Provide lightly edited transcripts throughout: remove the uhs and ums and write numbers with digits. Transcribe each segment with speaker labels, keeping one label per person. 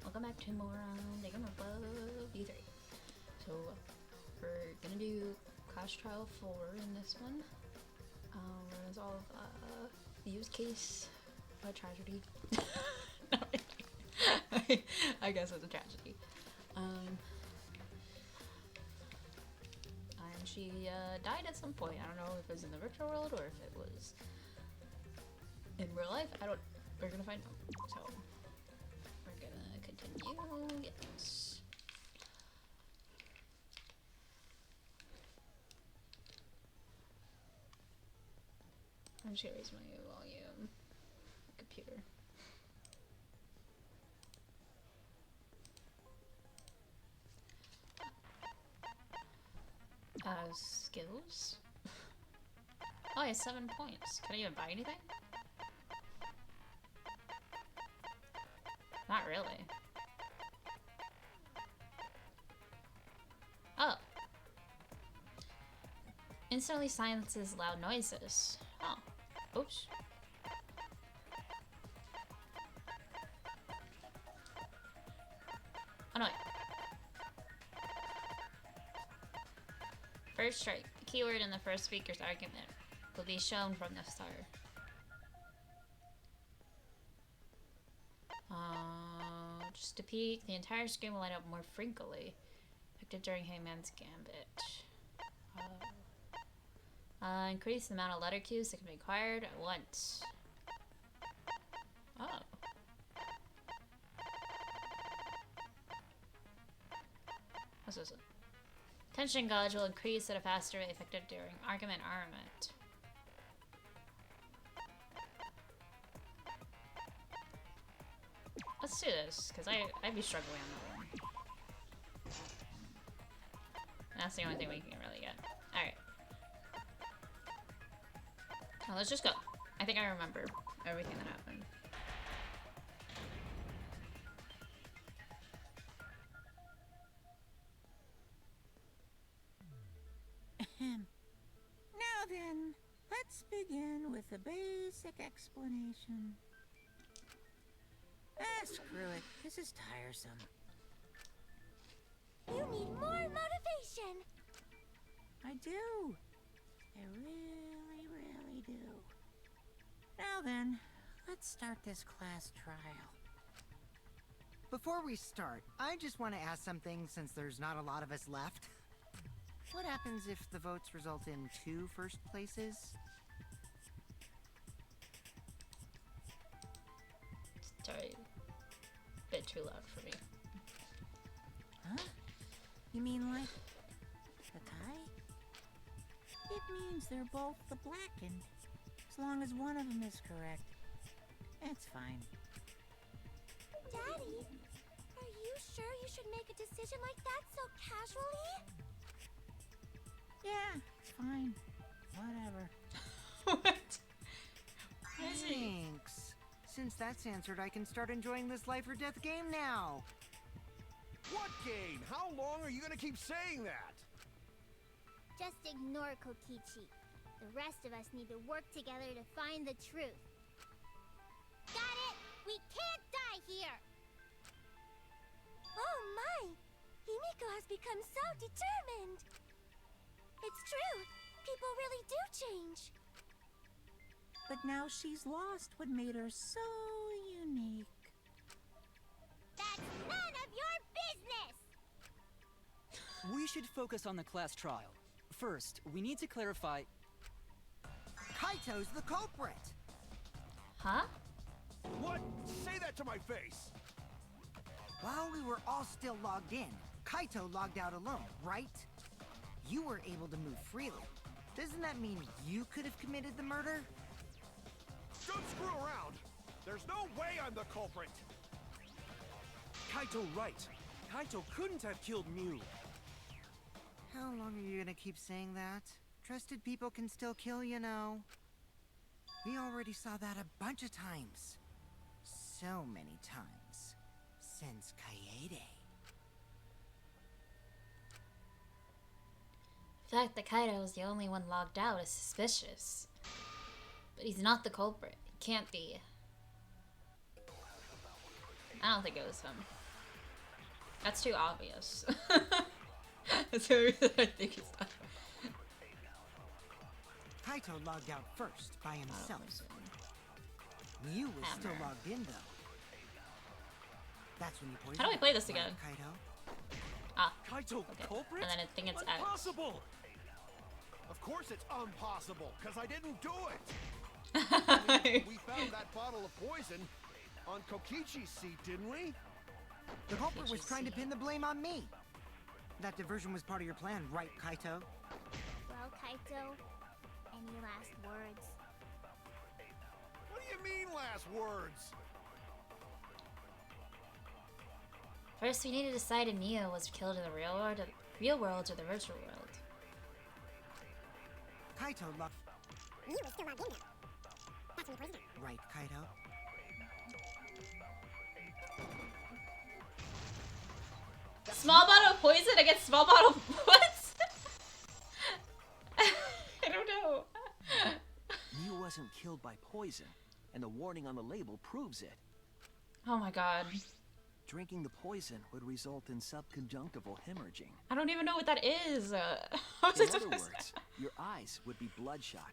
Speaker 1: welcome back to more Danganronpa V3. So, we're gonna do Class Trial 4 in this one. We're gonna resolve the use case tragedy. Not really. I guess it's a tragedy. And she died at some point. I don't know if it was in the virtual world or if it was in real life. We're gonna find out. So, we're gonna continue. Yes. I'm just gonna raise my volume. Computer. Skills? Oh, I have 7 points. Can I even buy anything? Not really. Oh. Instantly silences loud noises. Oh. Oops. Oh no, wait. First strike. The keyword in the first speaker's argument will be shown from the start. Just to peek, the entire screen will light up more frequently. Effective during Hangman's Gambit. Increase the amount of letter cues that can be acquired at once. Oh. What's this? Tension gauge will increase at a faster rate effective during argument armament. Let's do this, because I'd be struggling on that one. And that's the only thing we can really get. Alright. Well, let's just go. I think I remember everything that happened.
Speaker 2: Now then, let's begin with a basic explanation. Screw it. This is tiresome.
Speaker 3: You need more motivation!
Speaker 2: I do. I really do. Now then, let's start this class trial.
Speaker 4: Before we start, I just want to ask something since there's not a lot of us left. What happens if the votes result in 2 first places?
Speaker 1: Sorry. A bit too loud for me.
Speaker 2: Huh? You mean like the tie? It means they're both the blackened. As long as one of them is correct. It's fine.
Speaker 3: Daddy, are you sure you should make a decision like that so casually?
Speaker 2: Yeah, it's fine. Whatever.
Speaker 1: What?
Speaker 4: Thanks. Since that's answered, I can start enjoying this life or death game now.
Speaker 5: What game? How long are you gonna keep saying that?
Speaker 3: Just ignore Kokichi. The rest of us need to work together to find the truth. Got it? We can't die here! Oh my! Himiko has become so determined! It's true! People really do change!
Speaker 2: But now she's lost what made her so unique.
Speaker 3: That's none of your business!
Speaker 6: We should focus on the class trial. First, we need to clarify...
Speaker 4: Kaito's the culprit!
Speaker 1: Huh?
Speaker 5: What? Say that to my face!
Speaker 4: While we were all still logged in, Kaito logged out alone, right? You were able to move freely. Doesn't that mean you could have committed the murder?
Speaker 5: Don't screw around! There's no way I'm the culprit!
Speaker 7: Kaito right. Kaito couldn't have killed Mew.
Speaker 4: How long are you gonna keep saying that? Trusted people can still kill, you know. We already saw that a bunch of times. So many times. Since Kaede.
Speaker 1: The fact that Kaido is the only one logged out is suspicious. But he's not the culprit. He can't be. I don't think it was him. That's too obvious. That's the reason I think it's not.
Speaker 4: Kaito logged out first by himself.
Speaker 1: Poison.
Speaker 4: Mew was still
Speaker 1: Hammer.
Speaker 4: logged in though. That's when you poisoned.
Speaker 1: How do we play this
Speaker 4: right,
Speaker 1: again?
Speaker 4: Kaito?
Speaker 1: Ah,
Speaker 7: Kaito,
Speaker 1: okay.
Speaker 7: culprit?
Speaker 1: And then I think it's X.
Speaker 5: Impossible! Of course it's impossible, because I didn't do it! We found that bottle of poison on Kokichi's seat, didn't we?
Speaker 4: The culprit was trying to pin the blame on me. That diversion was part of your plan, right, Kaito?
Speaker 3: Well, Kaito, any last words?
Speaker 5: What do you mean, last words?
Speaker 1: First, we need to decide if Neo was killed in the real world or the virtual world.
Speaker 4: Kaito logged.
Speaker 3: Mew is still logged in though. That's when you poisoned her.
Speaker 4: Right, Kaito?
Speaker 1: Small bottle of poison against small bottle. What? I don't know.
Speaker 7: Mew wasn't killed by poison, and the warning on the label proves it.
Speaker 1: Oh my god.
Speaker 7: Drinking the poison would result in subconjunctival hemorrhaging.
Speaker 1: I don't even know what that is. How is
Speaker 7: In
Speaker 1: it
Speaker 7: other
Speaker 1: supposed
Speaker 7: words, your eyes would be bloodshot.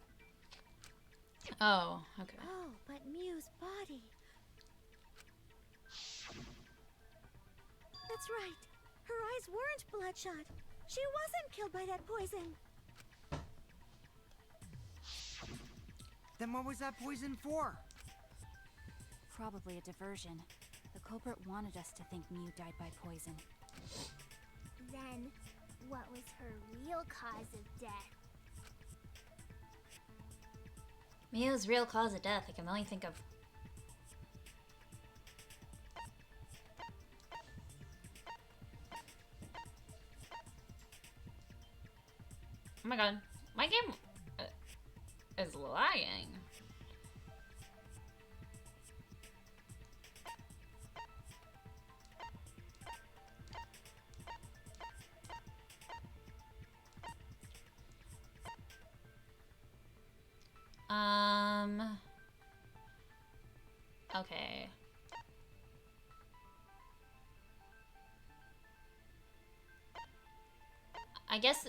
Speaker 1: Oh, okay.
Speaker 3: Oh, but Mew's body. That's right. Her eyes weren't bloodshot. She wasn't killed by that poison.
Speaker 4: Then what was that poison for?
Speaker 8: Probably a diversion. The culprit wanted us to think Mew died by poison.
Speaker 3: Then, what was her real cause of death?
Speaker 1: Mew's real cause of death, I can only think of. Oh my god. My game is lagging. Okay. I guess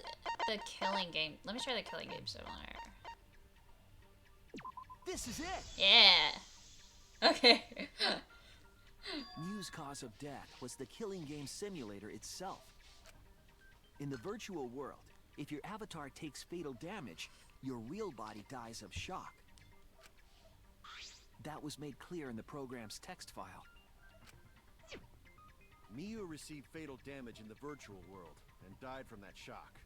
Speaker 1: the killing game. Let me try the killing game simulator.
Speaker 7: This is it!
Speaker 1: Yeah. Okay.
Speaker 7: Mew's cause of death was the killing game simulator itself. In the virtual world, if your avatar takes fatal damage, your real body dies of shock. That was made clear in the program's text file.
Speaker 5: Mew received fatal damage in the virtual world and died from that shock.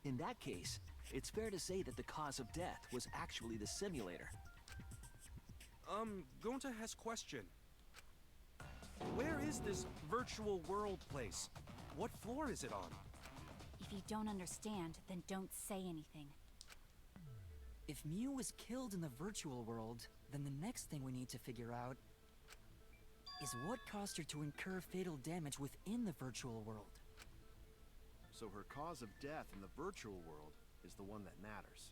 Speaker 7: In that case, it's fair to say that the cause of death was actually the simulator.
Speaker 9: Gonta has question. Where is this virtual world place? What floor is it on?
Speaker 8: If you don't understand, then don't say anything.
Speaker 6: If Mew was killed in the virtual world, then the next thing we need to figure out is what caused her to incur fatal damage within the virtual world.
Speaker 5: So her cause of death in the virtual world is the one that matters.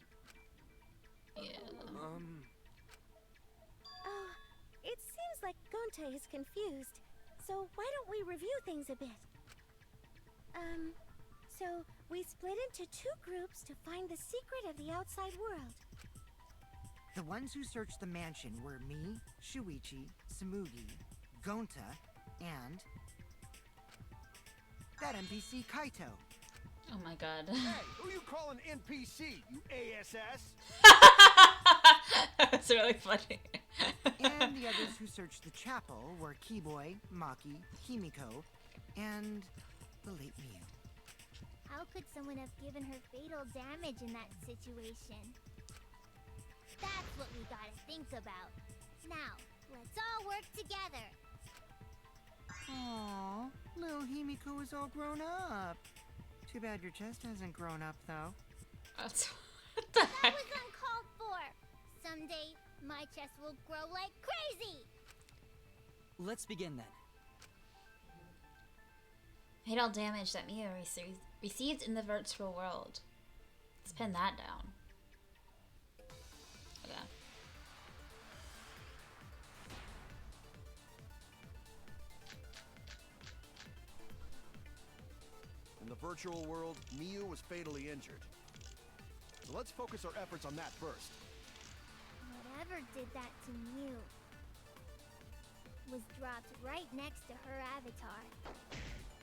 Speaker 1: Yeah.
Speaker 3: Oh, it seems like Gonta is confused. So why don't we review things a bit? So we split into two groups to find the secret of the outside world.
Speaker 4: The ones who searched the mansion were me, Shuichi, Tsumugi, Gonta, and that NPC Kaito.
Speaker 1: Oh my god.
Speaker 5: Hey, who you calling NPC, you ASS?
Speaker 1: That's really funny.
Speaker 4: And the others who searched the chapel were Keyboy, Maki, Himiko, and the late Mew.
Speaker 3: How could someone have given her fatal damage in that situation? That's what we gotta think about. Now, let's all work together.
Speaker 4: Aww, little Himiko is all grown up. Too bad your chest hasn't grown up, though.
Speaker 1: That's what the
Speaker 3: That
Speaker 1: heck?
Speaker 3: was uncalled for. Someday, my chest will grow like crazy.
Speaker 6: Let's begin then.
Speaker 1: Fatal damage that Mia received in the virtual world. Let's pin that down. Okay.
Speaker 5: In the virtual world, Miu was fatally injured. So let's focus our efforts on that first.
Speaker 3: Whatever did that to Mew was dropped right next to her avatar.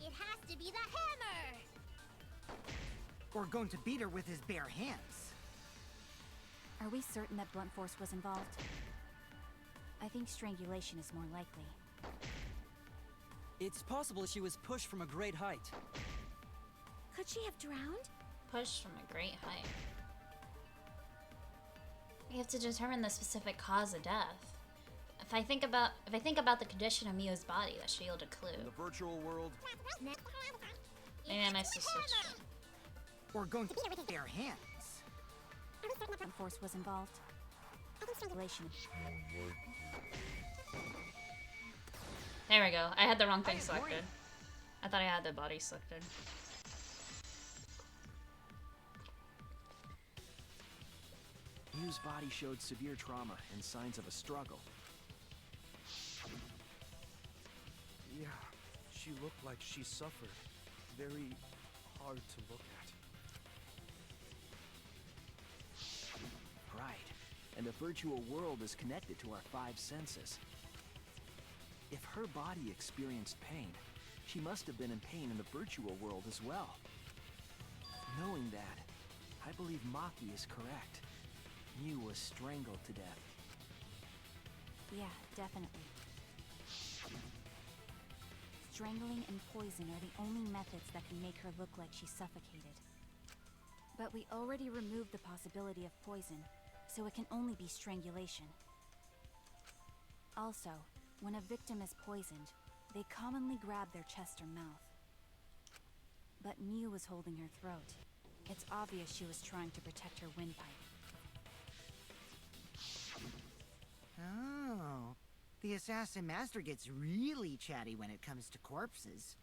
Speaker 3: It has to be the hammer!
Speaker 4: Or going to beat her with his bare hands.
Speaker 8: Are we certain that blunt force was involved? I think strangulation is more likely.
Speaker 6: It's possible she was pushed from a great height.
Speaker 3: Could she have drowned?
Speaker 1: Pushed from a great height. We have to determine the specific cause of death. If I think about the condition of Miu's body, that should yield a clue.
Speaker 5: In the virtual world,
Speaker 1: Maybe I missed a switch.
Speaker 4: Or going to beat her with his bare hands.
Speaker 8: Blunt force was involved. Strangulation.
Speaker 1: There we go. I had the wrong thing selected. I thought I had the body selected.
Speaker 7: Miu's body showed severe trauma and signs of a struggle.
Speaker 9: Yeah, she looked like she suffered. Very hard to look at.
Speaker 7: Right. And the virtual world is connected to our 5 senses. If her body experienced pain, she must have been in pain in the virtual world as well. Knowing that, I believe Maki is correct. Miu was strangled to death.
Speaker 8: Yeah, definitely. Strangling and poison are the only methods that can make her look like she's suffocated. But we already removed the possibility of poison, so it can only be strangulation. Also, when a victim is poisoned, they commonly grab their chest or mouth. But Miu was holding her throat. It's obvious she was trying to protect her windpipe.
Speaker 4: Oh. The Assassin Master gets really chatty when it comes to corpses.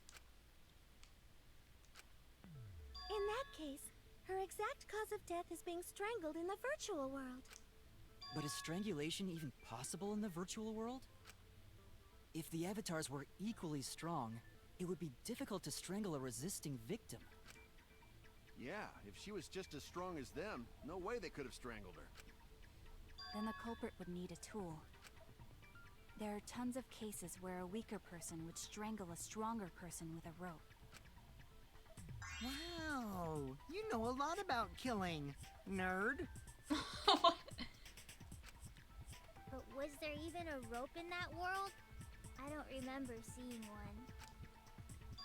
Speaker 3: In that case, her exact cause of death is being strangled in the virtual world.
Speaker 6: But is strangulation even possible in the virtual world? If the avatars were equally strong, it would be difficult to strangle a resisting victim.
Speaker 5: yeah, if she was just as strong as them, no way they could have strangled her.
Speaker 8: Then the culprit would need a tool. There are tons of cases where a weaker person would strangle a stronger person with a rope.
Speaker 4: Wow, you know a lot about killing, nerd.
Speaker 3: But was there even a rope in that world? I don't remember seeing one.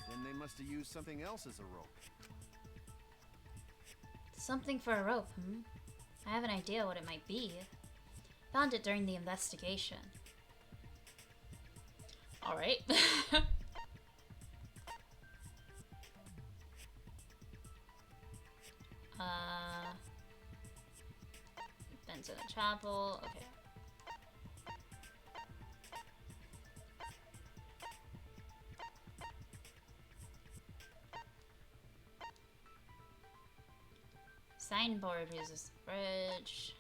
Speaker 5: Then they must have used something else as a rope.
Speaker 1: Something for a rope, I have an idea what it might be. Found it during the investigation. Alright. Been to the chapel. Okay. Signboard uses the bridge.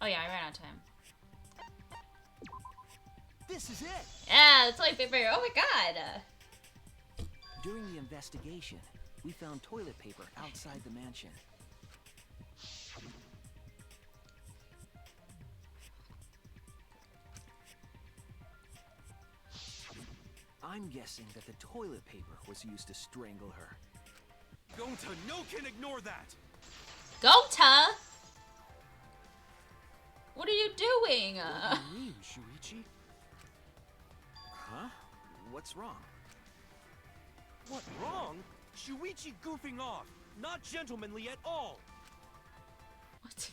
Speaker 1: Oh yeah, I ran out of time.
Speaker 7: This is it!
Speaker 1: Yeah, that's my favorite. Oh my god!
Speaker 7: During the investigation, we found toilet paper outside the mansion. I'm guessing that the toilet paper was used to strangle her.
Speaker 9: Gonta, no can ignore that!
Speaker 1: Gota! What are you doing?
Speaker 9: What do you mean, Shuichi?
Speaker 7: Huh? What's wrong?
Speaker 9: What, wrong? Shuichi goofing off! Not gentlemanly at all!
Speaker 1: What?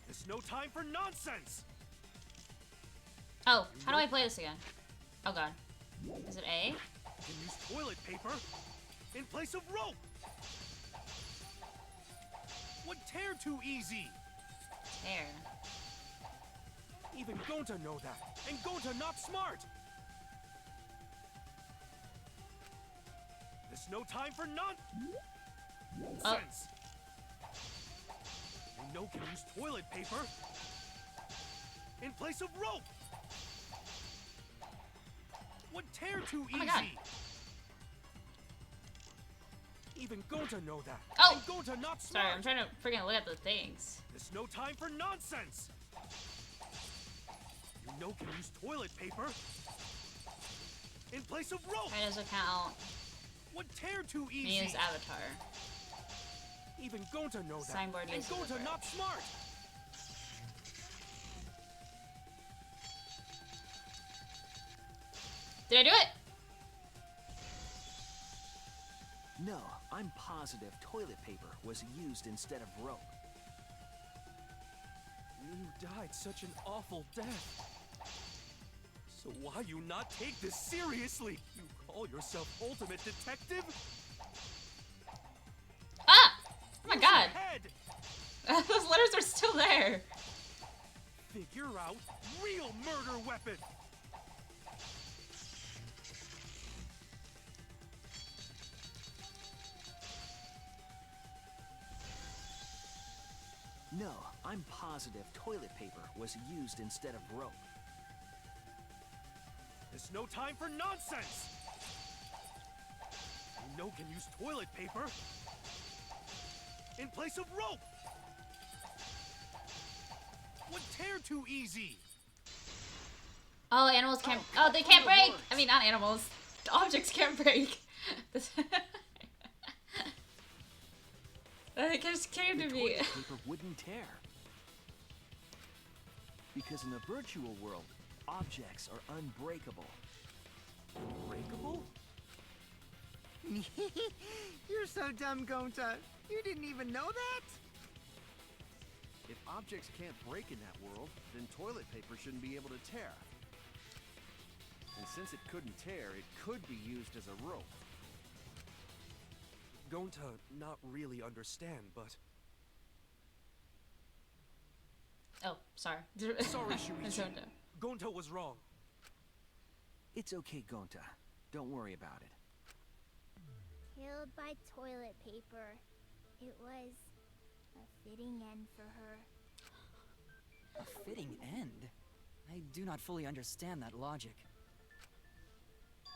Speaker 9: There's no time for nonsense!
Speaker 1: Oh, how do I play this again? Oh god. Is it A?
Speaker 9: You can use toilet paper in place of rope! What tear too easy?
Speaker 1: hair.
Speaker 9: Even Gonta know that, and Gonta not smart. There's no time for nonsense. You know can use toilet paper in place of rope. Would tear too
Speaker 1: Oh my God.
Speaker 9: easy. Even Gonta know that.
Speaker 1: Oh!
Speaker 9: And Gonta not smart.
Speaker 1: Sorry, I'm trying to freaking look at the things.
Speaker 9: There's no time for nonsense. You know can use toilet paper in place of rope.
Speaker 1: That doesn't count.
Speaker 9: Would tear too easy.
Speaker 1: Miu's avatar.
Speaker 9: Even Gonta know that.
Speaker 1: Signboard
Speaker 9: And
Speaker 1: uses
Speaker 9: Gonta
Speaker 1: the
Speaker 9: not smart.
Speaker 1: Did I do it?
Speaker 7: No, I'm positive toilet paper was used instead of rope.
Speaker 9: You died such an awful death. So why you not take this seriously? You call yourself ultimate detective?
Speaker 1: Ah! Oh my
Speaker 9: Use
Speaker 1: God.
Speaker 9: your head.
Speaker 1: Those letters are still there.
Speaker 9: Figure out real murder weapon.
Speaker 7: No, I'm positive toilet paper was used instead of rope.
Speaker 9: There's no time for nonsense. You know can use toilet paper in place of rope. Would tear too easy.
Speaker 1: Oh, animals can't. Oh, they can't break. I mean, not animals. Objects can't break. It just came to
Speaker 7: The
Speaker 1: me.
Speaker 7: toilet paper wouldn't tear. Because in the virtual world, objects are unbreakable.
Speaker 9: Unbreakable?
Speaker 4: You're so dumb, Gonta. You didn't even know that?
Speaker 5: If objects can't break in that world, then toilet paper shouldn't be able to tear. And since it couldn't tear, it could be used as a rope.
Speaker 9: Gonta not really understand, but
Speaker 1: Oh, sorry.
Speaker 9: sorry,
Speaker 1: I
Speaker 9: Shuichi.
Speaker 1: zoned out.
Speaker 9: Gonta was wrong.
Speaker 7: It's okay, Gonta. Don't worry about it.
Speaker 3: Killed by toilet paper. It was a fitting end for her.
Speaker 6: A fitting end? I do not fully understand that logic.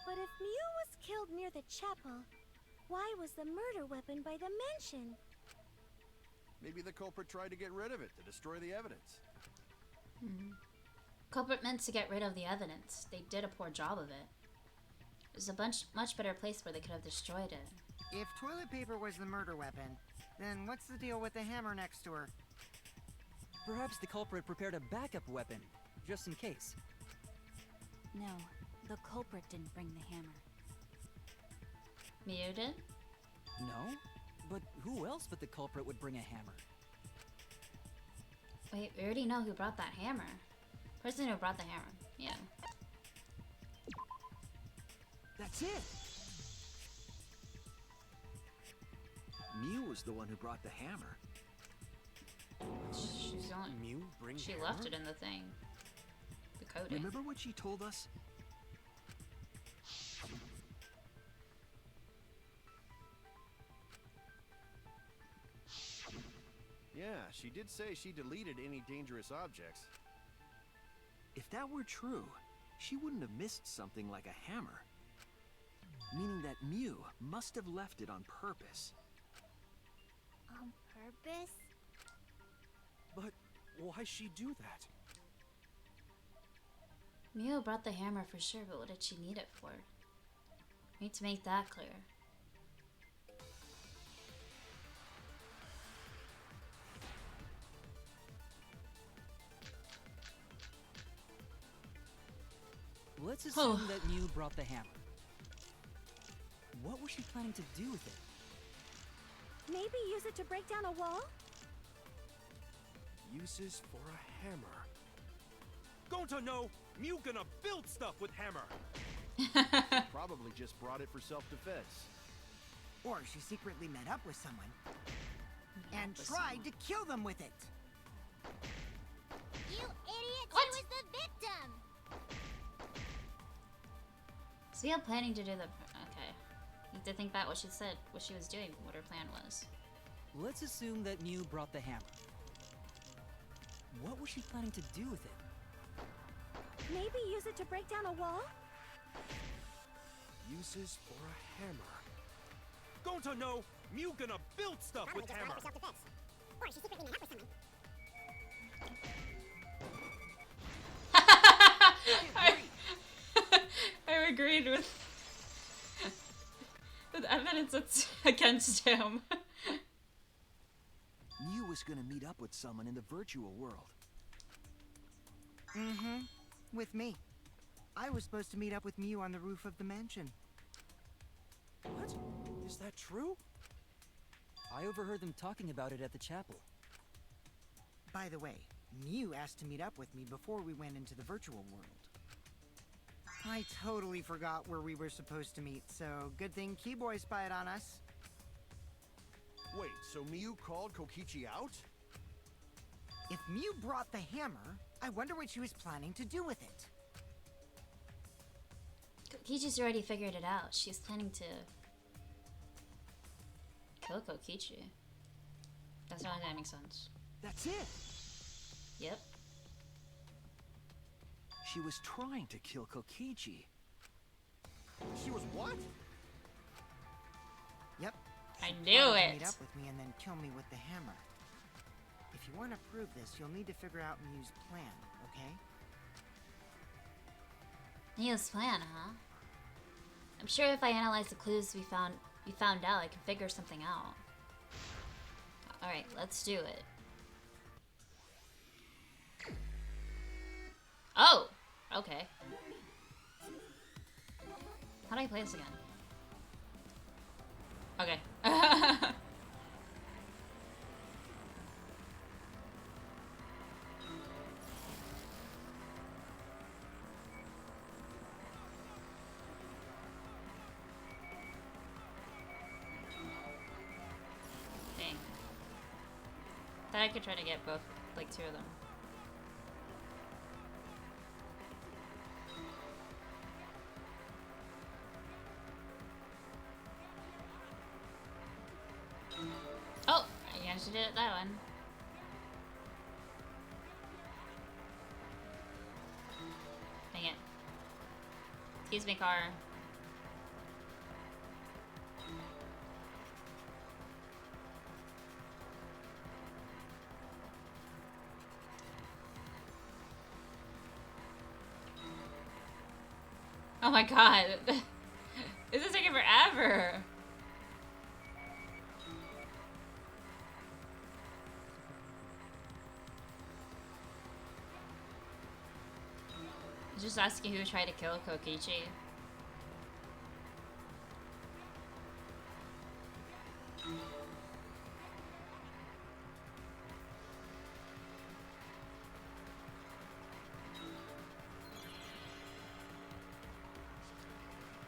Speaker 10: But if Miu was killed near the chapel, why was the murder weapon by the mansion?
Speaker 5: Maybe the culprit tried to get rid of it to destroy the evidence.
Speaker 1: Culprit meant to get rid of the evidence. They did a poor job of it. There's a much better place where they could have destroyed it.
Speaker 4: If toilet paper was the murder weapon, then what's the deal with the hammer next to her?
Speaker 6: Perhaps the culprit prepared a backup weapon, just in case.
Speaker 8: No, the culprit didn't bring the hammer.
Speaker 1: Miu did?
Speaker 6: No? But who else but the culprit would bring a hammer?
Speaker 1: Wait, we already know who brought that hammer. Person who brought the hammer. Yeah.
Speaker 7: That's it! Miu was the one who brought the hammer.
Speaker 1: She's on.
Speaker 9: Miu bring
Speaker 1: She
Speaker 9: hammer?
Speaker 1: left it in the thing. The coding.
Speaker 7: Remember what she told us?
Speaker 5: Yeah, she did say she deleted any dangerous objects.
Speaker 7: If that were true, she wouldn't have missed something like a hammer. Meaning that Miu must have left it on purpose.
Speaker 3: On purpose?
Speaker 9: But why she do that?
Speaker 1: Miu brought the hammer for sure, but what did she need it for? We need to make that clear.
Speaker 6: Let's assume that Miu brought the hammer. What was she planning to do with it?
Speaker 10: Maybe use it to break down a wall?
Speaker 9: Uses for a hammer. Gonta no! Miu gonna build stuff with hammer!
Speaker 5: Probably just brought it for self-defense.
Speaker 4: Or she secretly met up with someone and
Speaker 1: with
Speaker 4: tried to kill them with it.
Speaker 1: So we are planning to do the... Okay. You have to think back what she said, what she was doing, what her plan was.
Speaker 6: Let's assume that Mew brought the hammer. What was she planning to do with it?
Speaker 10: Maybe use it to break down a wall?
Speaker 5: Uses for a hammer.
Speaker 9: Going to know, Mew gonna build stuff with hammer.
Speaker 3: Or she's secretly in a with someone.
Speaker 1: I agreed with evidence that's against him.
Speaker 7: Mew was gonna meet up with someone in the virtual world.
Speaker 4: Mm-hmm. With me. I was supposed to meet up with Mew on the roof of the mansion.
Speaker 9: What? Is that true?
Speaker 6: I overheard them talking about it at the chapel.
Speaker 4: By the way, Mew asked to meet up with me before we went into the virtual world. I totally forgot where we were supposed to meet, so good thing Keyboy spied on us.
Speaker 5: Wait, so Miyu called Kokichi out?
Speaker 4: If Mew brought the hammer, I wonder what she was planning to do with it.
Speaker 1: Kokichi's already figured it out. She's planning to kill Kokichi. That's not gonna make sense.
Speaker 7: That's it!
Speaker 1: Yep.
Speaker 7: She was trying to kill Kokichi.
Speaker 5: She was what?
Speaker 4: Yep.
Speaker 1: I
Speaker 4: She
Speaker 1: knew
Speaker 4: plotted to
Speaker 1: it.
Speaker 4: meet up with me and then kill me with the hammer. If you want to prove this, you'll need to figure out Mew's plan, okay?
Speaker 1: Neo's plan, huh? I'm sure if I analyze the clues we found out, I can figure something out. Alright, let's do it. Oh! Okay. How do I play this again? Okay. Dang. Thought I could try to get both, like, two of them. Oh, I actually did it that one. Dang it. Excuse me, car. Oh my god. This is taking forever. Just asking who tried to kill Kokichi.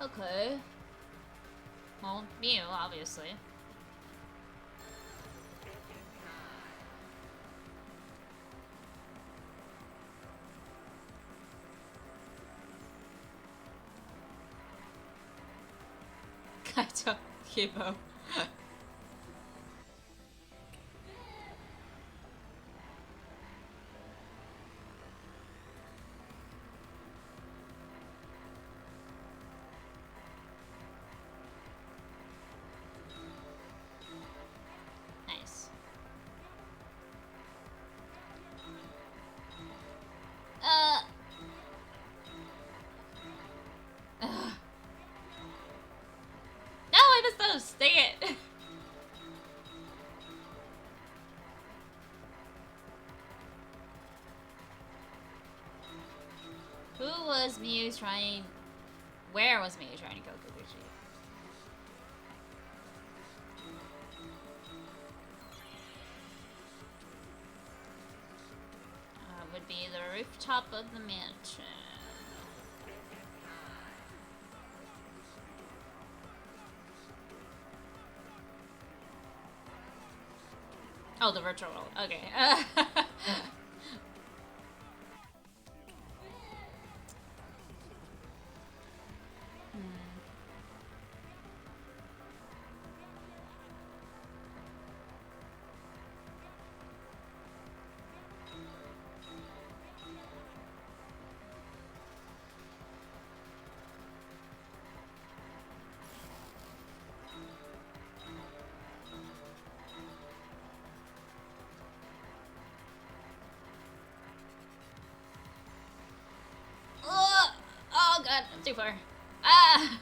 Speaker 1: Okay. Well, Mew, obviously. Kaito, Kibo. Nice. Ugh. No, I missed those! Dang it! Who was Mew trying... Where was Mew trying to kill Kokichi? Would be the rooftop of the mansion. Oh, the virtual world. Okay. Too far. Ah!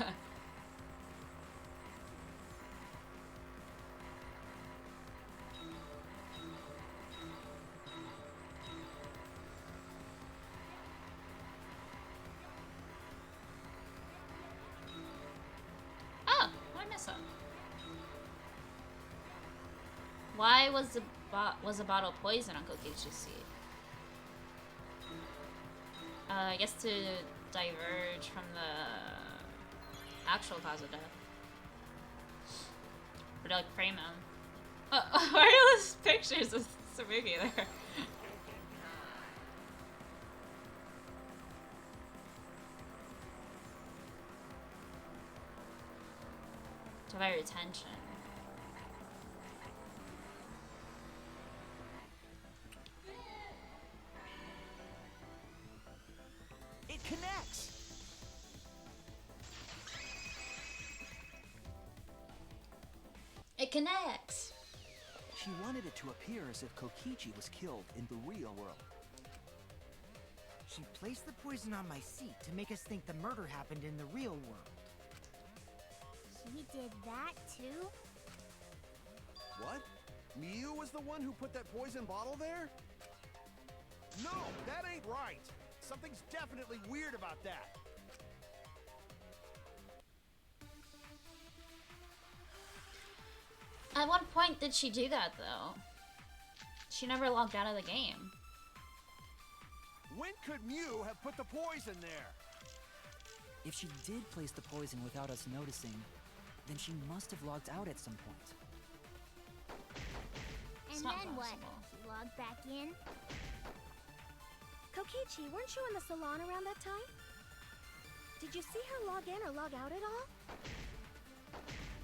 Speaker 1: Oh, what did I miss that? Why was a bottle poison on Kokichi's seat? I guess to diverge from the actual cause of death. Or to like frame him. Oh, why are those pictures of Sarugi there? To divert your attention.
Speaker 7: It connects!
Speaker 1: It connects!
Speaker 7: She wanted it to appear as if Kokichi was killed in the real world.
Speaker 4: She placed the poison on my seat to make us think the murder happened in the real world.
Speaker 3: She did that too?
Speaker 5: What? Miu was the one who put that poison bottle there? No, that ain't right. Something's definitely weird about that.
Speaker 1: At what point did she do that, though? She never logged out of the game.
Speaker 5: When could Miu have put the poison there?
Speaker 6: If she did place the poison without us noticing, then she must have logged out at some point.
Speaker 1: It's
Speaker 3: And
Speaker 1: not
Speaker 3: then what?
Speaker 1: possible.
Speaker 3: She logged back in?
Speaker 10: Kokichi, weren't you in the salon around that time? Did you see her log in or log out at all?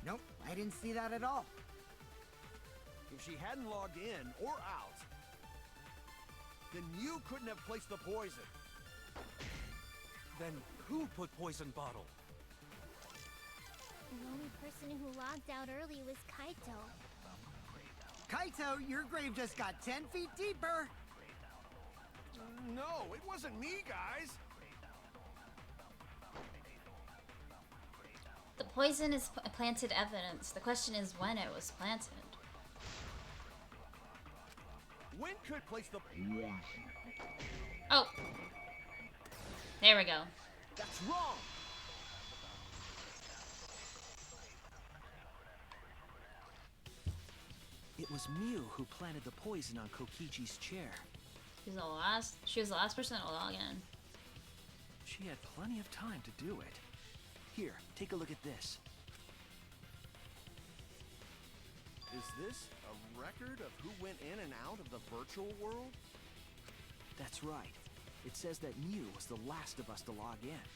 Speaker 4: Nope, I didn't see that at all.
Speaker 5: If she hadn't logged in or out, then Miu couldn't have placed the poison.
Speaker 9: Then who put poison bottle?
Speaker 3: The only person who logged out early was Kaito.
Speaker 4: Kaito, your grave just got 10 feet deeper!
Speaker 5: No, it wasn't me, guys.
Speaker 1: The poison is planted evidence. The question is when it was planted.
Speaker 5: When could place the...
Speaker 1: Oh. There we go.
Speaker 5: That's wrong.
Speaker 7: It was Miu who planted the poison on Kokichi's chair.
Speaker 1: She was the last person to log in.
Speaker 7: She had plenty of time to do it. Here, take a look at this.
Speaker 5: Is this a record of who went in and out of the virtual world?
Speaker 7: That's right. It says that Miu was the last of us to log in.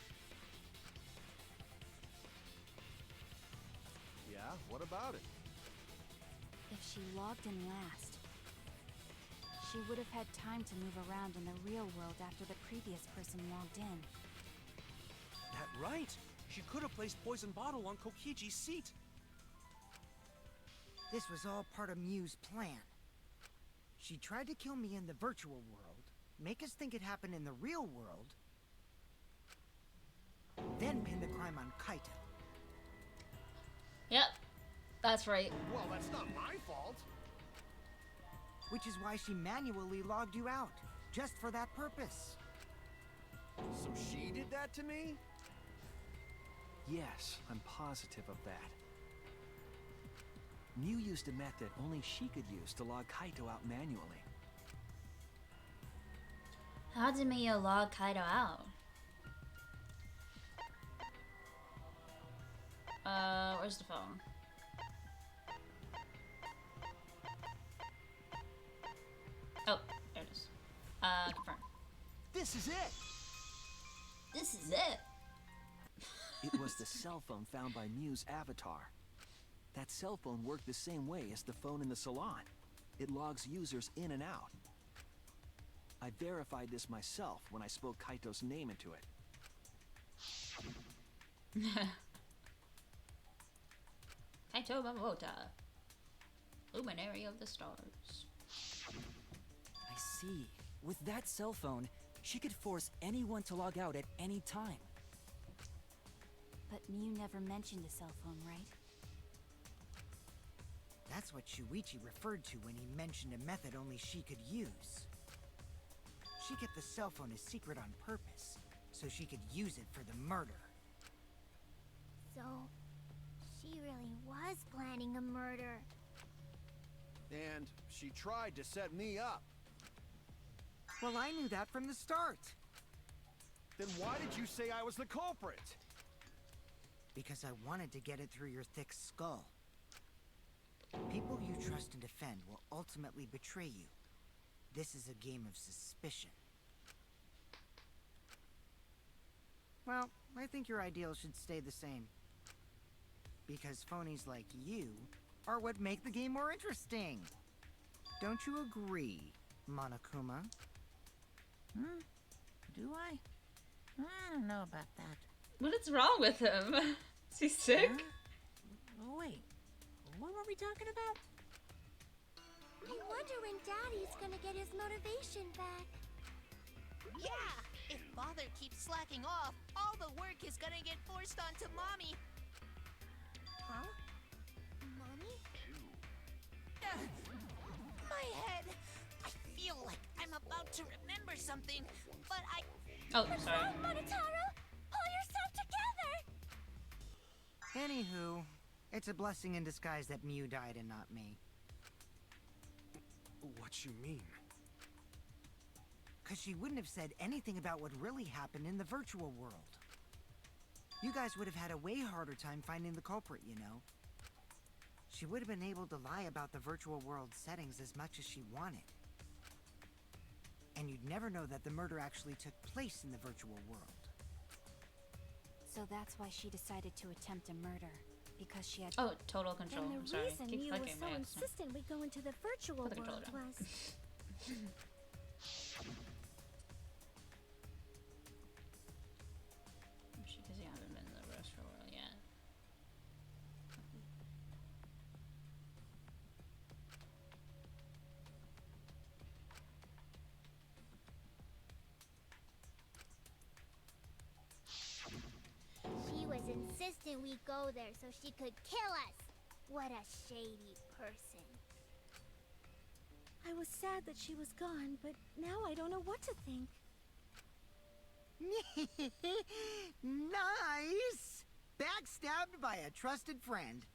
Speaker 5: Yeah, what about it?
Speaker 8: If she logged in last, she would have had time to move around in the real world after the previous person logged in.
Speaker 9: That right. She could have placed poison bottle on Kokichi's seat.
Speaker 4: This was all part of Miu's plan. She tried to kill me in the virtual world, make us think it happened in the real world, then pin the crime on Kaito.
Speaker 1: Yep. That's right.
Speaker 5: Well, that's not my fault.
Speaker 4: Which is why she manually logged you out, just for that purpose.
Speaker 5: So she did that to me?
Speaker 7: Yes, I'm positive of that. Miu used a method only she could use to log Kaito out manually.
Speaker 1: How did Miyu log Kaito out? Where's the phone? Oh, there it is. Confirm.
Speaker 7: This is it!
Speaker 1: This is it!
Speaker 7: It was the cell phone found by Miu's avatar. That cell phone worked the same way as the phone in the salon. It logs users in and out. I verified this myself when I spoke Kaito's name into it.
Speaker 1: Kaito Mamota. Luminary of the stars.
Speaker 6: I see. With that cell phone, she could force anyone to log out at any time.
Speaker 8: But Mew never mentioned a cell phone, right?
Speaker 4: That's what Shuichi referred to when he mentioned a method only she could use. She kept the cell phone a secret on purpose, so she could use it for the murder.
Speaker 3: So, she really was planning a murder.
Speaker 5: And she tried to set me up.
Speaker 4: Well, I knew that from the start.
Speaker 5: Then why did you say I was the culprit?
Speaker 4: Because I wanted to get it through your thick skull. People you trust and defend will ultimately betray you. This is a game of suspicion. Well, I think your ideals should stay the same. Because phonies like you are what make the game more interesting. Don't you agree, Monokuma?
Speaker 2: Do I? I don't know about that.
Speaker 1: What is wrong with him? Is he sick?
Speaker 2: Oh, wait. What were we talking about?
Speaker 3: I wonder when Daddy's gonna get his motivation back.
Speaker 11: Yeah! If Father keeps slacking off, all the work is gonna get forced onto Mommy.
Speaker 3: Huh? Mommy?
Speaker 11: My head! I feel like I'm about to remember something, but I...
Speaker 1: Oh, sorry.
Speaker 3: Monotaro! Pull yourself together!
Speaker 4: Anywho, it's a blessing in disguise that Mew died and not me.
Speaker 9: What you mean?
Speaker 4: Cause she wouldn't have said anything about what really happened in the virtual world. You guys would have had a way harder time finding the culprit, you know. She would have been able to lie about the virtual world settings as much as she wanted. And you'd never know that the murder actually took place in the virtual world.
Speaker 8: So that's why she decided to attempt a murder. Because she had...
Speaker 1: Oh, total control.
Speaker 10: And
Speaker 1: I'm
Speaker 10: the
Speaker 1: sorry.
Speaker 10: reason
Speaker 1: Keep
Speaker 10: Mew was
Speaker 1: clicking
Speaker 10: so
Speaker 1: by accident.
Speaker 10: insistent we go into the virtual
Speaker 1: Put the controller
Speaker 10: world
Speaker 1: down.
Speaker 10: was...
Speaker 1: Because you haven't been in the restaurant world yet.
Speaker 3: She was insistent we go there so she could kill us. What a shady person.
Speaker 10: I was sad that she was gone, but now I don't know what to think.
Speaker 4: Nice! Backstabbed by a trusted friend.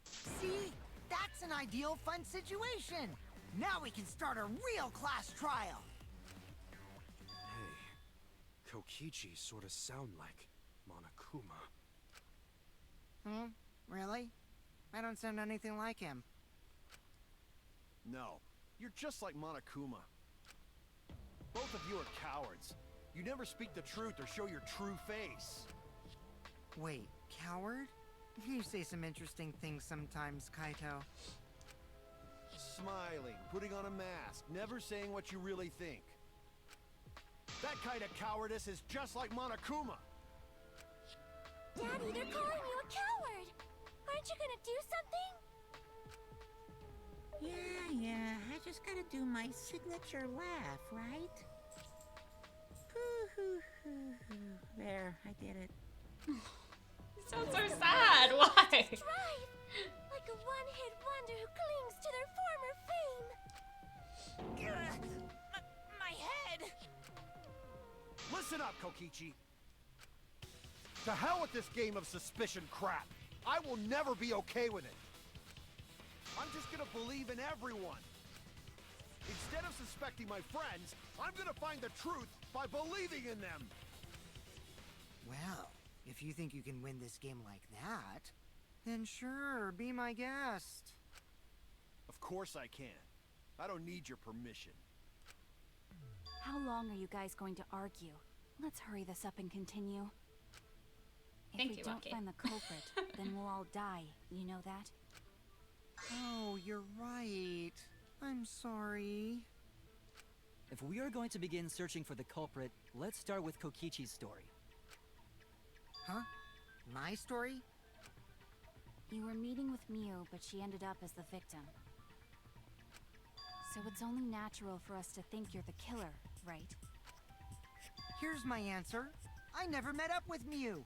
Speaker 4: See? That's an ideal fun situation! Now we can start a real class trial!
Speaker 9: Hey, Kokichi sort of sound like Monokuma.
Speaker 4: Really? I don't sound anything like him.
Speaker 5: No, you're just like Monokuma. Both of you are cowards. You never speak the truth or show your true face.
Speaker 4: Wait, coward? You say some interesting things sometimes, Kaito.
Speaker 5: Smiling, putting on a mask, never saying what you really think. That kind of cowardice is just like Monokuma.
Speaker 3: Daddy, they're calling you a coward! Aren't you gonna do something?
Speaker 2: Yeah, I just gotta do my signature laugh, right? There, I did it.
Speaker 1: You sound so sad. Why?
Speaker 3: Drive! Like a one-hit wonder who clings to their former fame.
Speaker 11: My head!
Speaker 5: Listen up, Kokichi. To hell with this game of suspicion crap. I will never be okay with it. I'm just gonna believe in everyone. Instead of suspecting my friends, I'm gonna find the truth by believing in them.
Speaker 4: Well, if you think you can win this game like that, then sure, be my guest.
Speaker 5: Of course I can. I don't need your permission.
Speaker 8: How long are you guys going to argue? Let's hurry this up and continue.
Speaker 1: Thank
Speaker 8: If
Speaker 1: you,
Speaker 8: we don't
Speaker 1: Rocky.
Speaker 8: find the culprit, then we'll all die. You know that?
Speaker 4: Oh, you're right. I'm sorry.
Speaker 6: If we are going to begin searching for the culprit, let's start with Kokichi's story.
Speaker 4: Huh? My story?
Speaker 8: You were meeting with Mew, but she ended up as the victim. So it's only natural for us to think you're the killer, right?
Speaker 4: Here's my answer. I never met up with Mew.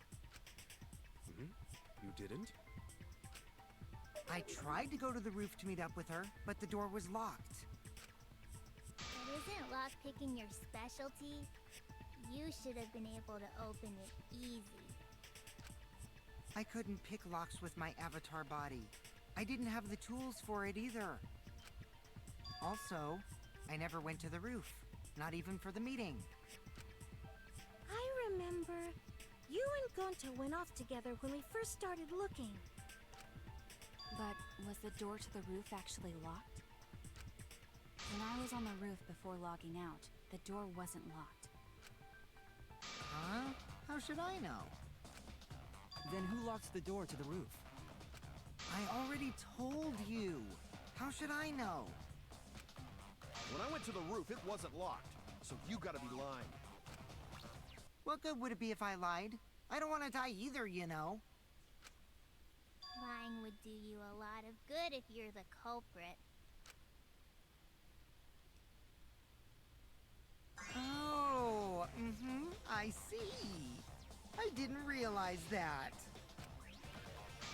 Speaker 9: You didn't?
Speaker 4: I tried to go to the roof to meet up with her, but the door was locked.
Speaker 3: But isn't lockpicking your specialty? You should have been able to open it easy.
Speaker 4: I couldn't pick locks with my avatar body. I didn't have the tools for it either. Also, I never went to the roof, not even for the meeting.
Speaker 10: I remember you and Gonta went off together when we first started looking.
Speaker 8: But was the door to the roof actually locked? When I was on the roof before logging out, the door wasn't locked.
Speaker 4: Huh? How should I know?
Speaker 6: Then who locked the door to the roof?
Speaker 4: I already told you. How should I know?
Speaker 5: When I went to the roof, it wasn't locked, so you gotta be lying.
Speaker 4: What good would it be if I lied? I don't want to die either, you know.
Speaker 3: Lying would do you a lot of good if you're the culprit.
Speaker 4: Oh, I see. I didn't realize that.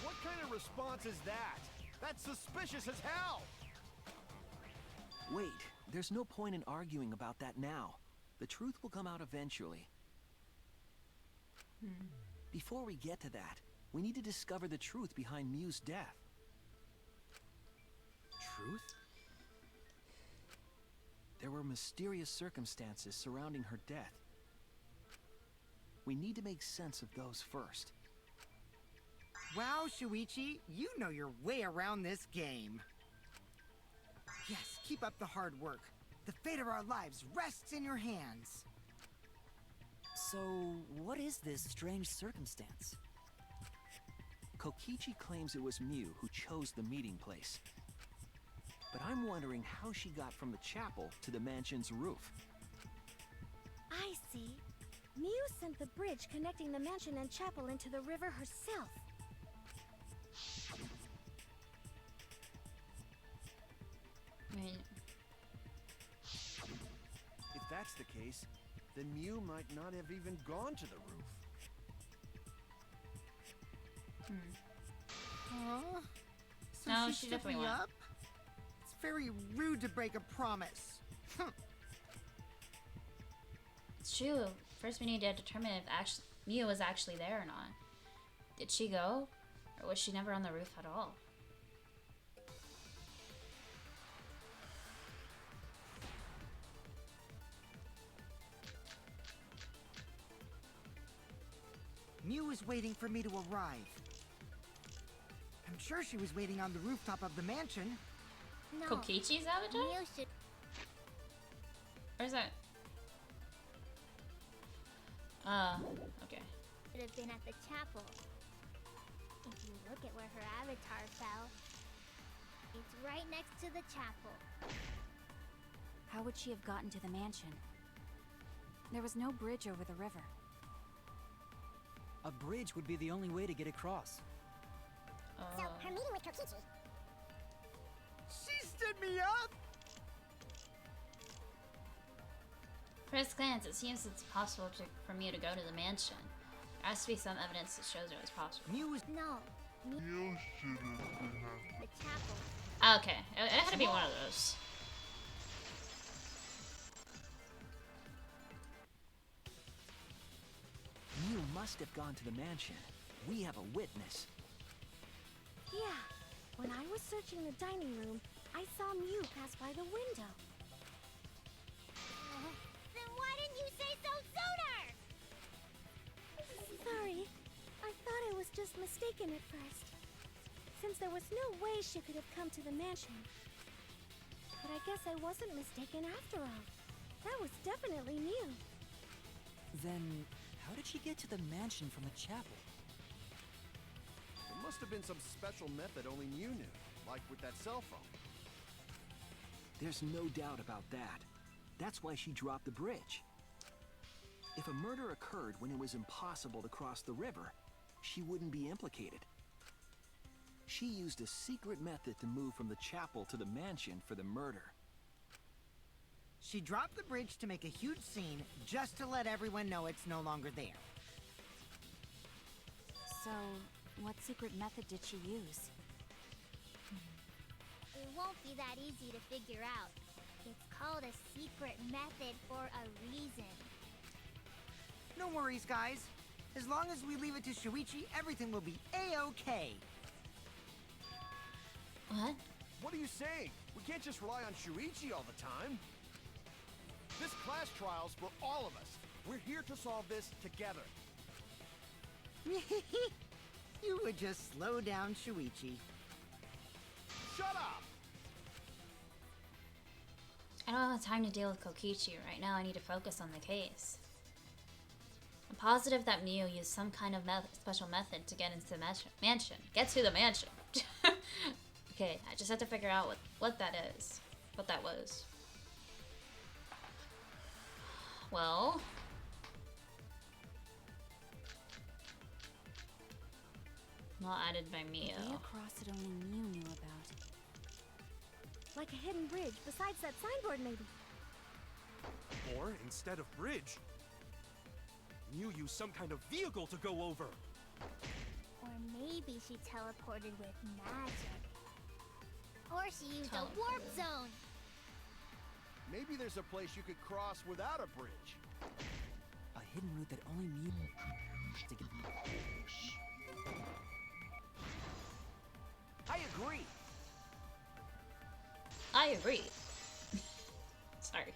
Speaker 5: What kind of response is that? That's suspicious as hell!
Speaker 7: Wait, there's no point in arguing about that now. The truth will come out eventually. Before we get to that, we need to discover the truth behind Mew's death.
Speaker 9: Truth?
Speaker 7: There were mysterious circumstances surrounding her death. We need to make sense of those first.
Speaker 4: Wow, Shuichi, you know your way around this game. Yes, keep up the hard work. The fate of our lives rests in your hands.
Speaker 6: So, what is this strange circumstance?
Speaker 7: Kokichi claims it was Mew who chose the meeting place. But I'm wondering how she got from the chapel to the mansion's roof.
Speaker 10: I see. Mew sent the bridge connecting the mansion and chapel into the river herself.
Speaker 1: I mean,
Speaker 5: If that's the case, then Mew might not have even gone to the roof.
Speaker 4: Huh? So
Speaker 1: No,
Speaker 4: she
Speaker 1: she
Speaker 4: stood
Speaker 1: definitely
Speaker 4: me
Speaker 1: went.
Speaker 4: up? It's very rude to break a promise.
Speaker 1: it's true. First, we need to determine if Mia was actually there or not. Did she go? Or was she never on the roof at all?
Speaker 4: Mew was waiting for me to arrive. I'm sure she was waiting on the rooftop of the mansion.
Speaker 3: No,
Speaker 1: Kokichi's avatar?
Speaker 3: Mew should
Speaker 1: Where's that? Okay.
Speaker 3: have been at the chapel. If you look at where her avatar fell, it's right next to the chapel.
Speaker 8: How would she have gotten to the mansion? There was no bridge over the river.
Speaker 6: A bridge would be the only way to get across.
Speaker 3: So, her meeting with Kokichi.
Speaker 4: She stood me up!
Speaker 1: First glance, it seems it's possible for Mew to go to the mansion. There has to be some evidence that shows it was possible.
Speaker 4: Mew was...
Speaker 3: No, Mew should have been at the chapel.
Speaker 1: Okay, it had to be one of those.
Speaker 7: Mew must have gone to the mansion. We have a witness.
Speaker 10: Yeah, when I was searching the dining room, I saw Mew pass by the window.
Speaker 3: Then why didn't you say so sooner?
Speaker 10: Sorry, I thought I was just mistaken at first, since there was no way she could have come to the mansion. But I guess I wasn't mistaken after all. That was definitely Mew.
Speaker 6: Then, how did she get to the mansion from the chapel?
Speaker 5: There must have been some special method only Mew knew, like with that cell phone.
Speaker 7: There's no doubt about that. That's why she dropped the bridge. If a murder occurred when it was impossible to cross the river, she wouldn't be implicated. She used a secret method to move from the chapel to the mansion for the murder.
Speaker 4: She dropped the bridge to make a huge scene, just to let everyone know it's no longer there.
Speaker 8: So, what secret method did she use?
Speaker 3: It won't be that easy to figure out. It's called a secret method for a reason.
Speaker 4: No worries, guys. As long as we leave it to Shuichi, everything will be A-okay.
Speaker 1: What?
Speaker 5: What are you saying? We can't just rely on Shuichi all the time. This class trial's for all of us. We're here to solve this together.
Speaker 4: You would just slow down Shuichi.
Speaker 5: Shut up!
Speaker 1: I don't have time to deal with Kokichi right now. I need to focus on the case. I'm positive that Miu used some kind of special method to get into the mansion. Get to the mansion. Okay, I just have to figure out what that is. What that was. Well... not added by Miu.
Speaker 8: The way across it only Miu knew about.
Speaker 10: Like a hidden bridge besides that signboard, maybe.
Speaker 9: Or, instead of bridge, Miu used some kind of vehicle to go over.
Speaker 3: Or maybe she teleported with magic. Or she used a warp zone.
Speaker 5: Maybe there's a place you could cross without a bridge.
Speaker 6: A hidden route that only Miu to get.
Speaker 4: I agree.
Speaker 1: I agree. Sorry.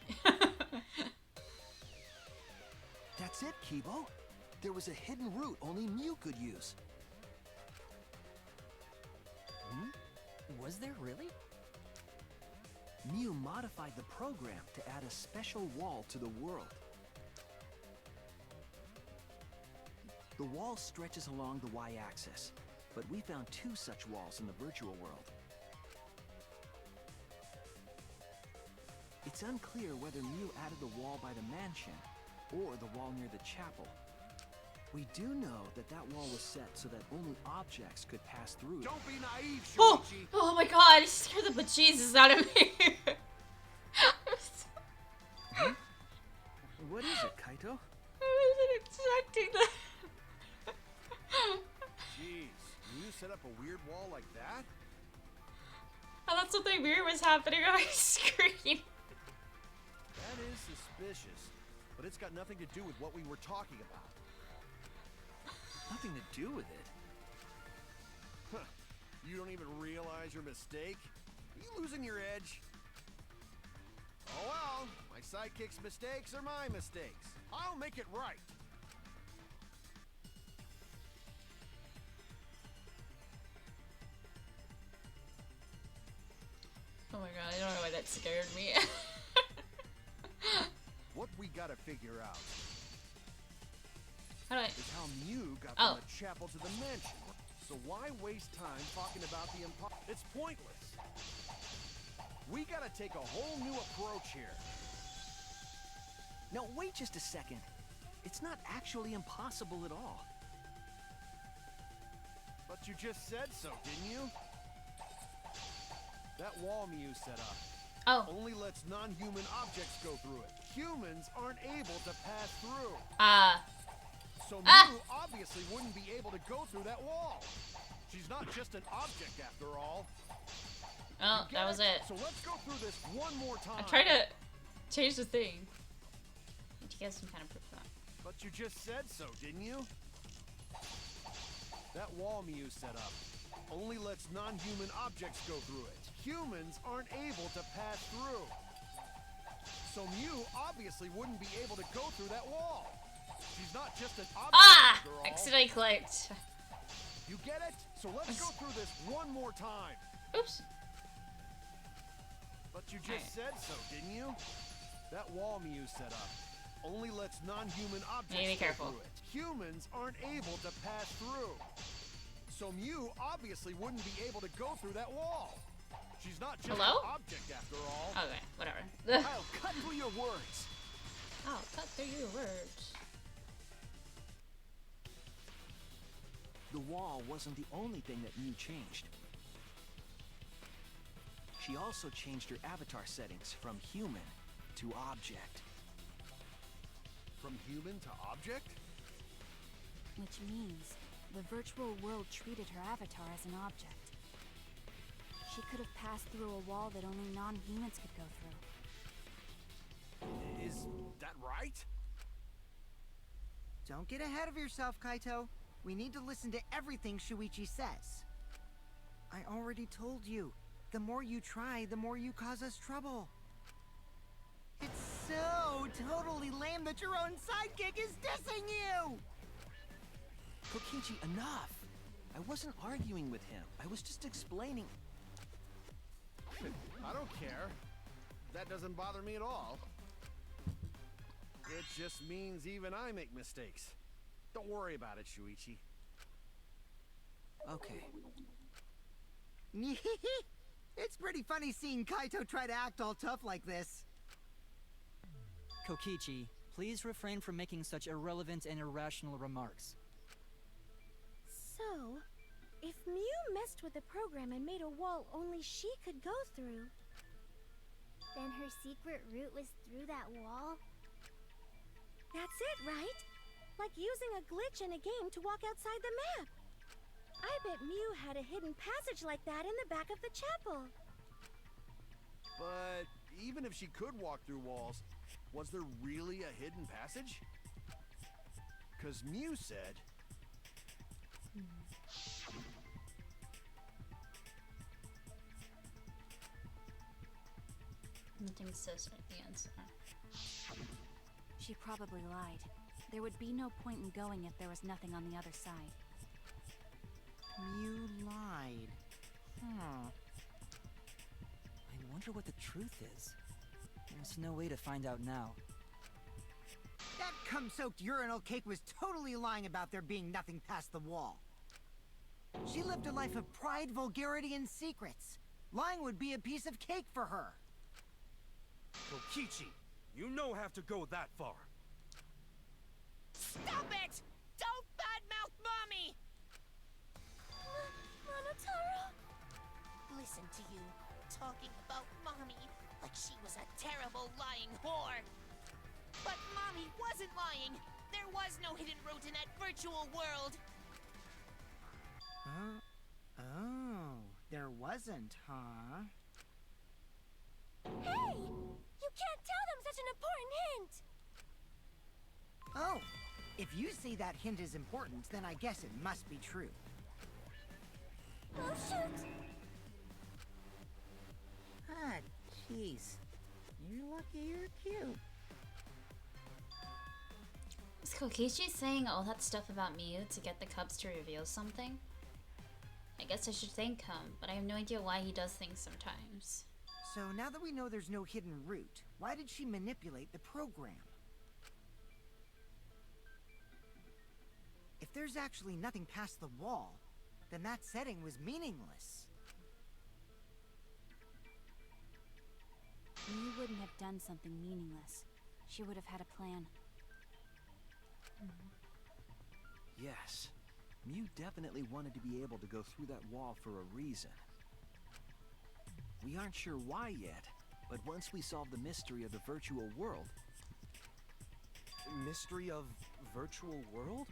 Speaker 7: That's it, Kibo. There was a hidden route only Miu could use.
Speaker 6: Was there really?
Speaker 7: Miu modified the program to add a special wall to the world. The wall stretches along the y-axis, but we found 2 such walls in the virtual world. It's unclear whether Miu added the wall by the mansion or the wall near the chapel. We do know that that wall was set so that only objects could pass through it.
Speaker 5: Don't be naive,
Speaker 1: Oh!
Speaker 5: Shuichi.
Speaker 1: Oh my god, he scared the bejesus out of me.
Speaker 7: What is it, Kaito?
Speaker 1: I wasn't expecting that.
Speaker 5: Jeez, you set up a weird wall like that?
Speaker 1: I thought something weird was happening on my screen.
Speaker 5: That is suspicious, but it's got nothing to do with what we were talking about.
Speaker 7: Nothing to do with it.
Speaker 5: Huh. You don't even realize your mistake? Are you losing your edge? Oh well, my sidekick's mistakes are my mistakes. I'll make it right.
Speaker 1: Oh my god, I don't know why that scared me.
Speaker 5: What we gotta figure out
Speaker 1: How do I...
Speaker 5: is how Miu got
Speaker 1: Oh.
Speaker 5: from the chapel to the mansion. So why waste time talking about the impossible? It's pointless. We gotta take a whole new approach here.
Speaker 7: Now wait just a second. It's not actually impossible at all.
Speaker 5: But you just said so, didn't you? That wall Miu set up
Speaker 1: Oh.
Speaker 5: only lets non-human objects go through it. Humans aren't able to pass through. So Miu obviously wouldn't be able to go through that wall. She's not just an object after all.
Speaker 1: Oh,
Speaker 5: You
Speaker 1: that
Speaker 5: get
Speaker 1: was it.
Speaker 5: So let's go through this one more time.
Speaker 1: I tried to change the thing. Did you get some kind of proof of that?
Speaker 5: But you just said so, didn't you? That wall Miu set up only lets non-human objects go through it. Humans aren't able to pass through. So Miu obviously wouldn't be able to go through that wall. She's not just an object after all.
Speaker 1: Accidentally clicked.
Speaker 5: You get it? So let's go through this one more time.
Speaker 1: Oops.
Speaker 5: But you just said so, didn't you? That wall Miu set up only lets non-human objects
Speaker 1: Be
Speaker 5: go
Speaker 1: careful.
Speaker 5: through it. Humans aren't able to pass through. So Miu obviously wouldn't be able to go through that wall. She's not just
Speaker 1: Hello?
Speaker 5: an object after all.
Speaker 1: Okay, whatever.
Speaker 7: I'll cut through your words.
Speaker 1: Oh, cut through your words.
Speaker 7: The wall wasn't the only thing that Miu changed. She also changed her avatar settings from human to object.
Speaker 5: From human to object?
Speaker 8: Which means the virtual world treated her avatar as an object. She could have passed through a wall that only non-humans could go through.
Speaker 5: Is that right?
Speaker 4: Don't get ahead of yourself, Kaito. We need to listen to everything Shuichi says. I already told you, the more you try, the more you cause us trouble. It's so totally lame that your own sidekick is dissing you!
Speaker 7: Kokichi, enough! I wasn't arguing with him. I was just explaining.
Speaker 5: I don't care. That doesn't bother me at all. It just means even I make mistakes. Don't worry about it, Shuichi.
Speaker 7: Okay.
Speaker 4: It's pretty funny seeing Kaito try to act all tough like this.
Speaker 6: Kokichi, please refrain from making such irrelevant and irrational remarks.
Speaker 10: So, if Mew messed with the program and made a wall only she could go through,
Speaker 3: Then her secret route was through that wall?
Speaker 10: that's it, right? Like using a glitch in a game to walk outside the map. I bet Mew had a hidden passage like that in the back of the chapel.
Speaker 5: But even if she could walk through walls, was there really a hidden passage? 'Cause Mew said...
Speaker 1: Nothing says at the answer.
Speaker 8: She probably lied. There would be no point in going if there was nothing on the other side.
Speaker 4: Mew lied. Huh.
Speaker 6: I wonder what the truth is. There's no way to find out now.
Speaker 4: That cum-soaked urinal cake was totally lying about there being nothing past the wall. She lived a life of pride, vulgarity, and secrets. Lying would be a piece of cake for her.
Speaker 9: Kokichi, you no have to go that far.
Speaker 11: Stop it! Don't badmouth Mommy!
Speaker 10: Monotaro!
Speaker 11: Listen to you, talking about Mommy like she was a terrible lying whore. But Mommy wasn't lying. There was no hidden route in that virtual world.
Speaker 4: Huh? Oh, there wasn't, huh?
Speaker 10: Hey! You can't tell them such an important hint!
Speaker 4: Oh, if you see that hint is important, then I guess it must be true.
Speaker 10: Oh, shoot!
Speaker 2: Ah, jeez. You're lucky you're cute.
Speaker 1: Is Kokichi saying all that stuff about Mew to get the Cubs to reveal something? I guess I should thank him, but I have no idea why he does things sometimes.
Speaker 4: So now that we know there's no hidden route, why did she manipulate the program? If there's actually nothing past the wall, then that setting was meaningless.
Speaker 8: Mew wouldn't have done something meaningless. She would have had a plan.
Speaker 7: Yes. Mew definitely wanted to be able to go through that wall for a reason. We aren't sure why yet, but once we solve the mystery of the virtual world...
Speaker 9: Mystery of virtual world?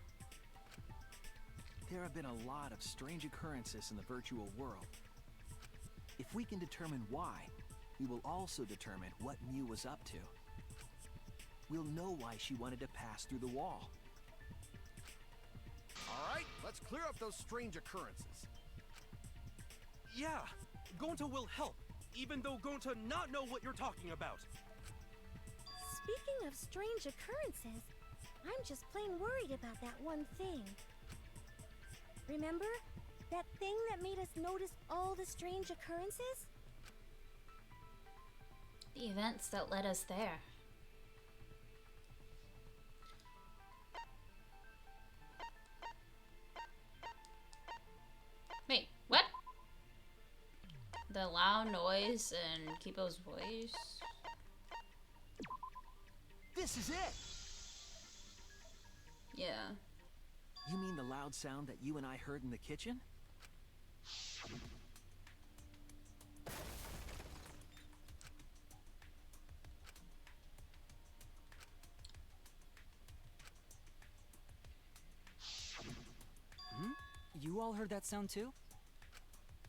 Speaker 7: There have been a lot of strange occurrences in the virtual world. If we can determine why, we will also determine what Mew was up to. We'll know why she wanted to pass through the wall.
Speaker 5: Alright, let's clear up those strange occurrences.
Speaker 9: Yeah, Gonta will help, even though Gonta not know what you're talking about.
Speaker 10: Speaking of strange occurrences, I'm just plain worried about that one thing. Remember? That thing that made us notice all the strange occurrences?
Speaker 1: The events that led us there. Wait, what? The loud noise and Kipo's voice?
Speaker 7: This is it!
Speaker 1: Yeah.
Speaker 7: You mean the loud sound that you and I heard in the kitchen? Hmm?
Speaker 6: all heard that sound too?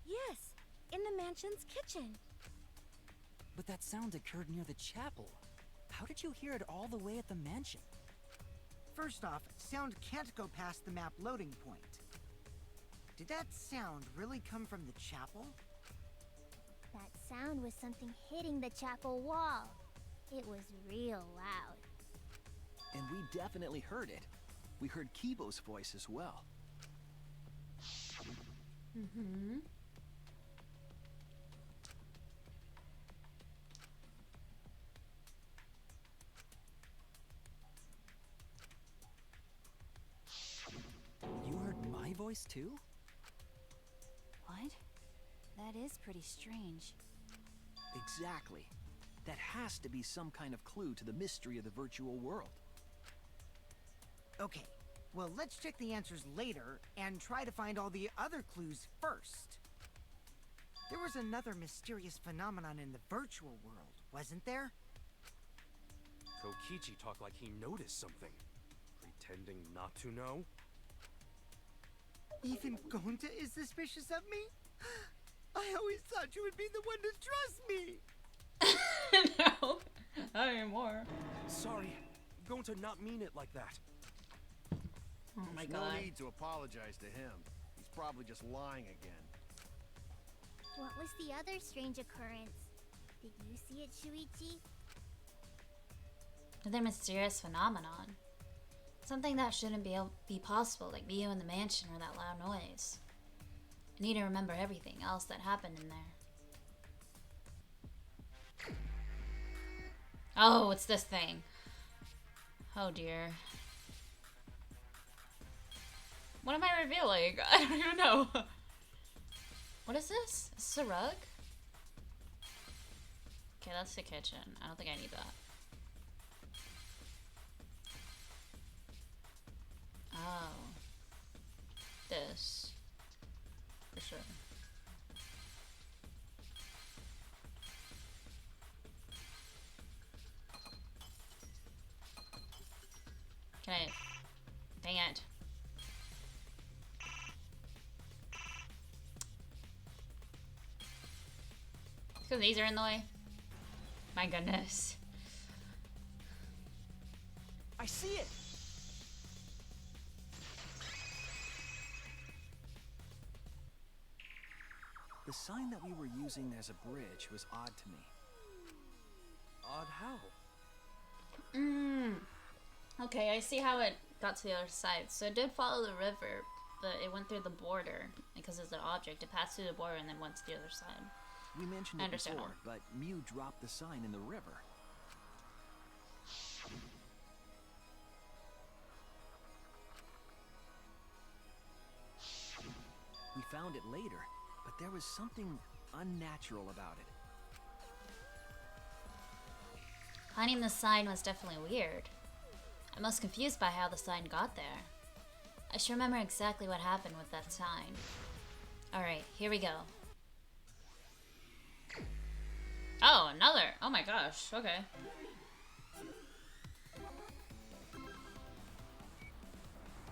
Speaker 10: Yes, in the mansion's kitchen.
Speaker 6: But that sound occurred near the chapel. How did you hear it all the way at the mansion?
Speaker 4: First off, sound can't go past the map loading point. Did that sound really come from the chapel?
Speaker 3: That sound was something hitting the chapel wall. It was real loud.
Speaker 7: And we definitely heard it. We heard Kibo's voice as well.
Speaker 1: Mm-hmm.
Speaker 6: You heard my voice too?
Speaker 8: What? That is pretty strange.
Speaker 7: Exactly. That has to be some kind of clue to the mystery of the virtual world.
Speaker 4: Okay, well, let's check the answers later and try to find all the other clues first. There was another mysterious phenomenon in the virtual world, wasn't there?
Speaker 9: Kokichi talked like he noticed something. Pretending not to know?
Speaker 4: Even Gonta is suspicious of me? I always thought you would be the one to trust me!
Speaker 1: No, not anymore.
Speaker 9: Sorry, going to not mean it like that.
Speaker 1: Oh my
Speaker 5: There's
Speaker 1: god.
Speaker 5: no need to apologize to him. He's probably just lying again.
Speaker 3: What was the other strange occurrence? Did you see it, Shuichi?
Speaker 1: Another mysterious phenomenon. Something that shouldn't be possible, like Miu in the mansion or that loud noise. I need to remember everything else that happened in there. Oh, it's this thing. Oh dear. What am I revealing? I don't even know. What is this? Is this a rug? Okay, that's the kitchen. I don't think I need that. Oh. This. For sure. Can I... Dang it. Because these are in the way. My goodness.
Speaker 7: I see it! The sign that we were using as a bridge was odd to me.
Speaker 9: Odd how?
Speaker 1: Okay, I see how it got to the other side. So it did follow the river, but it went through the border because it's an object. It passed through the border and then went to the other side.
Speaker 7: We mentioned it before, but Miu dropped the sign in the river. We found it later, but there was something unnatural about it.
Speaker 1: Finding the sign was definitely weird. I'm most confused by how the sign got there. I should remember exactly what happened with that sign. Alright, here we go. Oh, another! Oh my gosh, okay.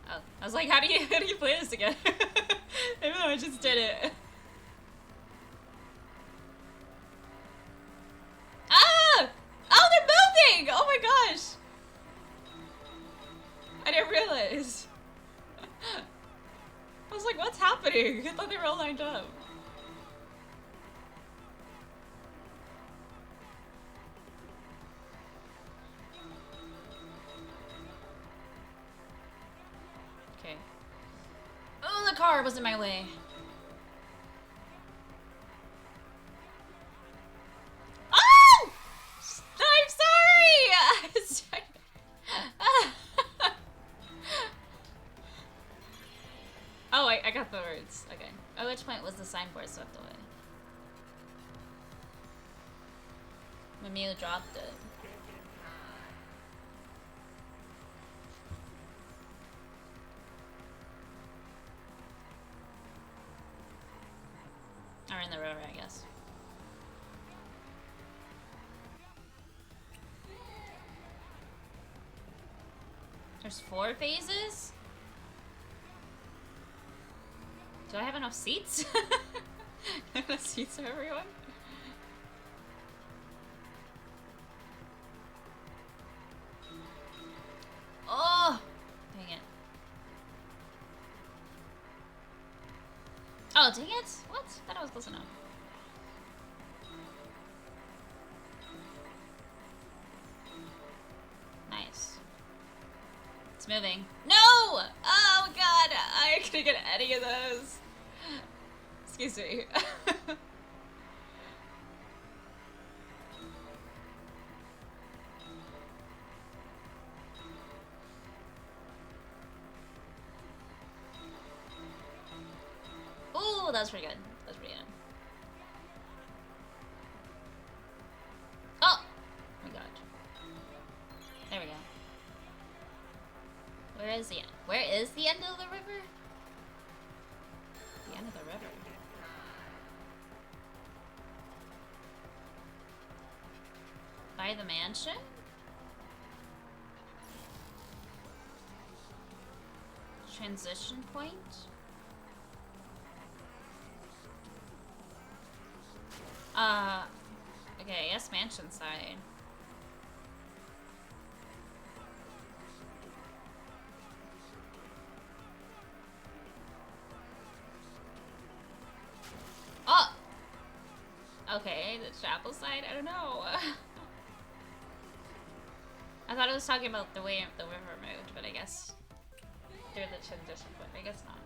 Speaker 1: Oh, I was like, how do you play this again? Even though I just did it. Ah! Oh, they're moving! Oh my gosh! I didn't realize. I was like, what's happening? I thought they were all lined up. Okay. Oh, the car was in my way. Oh! I'm sorry! Oh, I got the words. Okay. At which point was the signboard swept away? When Miu dropped it. Or in the river, I guess. There's 4 phases? Do I have enough seats? Enough seats for everyone? Oh! Dang it. Oh, dang it! What? Thought I was close enough. Nice. It's moving. No! Oh god! I couldn't get any of those. Excuse me. Ooh, that was pretty good. That was pretty good. Oh! Oh my god. There we go. Where is the end? Where is the end of the river? The end of the river. By the mansion? Transition point? Okay, yes, mansion side. Oh! Okay, the chapel side? I don't know. I thought it was talking about the way the river moved, but I guess through the transition point. I guess not.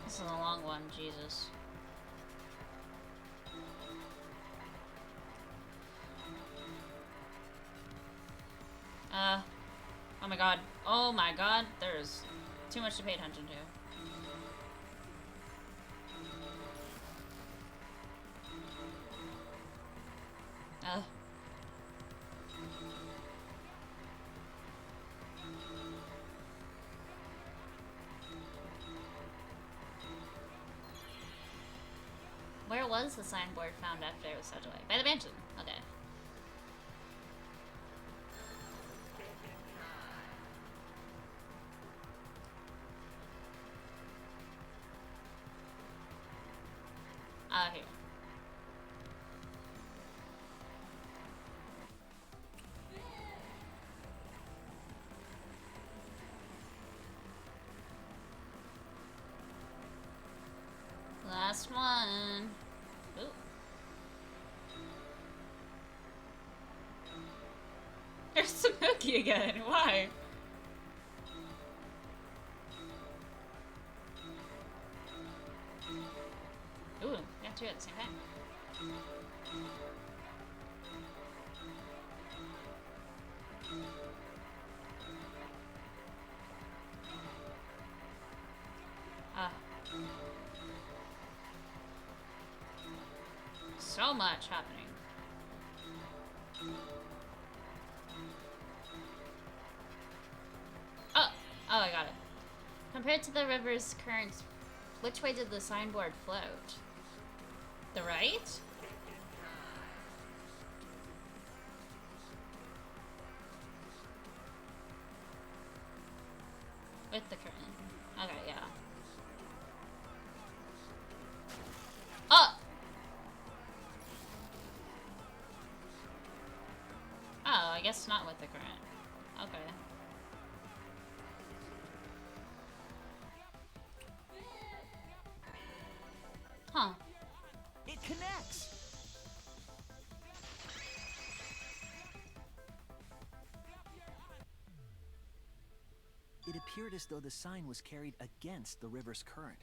Speaker 1: This is a long one, Jesus. Oh my god. Oh my god, there's too much to pay attention to. Where was the signboard found after it was swept away? By the mansion. Okay. Here. Last one. Ooh. There's Samuki again. Why? Ooh, we have two at the same time. So much happening. Oh, I got it. Compared to the river's current, which way did the signboard float? The right? With the current. Okay, yeah. Oh! Oh, I guess not with the current. Okay. Huh.
Speaker 7: It connects! It appeared as though the sign was carried against the river's current.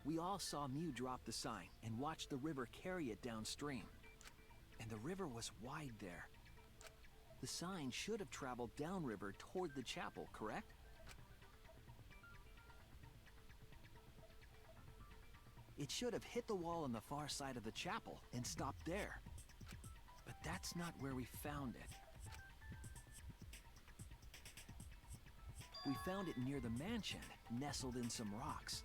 Speaker 7: We all saw Mew drop the sign and watch the river carry it downstream. And the river was wide there. The sign should have traveled downriver toward the chapel, correct? It should have hit the wall on the far side of the chapel and stopped there. But that's not where we found it. We found it near the mansion, nestled in some rocks.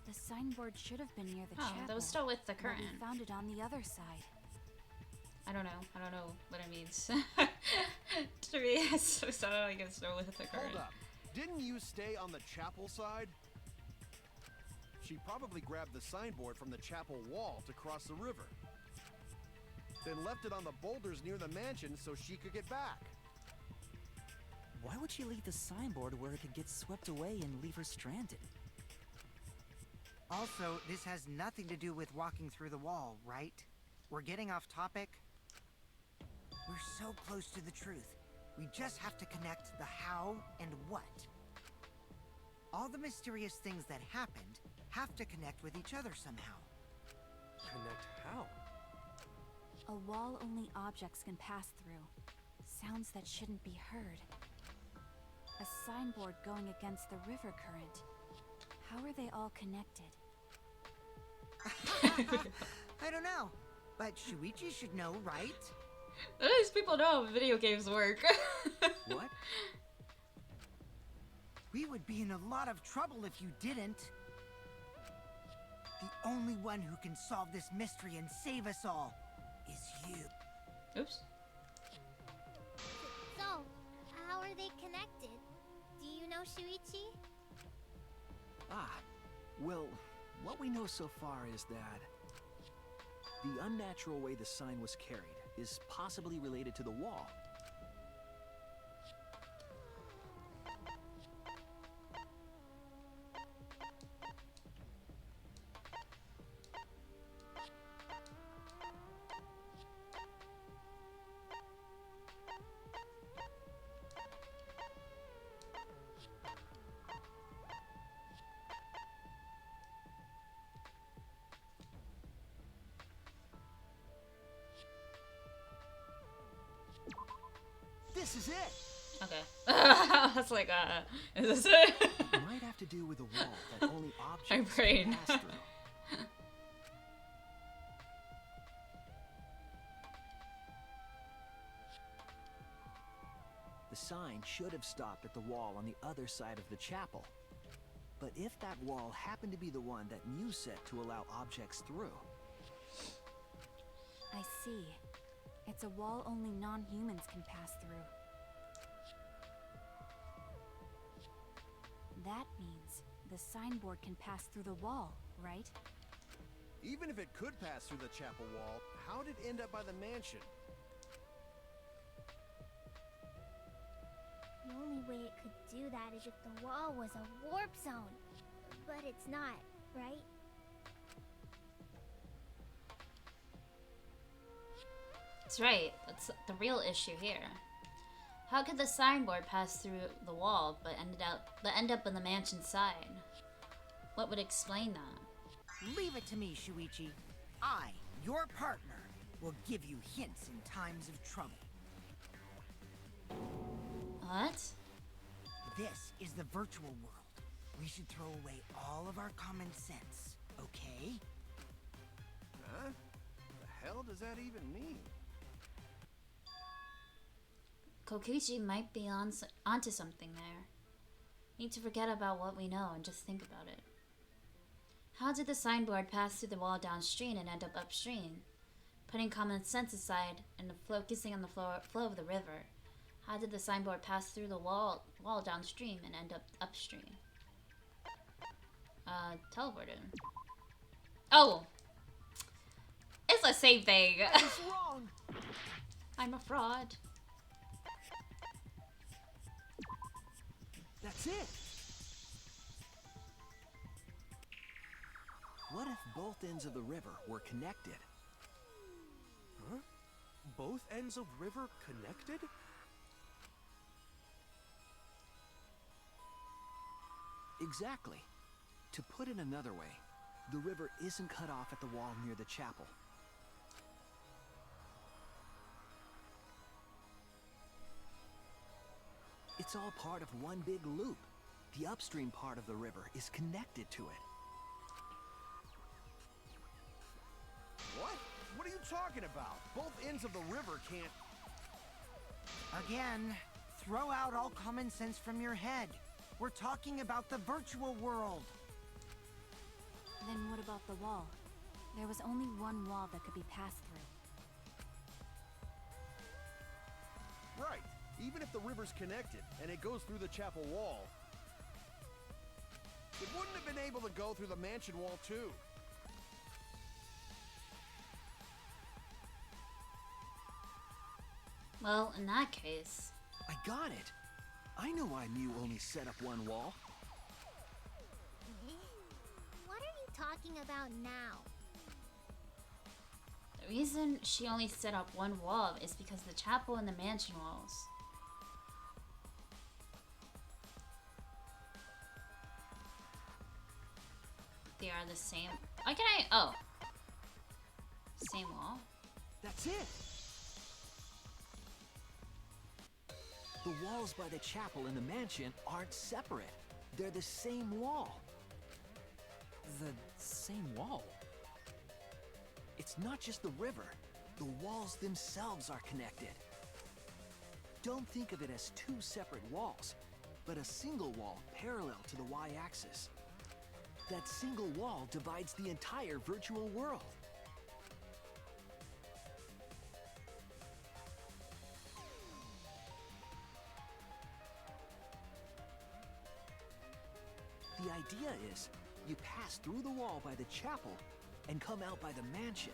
Speaker 8: The signboard should have been near the
Speaker 1: Oh,
Speaker 8: chapel.
Speaker 1: that was still with the
Speaker 8: but
Speaker 1: current.
Speaker 8: we found it on the other side.
Speaker 1: I don't know what it means. To me, it's so sounded like it's still with the current.
Speaker 5: Hold up. Didn't you stay on the chapel side? She probably grabbed the signboard from the chapel wall to cross the river. Then left it on the boulders near the mansion so she could get back.
Speaker 6: Why would she leave the signboard where it could get swept away and leave her stranded?
Speaker 4: Also, this has nothing to do with walking through the wall, right? We're getting off topic. We're so close to the truth. We just have to connect the how and what. All the mysterious things that happened have to connect with each other somehow.
Speaker 9: Connect how?
Speaker 8: A wall only objects can pass through. Sounds that shouldn't be heard. A signboard going against the river current. How are they all connected?
Speaker 4: I don't know, but Shuichi should know, right?
Speaker 1: These people know how video games work.
Speaker 7: What?
Speaker 4: We would be in a lot of trouble if you didn't. The only one who can solve this mystery and save us all is you.
Speaker 1: Oops.
Speaker 3: So, how are they connected? Do you know Shuichi?
Speaker 7: Ah, well, what we know so far is that the unnatural way the sign was carried is possibly related to the wall.
Speaker 5: This is it!
Speaker 1: Okay. I was like, is this it?
Speaker 7: It might have to do with a wall that only objects
Speaker 1: My brain.
Speaker 7: can pass through. The sign should have stopped at the wall on the other side of the chapel. But if that wall happened to be the one that Mew set to allow objects through,
Speaker 8: I see. It's a wall only non-humans can pass through. That means the signboard can pass through the wall, right?
Speaker 5: Even if it could pass through the chapel wall, how did it end up by the mansion?
Speaker 3: The only way it could do that is if the wall was a warp zone. But it's not, right?
Speaker 1: That's right. That's the real issue here. How could the signboard pass through the wall but end up on the mansion side? What would explain that?
Speaker 4: Leave it to me, Shuichi. I, your partner, will give you hints in times of trouble.
Speaker 1: What?
Speaker 4: This is the virtual world. We should throw away all of our common sense, okay?
Speaker 5: Huh? The hell does that even mean?
Speaker 1: Kokichi might be onto something there. Need to forget about what we know and just think about it. How did the signboard pass through the wall downstream and end up upstream? Putting common sense aside and focusing on the flow of the river, how did the signboard pass through the wall downstream and end up upstream? Teleported. Oh! It's the same thing!
Speaker 7: what's wrong?
Speaker 1: I'm a fraud.
Speaker 7: That's it. What if both ends of the river were connected?
Speaker 9: Huh? Both ends of river connected?
Speaker 7: Exactly. To put it another way, the river isn't cut off at the wall near the chapel. It's all part of one big loop. The upstream part of the river is connected to it.
Speaker 5: What? What are you talking about? Both ends of the river can't...
Speaker 4: Again, throw out all common sense from your head. We're talking about the virtual world.
Speaker 8: Then what about the wall? There was only one wall that could be passed through.
Speaker 5: Right. Even if the river's connected and it goes through the chapel wall, it wouldn't have been able to go through the mansion wall too.
Speaker 1: Well, in that case...
Speaker 7: I got it. I know why Mew only set up one wall.
Speaker 3: What are you talking about now?
Speaker 1: The reason she only set up one wall is because the chapel and the mansion walls. They are the same. Why can I? Oh. Same wall?
Speaker 7: That's it. The walls by the chapel and the mansion aren't separate. They're the same wall.
Speaker 6: The same wall?
Speaker 7: It's not just the river. The walls themselves are connected. Don't think of it as two separate walls, but a single wall parallel to the y-axis. That single wall divides the entire virtual world. The idea is, you pass through the wall by the chapel and come out by the mansion.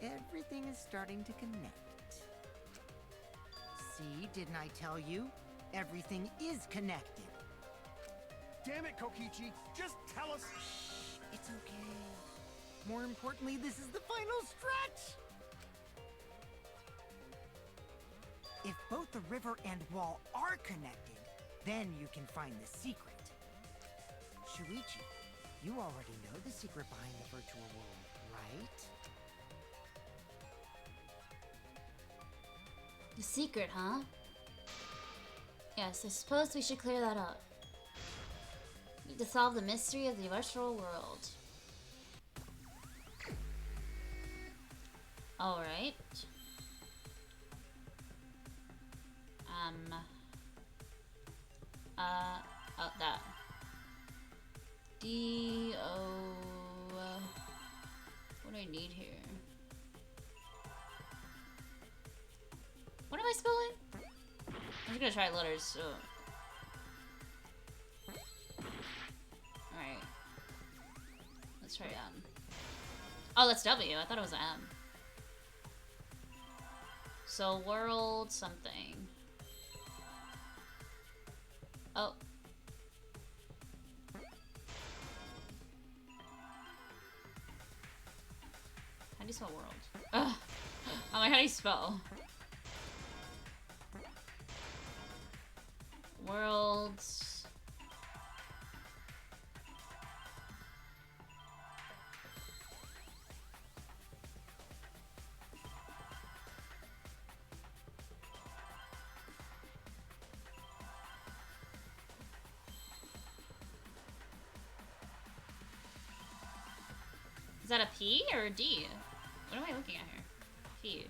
Speaker 4: Everything is starting to connect. See, didn't I tell you? Everything is connected.
Speaker 5: Damn it, Kokichi! Just tell us.
Speaker 4: It's okay. More importantly, this is the final stretch! If both the river and wall are connected, then you can find the secret. Shuichi, you already know the secret behind the virtual world, right?
Speaker 1: The secret, huh? Yes, I suppose we should clear that up. Need to solve the mystery of the virtual world. Alright. Oh, that. D-O... what do I need here? What am I spelling? I'm just gonna try letters, so... Alright. Let's try M. Oh, that's W. I thought it was M. So, world something. Oh. How do you spell world? Ugh. I'm like, how do you spell? Worlds. Is that a P or a D? What am I looking at here? P.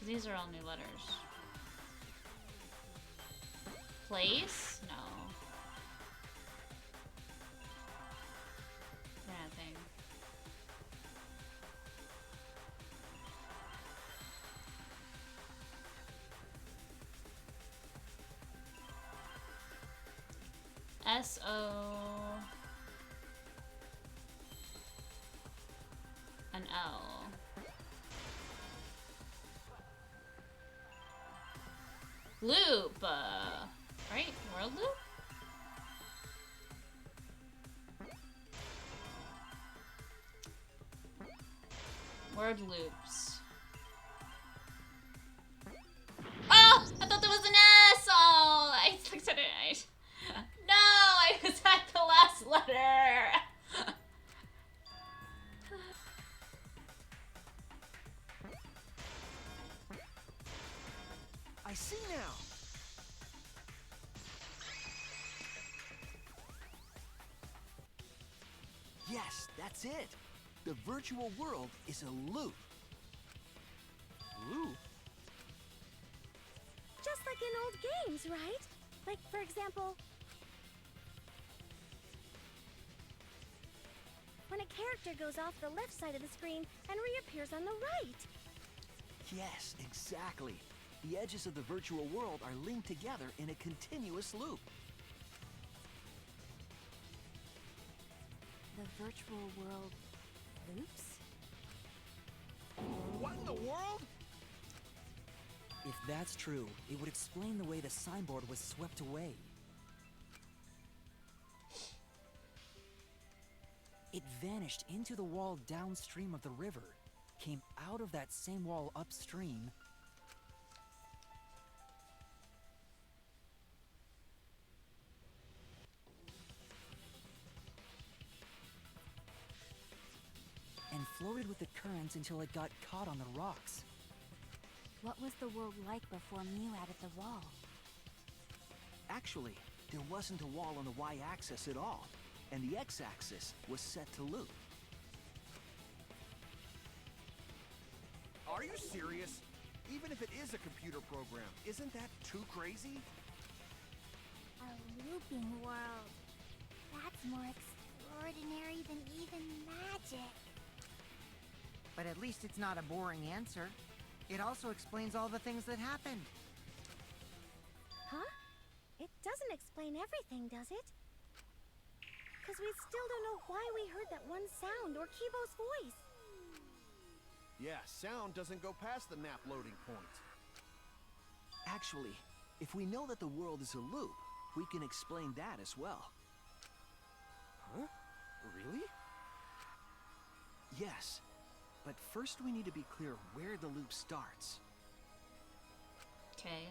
Speaker 1: These are all new letters. Place? No. Thing. S-O... an L. Loop, right? World loop? Word loops. Oh! I thought there was an S! Oh! I clicked on it. No! I was at the last letter!
Speaker 7: I see now. Yes, that's it. The virtual world is a loop.
Speaker 9: Loop?
Speaker 10: Just like in old games, right? Like, for example, when a character goes off the left side of the screen and reappears on the right.
Speaker 7: Yes, exactly. The edges of the virtual world are linked together in a continuous loop.
Speaker 8: The virtual world loops?
Speaker 5: What in the world?
Speaker 6: If that's true, it would explain the way the signboard was swept away. It vanished into the wall downstream of the river, came out of that same wall upstream, and floated with the currents until it got caught on the rocks.
Speaker 8: What was the world like before Mew added the wall?
Speaker 7: Actually, there wasn't a wall on the y-axis at all, and the x-axis was set to loop.
Speaker 5: Are you serious? Even if it is a computer program, isn't that too crazy?
Speaker 3: A looping world. That's more extraordinary than even magic.
Speaker 4: But at least it's not a boring answer. It also explains all the things that happened.
Speaker 10: Huh? It doesn't explain everything, does it? Because we still don't know why we heard that one sound or Kibo's voice.
Speaker 5: Yeah, sound doesn't go past the map loading point.
Speaker 7: Actually, if we know that the world is a loop, we can explain that as well.
Speaker 9: Huh? Really?
Speaker 7: Yes, but first we need to be clear where the loop starts.
Speaker 1: Okay.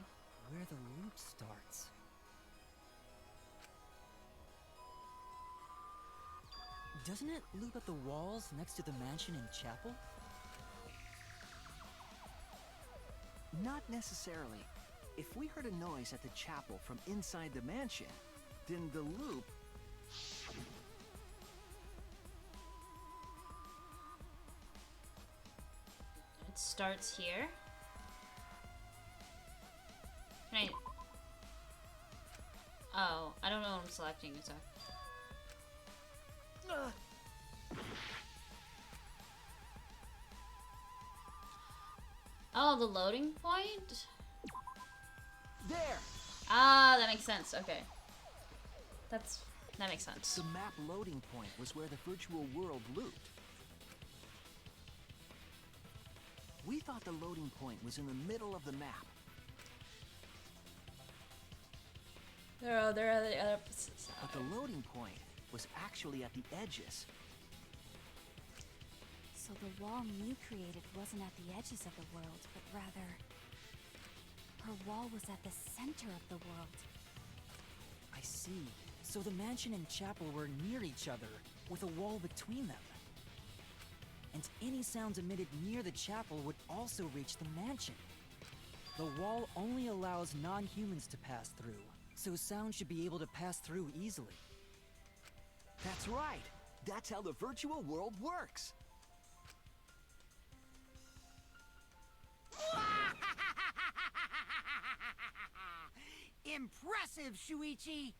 Speaker 6: where the loop starts. Doesn't it loop at the walls next to the mansion and chapel?
Speaker 7: Not necessarily. If we heard a noise at the chapel from inside the mansion, then the loop...
Speaker 1: It starts here. Can I... Oh, I don't know what I'm selecting, so... Oh, the loading point?
Speaker 7: There!
Speaker 1: Ah, that makes sense. Okay. That makes sense.
Speaker 7: The map loading point was where the virtual world looped. We thought the loading point was in the middle of the map.
Speaker 1: There are the other sides.
Speaker 7: But the loading point was actually at the edges.
Speaker 8: So the wall Mew created wasn't at the edges of the world, but rather... her wall was at the center of the world.
Speaker 6: I see. So the mansion and chapel were near each other, with a wall between them. And any sounds emitted near the chapel would also reach the mansion. The wall only allows non-humans to pass through, so sound should be able to pass through easily.
Speaker 7: That's right! That's how the virtual world works!
Speaker 4: Impressive, Shuichi!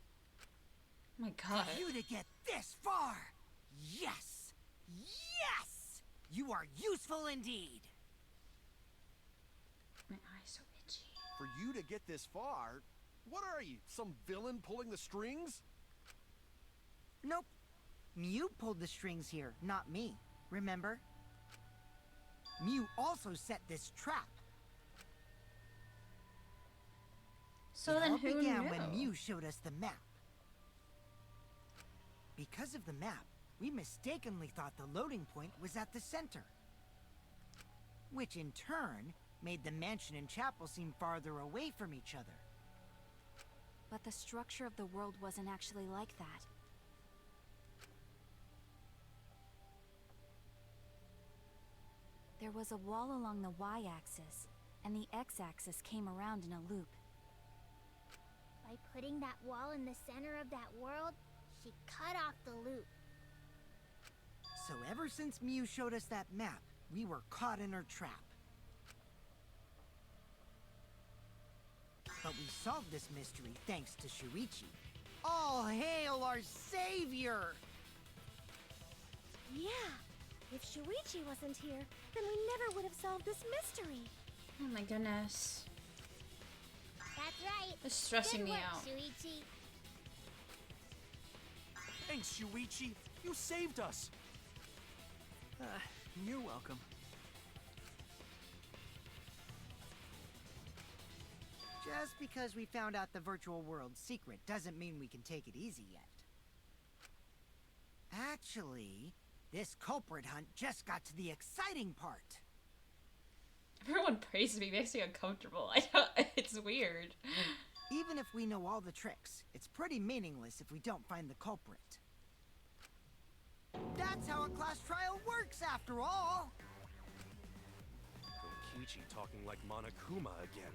Speaker 1: My god.
Speaker 4: For you to get this far! Yes! Yes! You are useful indeed!
Speaker 1: My eyes so itchy.
Speaker 5: For you to get this far, what are you, some villain pulling the strings?
Speaker 4: Nope. Mew pulled the strings here, not me. Remember? Mew also set this trap.
Speaker 1: So
Speaker 4: It
Speaker 1: then
Speaker 4: all
Speaker 1: who
Speaker 4: began
Speaker 1: knew?
Speaker 4: when Mew showed us the map. Because of the map, we mistakenly thought the loading point was at the center. Which in turn made the mansion and chapel seem farther away from each other.
Speaker 8: But the structure of the world wasn't actually like that. There was a wall along the y-axis, and the x-axis came around in a loop.
Speaker 3: By putting that wall in the center of that world, she cut off the loop.
Speaker 4: So ever since Miu showed us that map, we were caught in her trap. But we solved this mystery thanks to Shuichi. All hail our savior!
Speaker 10: Yeah. If Shuichi wasn't here, then we never would have solved this mystery.
Speaker 1: Oh my goodness.
Speaker 3: That's right.
Speaker 1: It's stressing
Speaker 3: Good
Speaker 1: me
Speaker 3: work,
Speaker 1: out.
Speaker 3: Shuichi.
Speaker 9: Thanks, Shuichi. You saved us.
Speaker 7: You're welcome.
Speaker 4: Just because we found out the virtual world's secret doesn't mean we can take it easy yet. Actually, this culprit hunt just got to the exciting part.
Speaker 1: Everyone praises me, makes me uncomfortable. I don't. It's weird.
Speaker 4: Even if we know all the tricks, it's pretty meaningless if we don't find the culprit. That's how a class trial works, after all!
Speaker 9: Kokichi talking like Monokuma again.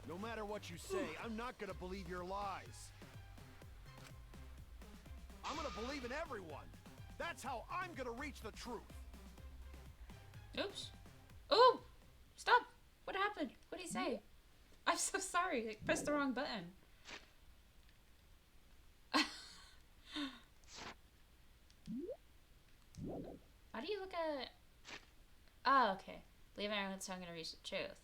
Speaker 5: No matter what you say, I'm not gonna believe your lies. I'm gonna believe in everyone. That's how I'm gonna reach the truth.
Speaker 1: Oops. Oh! Stop! What happened? What did he say? I'm so sorry. I pressed the wrong button. How do you look at... Oh, okay. Believe everyone's so I'm gonna reach the truth.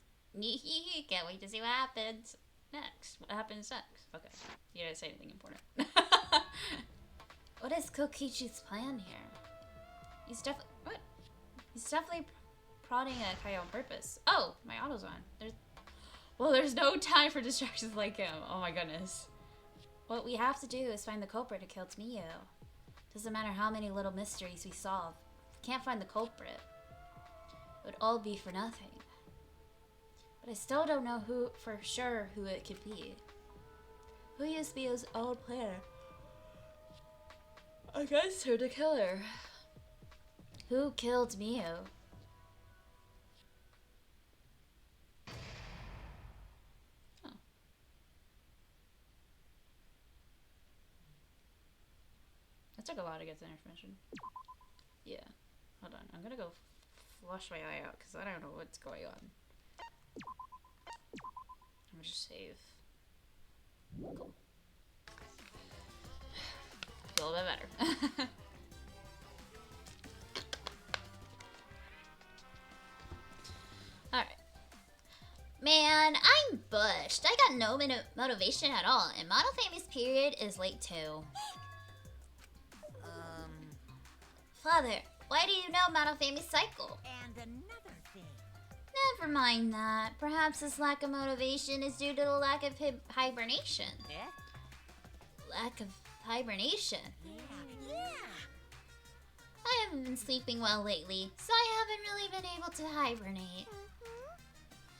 Speaker 1: Can't wait to see what happens next. What happens next? Okay. You didn't say anything important. What is Kokichi's plan here? He's definitely... What? He's definitely prodding at Kai on purpose. Oh! My auto's on. There's no time for distractions like him. Oh my goodness. What we have to do is find the culprit who killed Miyu. Doesn't matter how many little mysteries we solve. If we can't find the culprit, it would all be for nothing. But I still don't know for sure who it could be. Who used Miyu's old player against her to kill her? Who killed Miyu? Oh. That took a while to get the information. Yeah. Hold on. I'm gonna go flush my eye out because I don't know what's going on. I'm gonna just save. Cool. Feel a bit better. Alright. Man, I'm bushed. I got no motivation at all, and Model Family's period is late too. Father, why do you know Model Family's cycle?
Speaker 2: And another thing.
Speaker 1: Never mind that. Perhaps this lack of motivation is due to the lack of hibernation.
Speaker 2: Yeah?
Speaker 1: Lack of hibernation?
Speaker 2: Yeah.
Speaker 1: I haven't been sleeping well lately, so I haven't really been able to hibernate.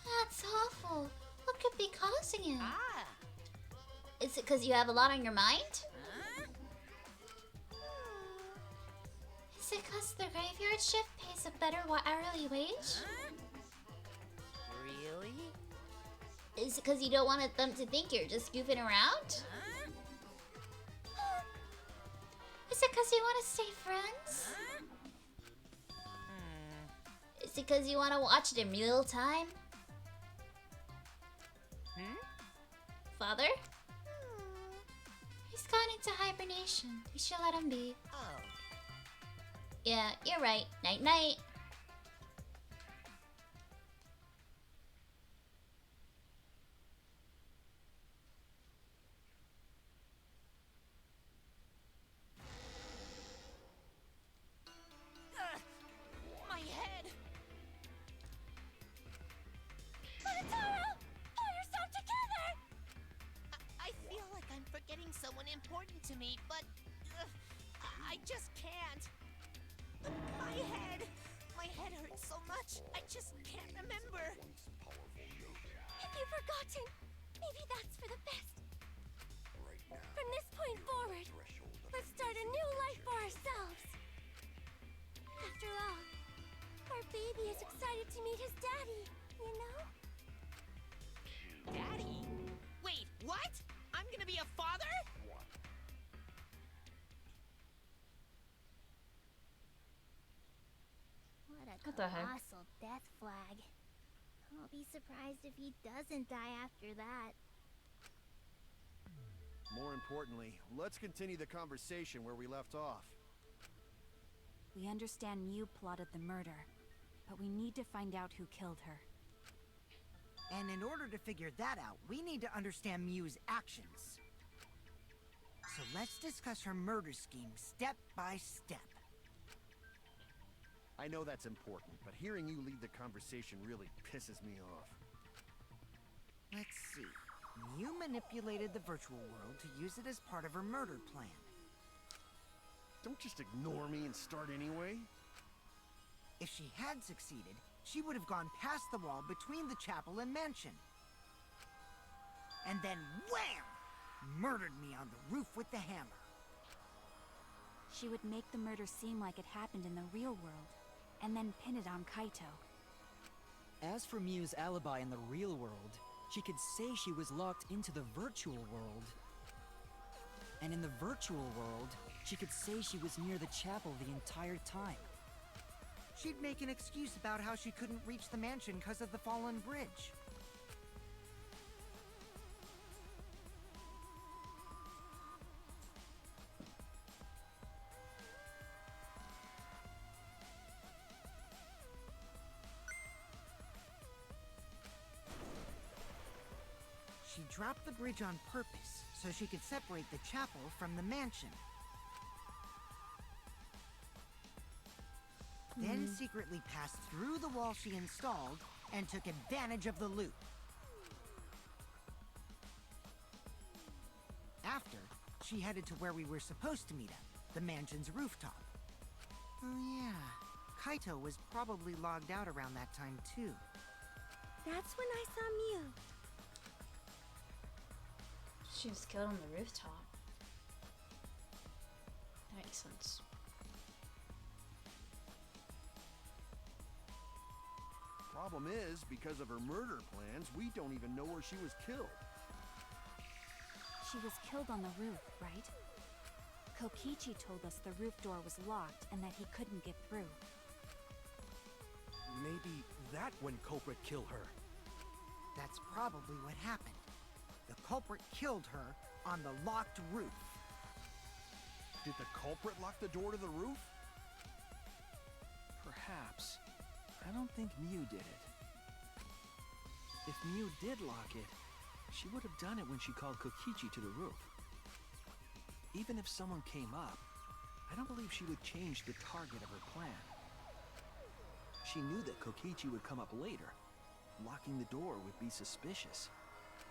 Speaker 1: That's awful. What could be causing it?
Speaker 2: Ah.
Speaker 1: Is it because you have a lot on your mind? Is it because the graveyard shift pays a better hourly wage?
Speaker 2: Really?
Speaker 1: Is it because you don't want them to think you're just goofing around? Is it because you want to stay friends? Is it because you want to watch it in real time? Father? He's gone into hibernation. We should let him be.
Speaker 2: Oh.
Speaker 1: Yeah, you're right. Night night.
Speaker 11: My head!
Speaker 3: Monotaro! Pull yourself together!
Speaker 11: I feel like I'm forgetting someone important to me, but I just can't. My head! My head hurts so much, I just can't remember.
Speaker 10: If you've forgotten, maybe that's for the best. From this point forward, let's start a new life for ourselves. After all, our baby is excited to meet his daddy, you know?
Speaker 11: Daddy? Wait, what? I'm gonna be a father?
Speaker 1: What the heck?
Speaker 3: Colossal death flag. I'll be surprised if he doesn't die after that.
Speaker 5: More importantly, let's continue the conversation where we left off.
Speaker 8: We understand Mew plotted the murder, but we need to find out who killed her.
Speaker 4: And in order to figure that out, we need to understand Mew's actions. So let's discuss her murder scheme step by step.
Speaker 5: I know that's important, but hearing you lead the conversation really pisses me off.
Speaker 4: Let's see. Mew manipulated the virtual world to use it as part of her murder plan.
Speaker 5: Don't just ignore me and start anyway.
Speaker 4: If she had succeeded, she would have gone past the wall between the chapel and mansion. And then wham! Murdered me on the roof with the hammer.
Speaker 8: She would make the murder seem like it happened in the real world, and then pin it on Kaito.
Speaker 6: As for Mew's alibi in the real world, she could say she was locked into the virtual world. And in the virtual world, she could say she was near the chapel the entire time.
Speaker 4: She'd make an excuse about how she couldn't reach the mansion because of the fallen bridge. She dropped the bridge on purpose so she could separate the chapel from the mansion. Then secretly passed through the wall she installed and took advantage of the loop. After, she headed to where we were supposed to meet up, the mansion's rooftop. Oh yeah, Kaito was probably logged out around that time too.
Speaker 10: That's when I saw Mew.
Speaker 1: She was killed on the rooftop. That makes sense.
Speaker 5: Problem is, because of her murder plans, we don't even know where she was killed.
Speaker 8: She was killed on the roof, right? Kokichi told us the roof door was locked and that he couldn't get through.
Speaker 9: Maybe that when culprit killed her.
Speaker 4: That's probably what happened. The culprit killed her on the locked roof.
Speaker 5: Did the culprit lock the door to the roof?
Speaker 7: Perhaps. I don't think Mew did it. If Mew did lock it, she would have done it when she called Kokichi to the roof. Even if someone came up, I don't believe she would change the target of her plan. She knew that Kokichi would come up later. Locking the door would be suspicious.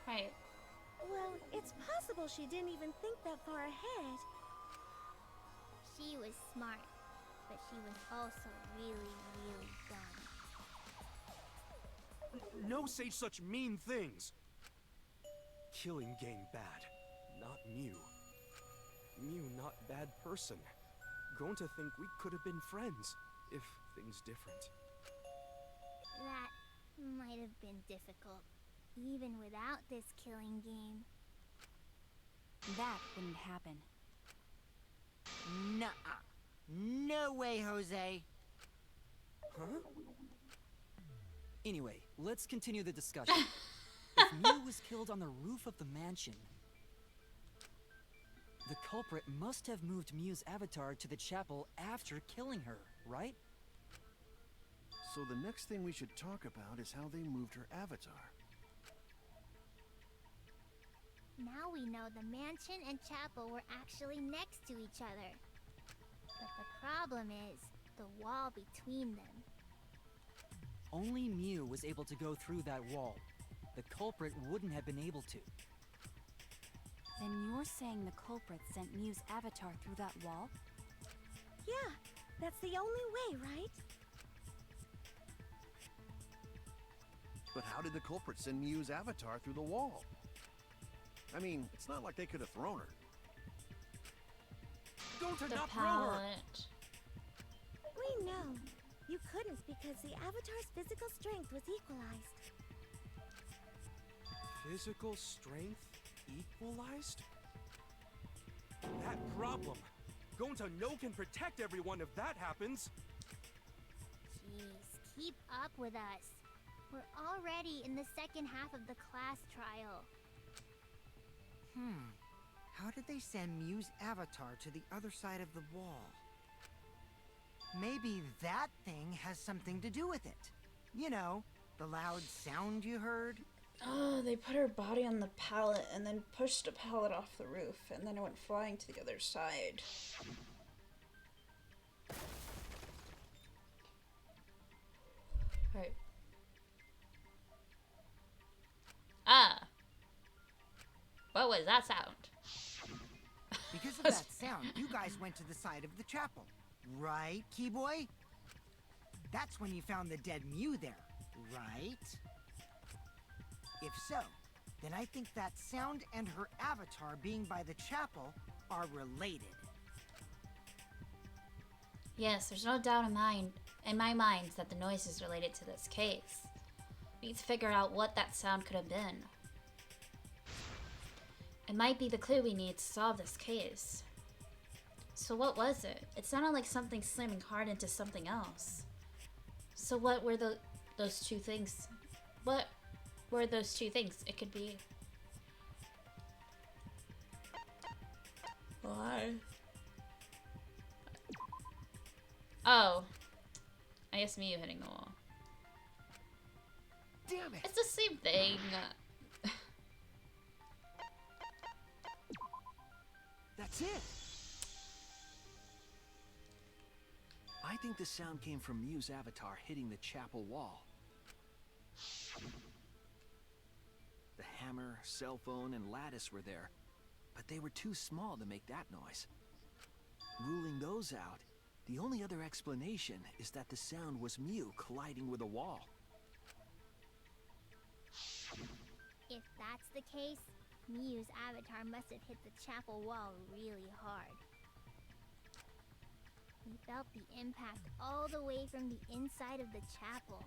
Speaker 1: Right.
Speaker 10: Well, it's possible she didn't even think that far ahead.
Speaker 3: She was smart, but she was also really, really dumb.
Speaker 9: No say such mean things. Killing gang bad, not Mew. Mew not bad person. Going to think we could have been friends, if things different.
Speaker 3: That might have been difficult, even without this killing game.
Speaker 8: That wouldn't happen.
Speaker 4: Nuh-uh. No way, Jose.
Speaker 9: Huh?
Speaker 6: Anyway, let's continue the discussion. If Mew was killed on the roof of the mansion, the culprit must have moved Mew's avatar to the chapel after killing her, right?
Speaker 5: So the next thing we should talk about is how they moved her avatar.
Speaker 3: Now we know the mansion and chapel were actually next to each other. But the problem is the wall between them.
Speaker 6: Only Mew was able to go through that wall. The culprit wouldn't have been able to.
Speaker 8: Then you're saying the culprit sent Mew's avatar through that wall?
Speaker 10: Yeah, that's the only way, right?
Speaker 5: But how did the culprit send Mew's avatar through the wall? I mean, it's not like they could have thrown her.
Speaker 9: Don't
Speaker 1: The
Speaker 9: not throw her!
Speaker 1: palette.
Speaker 10: We know. You couldn't because the avatar's physical strength was equalized.
Speaker 9: Physical strength equalized? That problem. Gonta no can protect everyone if that happens.
Speaker 3: Please, keep up with us. We're already in the second half of the class trial.
Speaker 4: How did they send Mew's avatar to the other side of the wall? Maybe that thing has something to do with it. You know, the loud sound you heard?
Speaker 1: Oh, they put her body on the pallet and then pushed a pallet off the roof, and then it went flying to the other side. Right. Ah. What was that sound?
Speaker 4: Because of that sound, you guys went to the side of the chapel. Right, Keyboy? That's when you found the dead Mew there, right? If so, then I think that sound and her avatar being by the chapel are related.
Speaker 1: Yes, there's no doubt in my mind that the noise is related to this case. We need to figure out what that sound could have been. It might be the clue we need to solve this case. So what was it? It sounded like something slamming hard into something else. So what were those two things? What were those two things? It could be... Why? Oh. I guess Mew hitting the wall.
Speaker 5: Damn it!
Speaker 1: It's the same thing.
Speaker 7: That's it! I think the sound came from Mew's avatar hitting the chapel wall. The hammer, cell phone, and lattice were there, but they were too small to make that noise. Ruling those out, the only other explanation is that the sound was Mew colliding with a wall.
Speaker 3: If that's the case, Mew's avatar must have hit the chapel wall really hard. We felt the impact all the way from the inside of the chapel.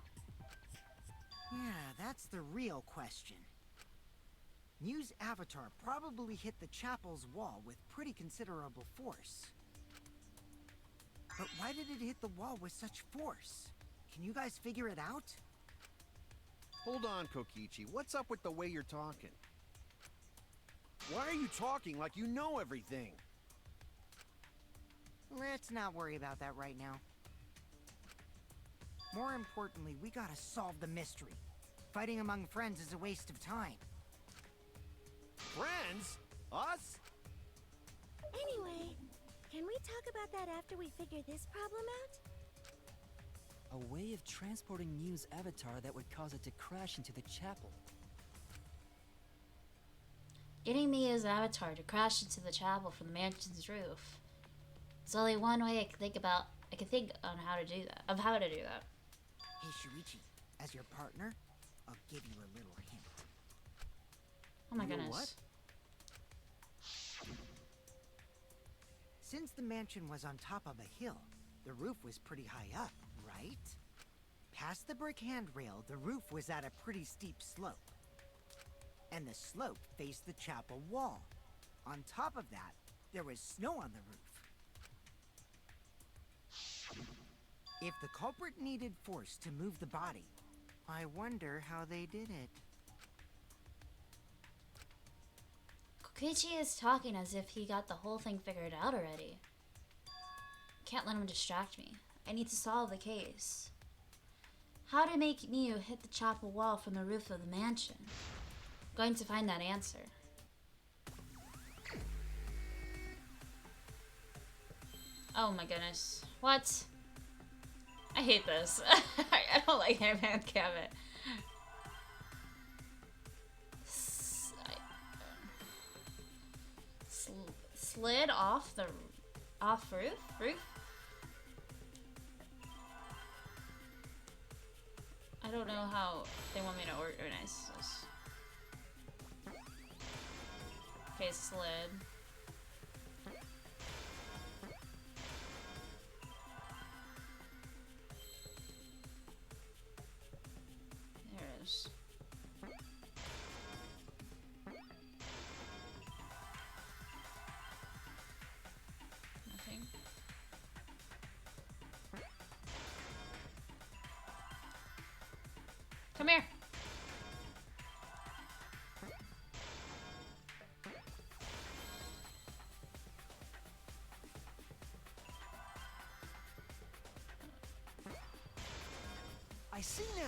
Speaker 4: Yeah, that's the real question. Mew's avatar probably hit the chapel's wall with pretty considerable force. But why did it hit the wall with such force? Can you guys figure it out?
Speaker 5: Hold on, Kokichi. What's up with the way you're talking? Why are you talking like you know everything?
Speaker 4: Let's not worry about that right now. More importantly, we gotta solve the mystery. Fighting among friends is a waste of time.
Speaker 5: Friends? Us?
Speaker 10: Anyway, can we talk about that after we figure this problem out?
Speaker 6: A way of transporting Mew's avatar that would cause it to crash into the chapel.
Speaker 1: Getting Mew's avatar to crash into the chapel from the mansion's roof. There's only one way I can think on how to do that.
Speaker 4: Hey Shuichi, as your partner, I'll give you a little hint.
Speaker 1: Oh my
Speaker 7: You know
Speaker 1: goodness.
Speaker 7: what?
Speaker 4: Since the mansion was on top of a hill, the roof was pretty high up, right? Past the brick handrail, the roof was at a pretty steep slope. And the slope faced the chapel wall. On top of that, there was snow on the roof. If the culprit needed force to move the body, I wonder how they did it.
Speaker 1: Kokichi is talking as if he got the whole thing figured out already. Can't let him distract me. I need to solve the case. How to make Mew hit the chapel wall from the roof of the mansion? Going to find that answer. Oh my goodness. What? I hate this. I don't like Hitman Gambit. Slid off the roof? I don't know how they want me to organize this. Okay, slid. There it is. Nothing. Come here.
Speaker 7: I see now!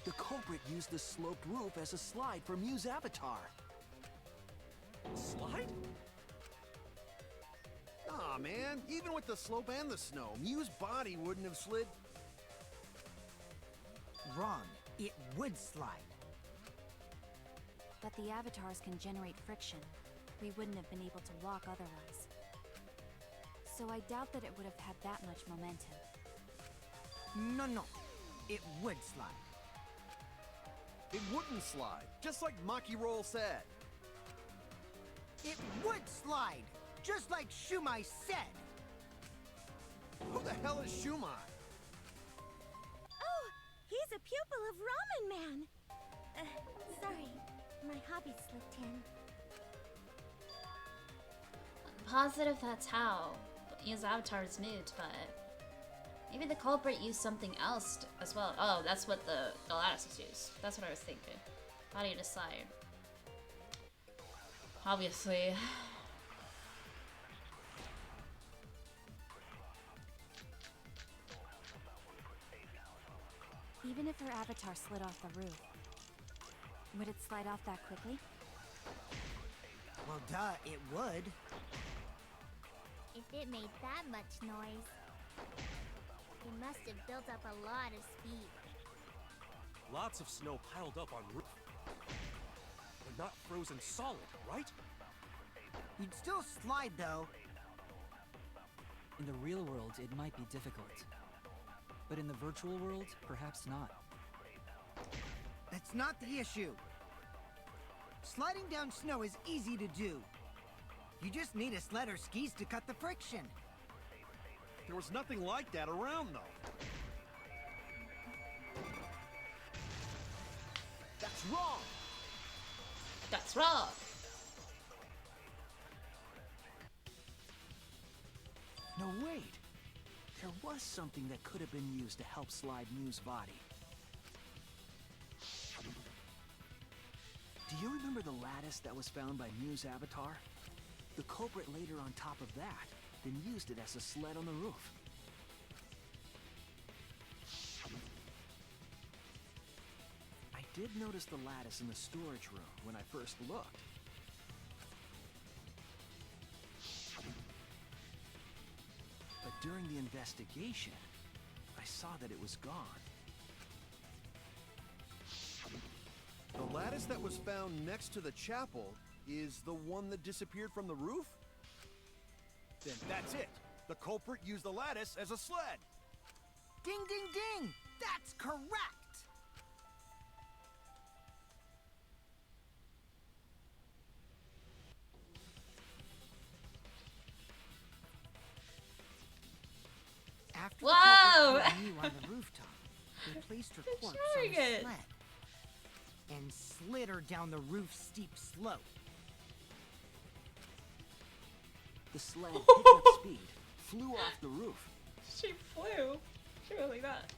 Speaker 7: The culprit used the sloped roof as a slide for Mew's avatar.
Speaker 9: Slide?
Speaker 5: Aw, man. Even with the slope and the snow, Mew's body wouldn't have slid.
Speaker 4: Wrong. It would slide.
Speaker 8: But the avatars can generate friction. We wouldn't have been able to walk otherwise. So I doubt that it would have had that much momentum.
Speaker 4: No. It would slide.
Speaker 5: It wouldn't slide, just like Maki Roll said.
Speaker 4: It would slide, just like Shumai said.
Speaker 5: Who the hell is Shumai?
Speaker 10: Oh, he's a pupil of Ramen Man. Sorry, my hobby slipped in.
Speaker 1: I'm positive that's how his avatar is moved, but maybe the culprit used something else as well. Oh, that's what the lattice is used. That's what I was thinking. How do you decide? Obviously.
Speaker 8: Even if her avatar slid off the roof, would it slide off that quickly?
Speaker 4: Well, duh, it would.
Speaker 3: If it made that much noise, it must have built up a lot of speed.
Speaker 9: Lots of snow piled up on roof. But not frozen solid, right?
Speaker 4: You'd still slide, though.
Speaker 6: In the real world, it might be difficult. But in the virtual world, perhaps not.
Speaker 4: That's not the issue. Sliding down snow is easy to do. You just need a sled or skis to cut the friction.
Speaker 5: There was nothing like that around, though. That's wrong!
Speaker 1: That's wrong!
Speaker 7: No, wait. There was something that could have been used to help slide Mew's body. Do you remember the lattice that was found by Mew's avatar? The culprit laid her on top of that, then used it as a sled on the roof. I did notice the lattice in the storage room when I first looked. But during the investigation, I saw that it was gone.
Speaker 5: The lattice that was found next to the chapel is the one that disappeared from the roof? Then that's it. The culprit used the lattice as a sled.
Speaker 4: Ding, ding, ding! That's correct! After
Speaker 1: Whoa!
Speaker 4: the culprit killed Mew on the rooftop, they placed her
Speaker 1: They're
Speaker 4: corpse
Speaker 1: showing
Speaker 4: on a
Speaker 1: it.
Speaker 4: sled and slid her down the roof's steep slope.
Speaker 7: The sled picked up speed, flew off the roof,
Speaker 1: She flew. She was like that.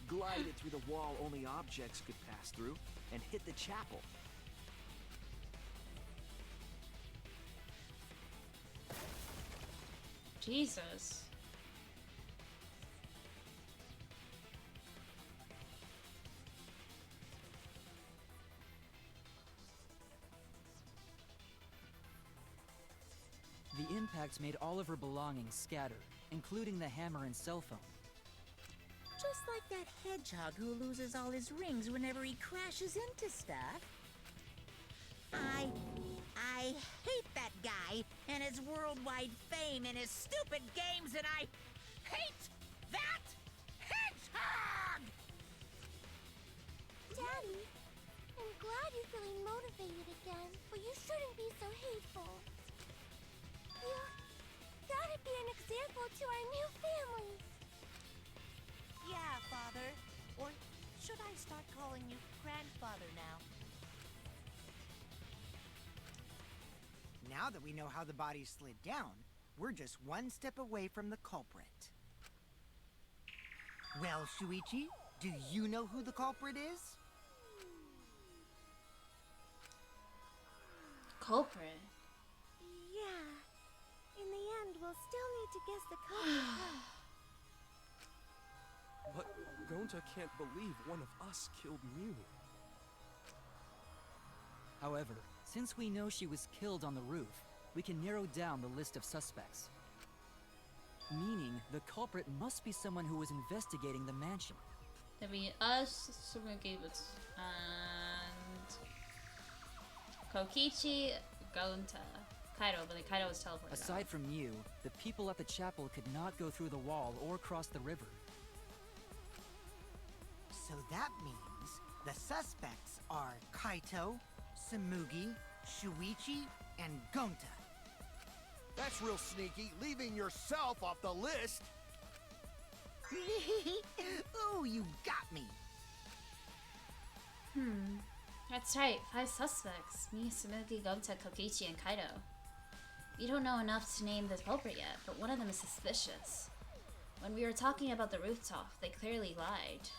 Speaker 7: glided through the wall only objects could pass through, and hit the chapel.
Speaker 1: Jesus.
Speaker 6: The impact made all of her belongings scatter, including the hammer and cell phone.
Speaker 2: Just like that hedgehog who loses all his rings whenever he crashes into stuff. I hate that guy and his worldwide fame and his stupid games, and I hate that hedgehog!
Speaker 3: Daddy, I'm glad you're feeling motivated again, but you shouldn't be so hateful. You gotta be an example to our new family.
Speaker 11: Yeah, Father. Or should I start calling you grandfather now?
Speaker 4: Now that we know how the body slid down, We're just one step away from the culprit. Well, Shuichi, do you know who the culprit is?
Speaker 1: Culprit?
Speaker 10: Yeah. In the end, we'll still need to guess the culprit.
Speaker 9: But Gonta can't believe one of us killed Mew.
Speaker 6: However, since we know she was killed on the roof, we can narrow down the list of suspects. Meaning, the culprit must be someone who was investigating the mansion.
Speaker 1: That'd be us, Sumugi, and Kokichi, Gonta, Kaido, but then Kaido was teleported
Speaker 6: Aside
Speaker 1: out.
Speaker 6: from you, the people at the chapel could not go through the wall or cross the river.
Speaker 4: So that means the suspects are Kaito, Sumugi, Shuichi, and Gonta.
Speaker 5: That's real sneaky, leaving yourself off the list.
Speaker 4: Ooh, you got me.
Speaker 1: That's right, 5 suspects. Me, Sumugi, Gonta, Kokichi, and Kaido. We don't know enough to name the culprit yet, but one of them is suspicious. When we were talking about the rooftop, they clearly lied.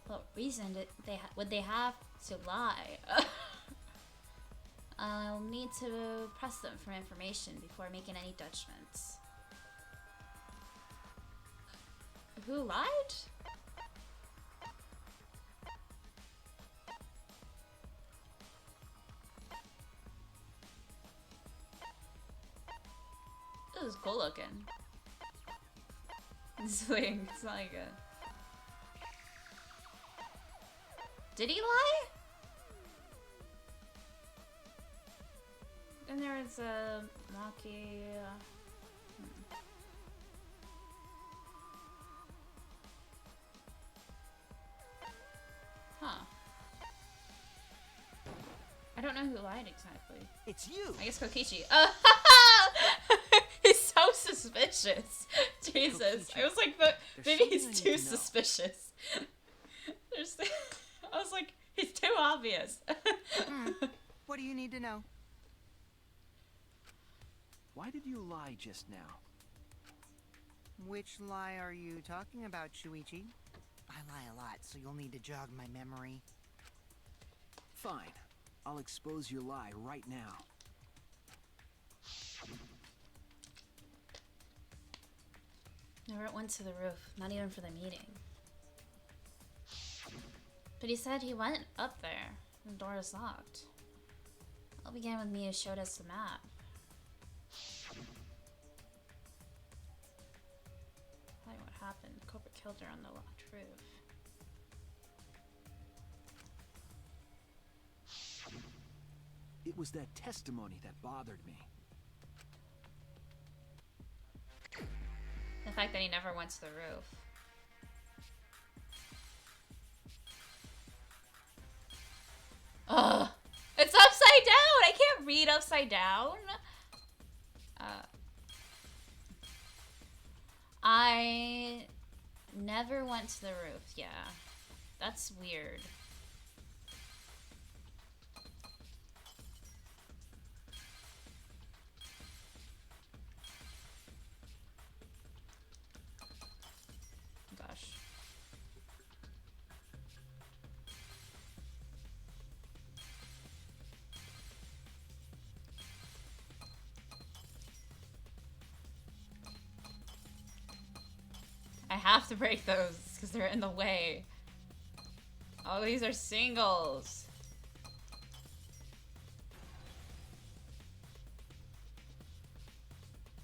Speaker 1: What reason would they have to lie? I'll need to press them for information before making any judgments. Who lied? This is cool looking. It's like a... Did he lie? Then there was a Maki. Huh. I don't know who lied exactly.
Speaker 4: It's you.
Speaker 1: I guess Kokichi. He's so suspicious. Jesus.
Speaker 7: Kokichi,
Speaker 1: I was like, but
Speaker 7: there's
Speaker 1: maybe he's
Speaker 7: something I
Speaker 1: too
Speaker 7: need to know.
Speaker 1: suspicious. I was like, he's too obvious.
Speaker 4: What do you need to know?
Speaker 7: Why did you lie just now?
Speaker 4: Which lie are you talking about, Shuichi? I lie a lot, so you'll need to jog my memory.
Speaker 7: Fine. I'll expose your lie right now.
Speaker 1: Never went to the roof, not even for the meeting. But he said he went up there. The door is locked. All began with Mia showed us the map. Tell you what happened. The culprit killed her on the locked roof.
Speaker 7: It was that testimony that bothered me.
Speaker 1: The fact that he never went to the roof. Ugh! It's upside down! I can't read upside down! I never went to the roof, yeah. That's weird. Gosh. I have to break those because they're in the way. Oh, these are singles.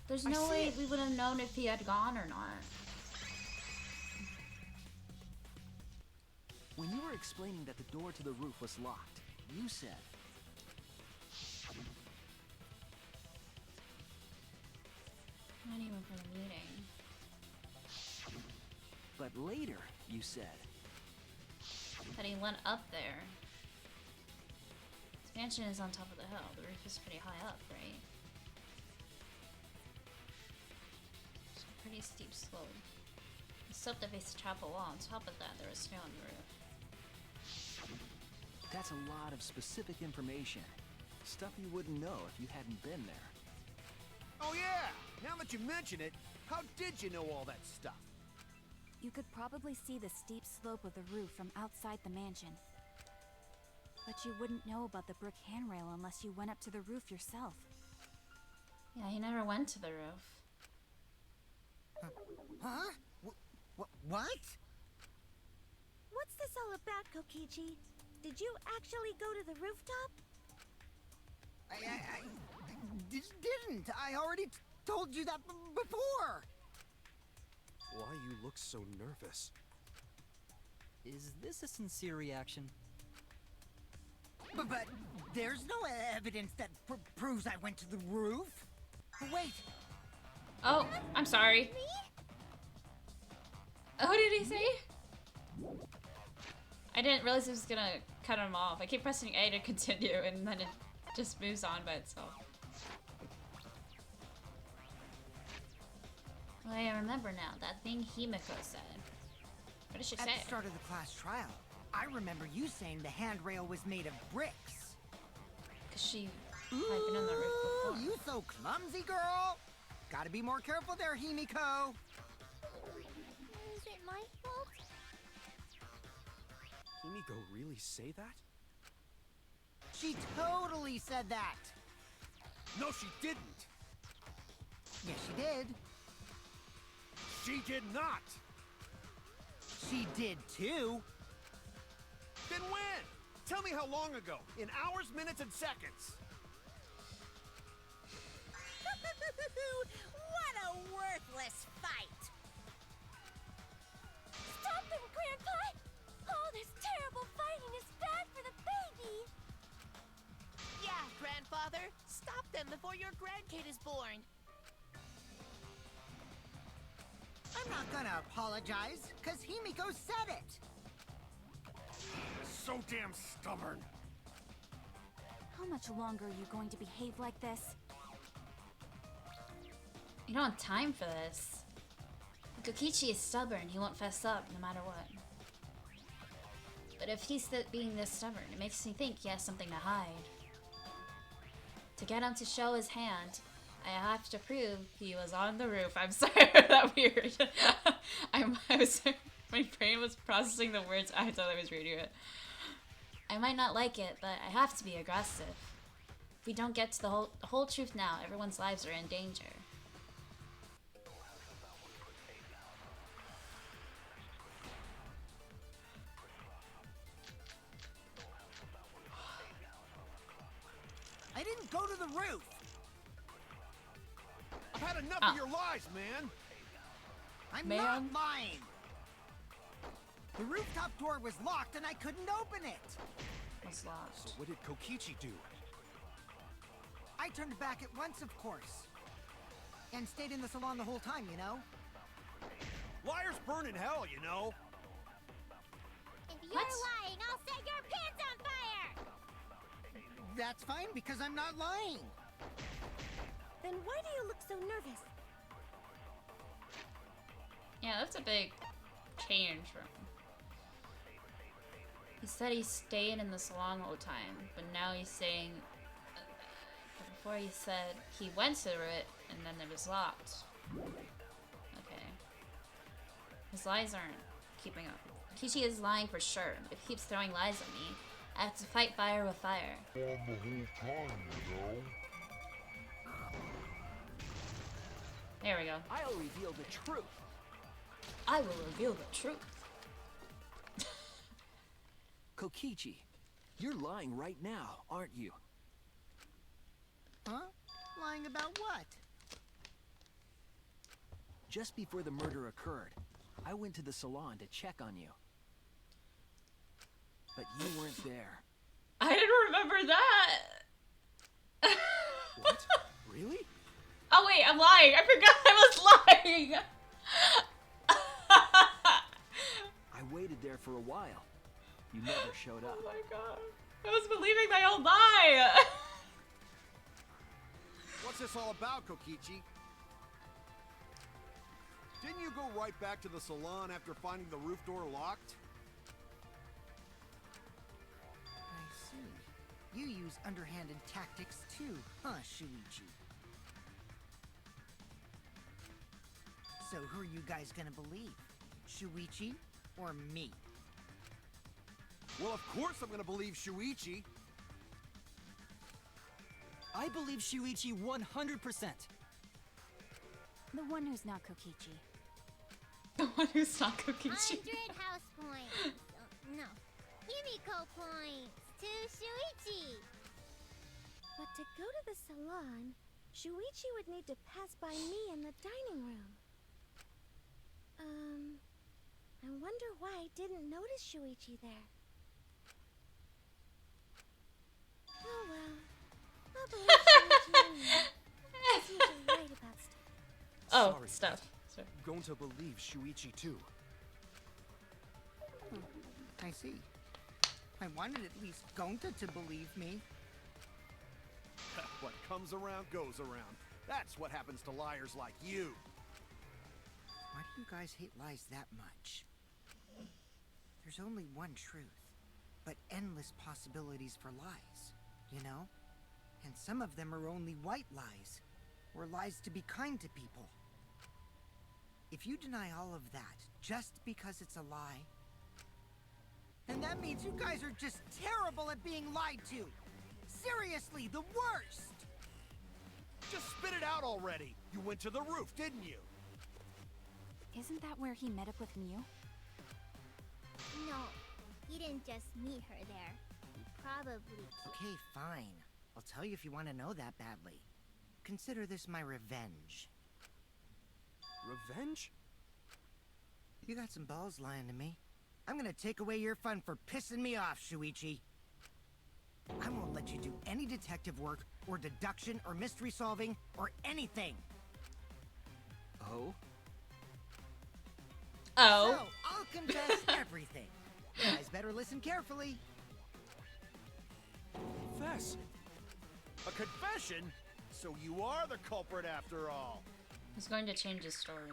Speaker 1: There's no way we would have known if he had gone or not.
Speaker 7: When you were explaining that the door to the roof was locked, you said,
Speaker 1: Not even for the meeting.
Speaker 7: but later you said,
Speaker 1: That he went up there. This mansion is on top of the hill. The roof is pretty high up, right? It's a pretty steep slope. The slope that faced the chapel wall. On top of that, there was snow on the roof.
Speaker 7: that's a lot of specific information. Stuff you wouldn't know if you hadn't been there.
Speaker 5: Oh yeah! Now that you mention it, how did you know all that stuff?
Speaker 8: You could probably see the steep slope of the roof from outside the mansion. But you wouldn't know about the brick handrail unless you went up to the roof yourself.
Speaker 1: Yeah, he never went to the roof.
Speaker 4: Huh? What?
Speaker 10: What's this all about, Kokichi? Did you actually go to the rooftop?
Speaker 4: I didn't. I already told you that before.
Speaker 9: Why you look so nervous?
Speaker 6: Is this a sincere reaction?
Speaker 4: But there's no evidence that proves I went to the roof. Wait.
Speaker 1: Oh, I'm sorry. What did he say? I didn't realize he was gonna cut him off. I keep pressing A to continue and then it just moves on by itself. Oh, I remember now. That thing Himiko said. What did she say?
Speaker 4: At the start of the class trial, I remember you saying the handrail was made of bricks.
Speaker 1: Because she had been on the roof before.
Speaker 4: You so clumsy, girl. Gotta be more careful there, Himiko.
Speaker 3: Is it my fault?
Speaker 9: Himiko really say that?
Speaker 4: She totally said that.
Speaker 5: No, she didn't!
Speaker 4: Yes, she did.
Speaker 5: She did not!
Speaker 4: She did too.
Speaker 5: Then when? Tell me how long ago. In hours, minutes, and seconds.
Speaker 11: What a worthless fight!
Speaker 10: Stop them, Grandpa! All this terrible fighting is bad for the baby!
Speaker 11: Yeah, grandfather. Stop them before your grandkid is born.
Speaker 4: I'm not gonna apologize, cause Himiko said it.
Speaker 5: So damn stubborn.
Speaker 8: How much longer are you going to behave like this?
Speaker 1: You don't have time for this. Kokichi is stubborn. He won't fess up no matter what. But if he's being this stubborn, it makes me think he has something to hide. To get him to show his hand, I have to prove he was on the roof. I'm sorry, that weird. My brain was processing the words I thought I was reading it. I might not like it, but I have to be aggressive. If we don't get to the whole truth now, everyone's lives are in danger.
Speaker 4: I didn't go to the roof.
Speaker 5: I've had enough of your lies, man!
Speaker 4: I'm not lying. The rooftop door was locked and I couldn't open it.
Speaker 1: Was locked.
Speaker 9: So what did Kokichi do?
Speaker 4: I turned back at once, of course. And stayed in the salon the whole time, you know?
Speaker 5: Liars burn in hell, you know?
Speaker 3: If you're lying, I'll set your pants on fire!
Speaker 4: That's fine, because I'm not lying.
Speaker 10: Then why do you look so nervous?
Speaker 1: Yeah, that's a big change from him. He said he stayed in the salon all the time, but now he's saying... before he said he went to it, and then it was locked. Okay. His lies aren't keeping up. Kichi is lying for sure. If he keeps throwing lies at me, I have to fight fire with fire.
Speaker 12: On the whole time, you know.
Speaker 1: There we go.
Speaker 7: I'll reveal the truth.
Speaker 1: I will reveal the truth.
Speaker 7: Kokichi, you're lying right now, aren't you?
Speaker 4: Huh? Lying about what?
Speaker 7: Just before the murder occurred, I went to the salon to check on you. But you weren't there.
Speaker 1: I didn't remember that!
Speaker 9: What? Really?
Speaker 1: Oh wait, I'm lying! I forgot I was lying!
Speaker 7: I waited there for a while. You never showed up.
Speaker 1: Oh my god. I was believing my own lie!
Speaker 5: What's this all about, Kokichi? Didn't you go right back to the salon after finding the roof door locked?
Speaker 4: I see. You use underhanded tactics too, huh, Shuichi? So who are you guys gonna believe? Shuichi or me?
Speaker 5: Well, of course I'm gonna believe Shuichi.
Speaker 6: I believe Shuichi 100%.
Speaker 8: The one who's not Kokichi.
Speaker 1: The one who's not Kokichi.
Speaker 3: 100 house points. No, Himiko points to Shuichi.
Speaker 10: But to go to the salon, Shuichi would need to pass by me in the dining room. I wonder why I didn't notice Shuichi there. Oh well. I'll believe Shuichi anyway. He's usually right about stuff.
Speaker 1: Oh,
Speaker 9: Sorry,
Speaker 1: stuff. Sorry.
Speaker 9: Going to believe Shuichi too.
Speaker 4: I see. I wanted at least Gonta to believe me.
Speaker 5: What comes around goes around. That's what happens to liars like you.
Speaker 4: Why do you guys hate lies that much? There's only one truth, but endless possibilities for lies, you know? And some of them are only white lies, or lies to be kind to people. If you deny all of that just because it's a lie, then that means you guys are just terrible at being lied to. Seriously, the worst!
Speaker 5: Just spit it out already. You went to the roof, didn't you?
Speaker 8: Isn't that where he met up with Mew?
Speaker 3: No, he didn't just meet her there. He probably...
Speaker 4: Okay, fine. I'll tell you if you want to know that badly. Consider this my revenge.
Speaker 9: Revenge?
Speaker 4: You got some balls lying to me. I'm gonna take away your fun for pissing me off, Shuichi. I won't let you do any detective work, or deduction, or mystery solving, or anything.
Speaker 9: Oh?
Speaker 1: Oh.
Speaker 4: So, I'll confess everything. You guys better listen carefully.
Speaker 9: Confess.
Speaker 5: A confession? So you are the culprit after all.
Speaker 1: He's going to change his story.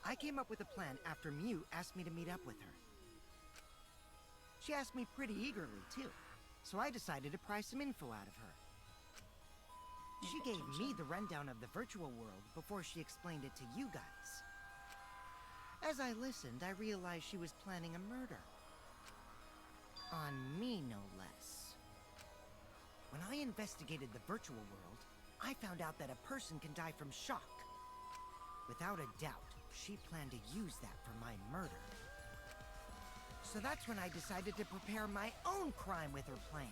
Speaker 4: I came up with a plan after Mew asked me to meet up with her. She asked me pretty eagerly, too. So I decided to pry some info out of her. She gave me the rundown of the virtual world before she explained it to you guys. As I listened, I realized she was planning a murder. On me, no less. When I investigated the virtual world, I found out that a person can die from shock. Without a doubt, she planned to use that for my murder. So that's when I decided to prepare my own crime with her plan.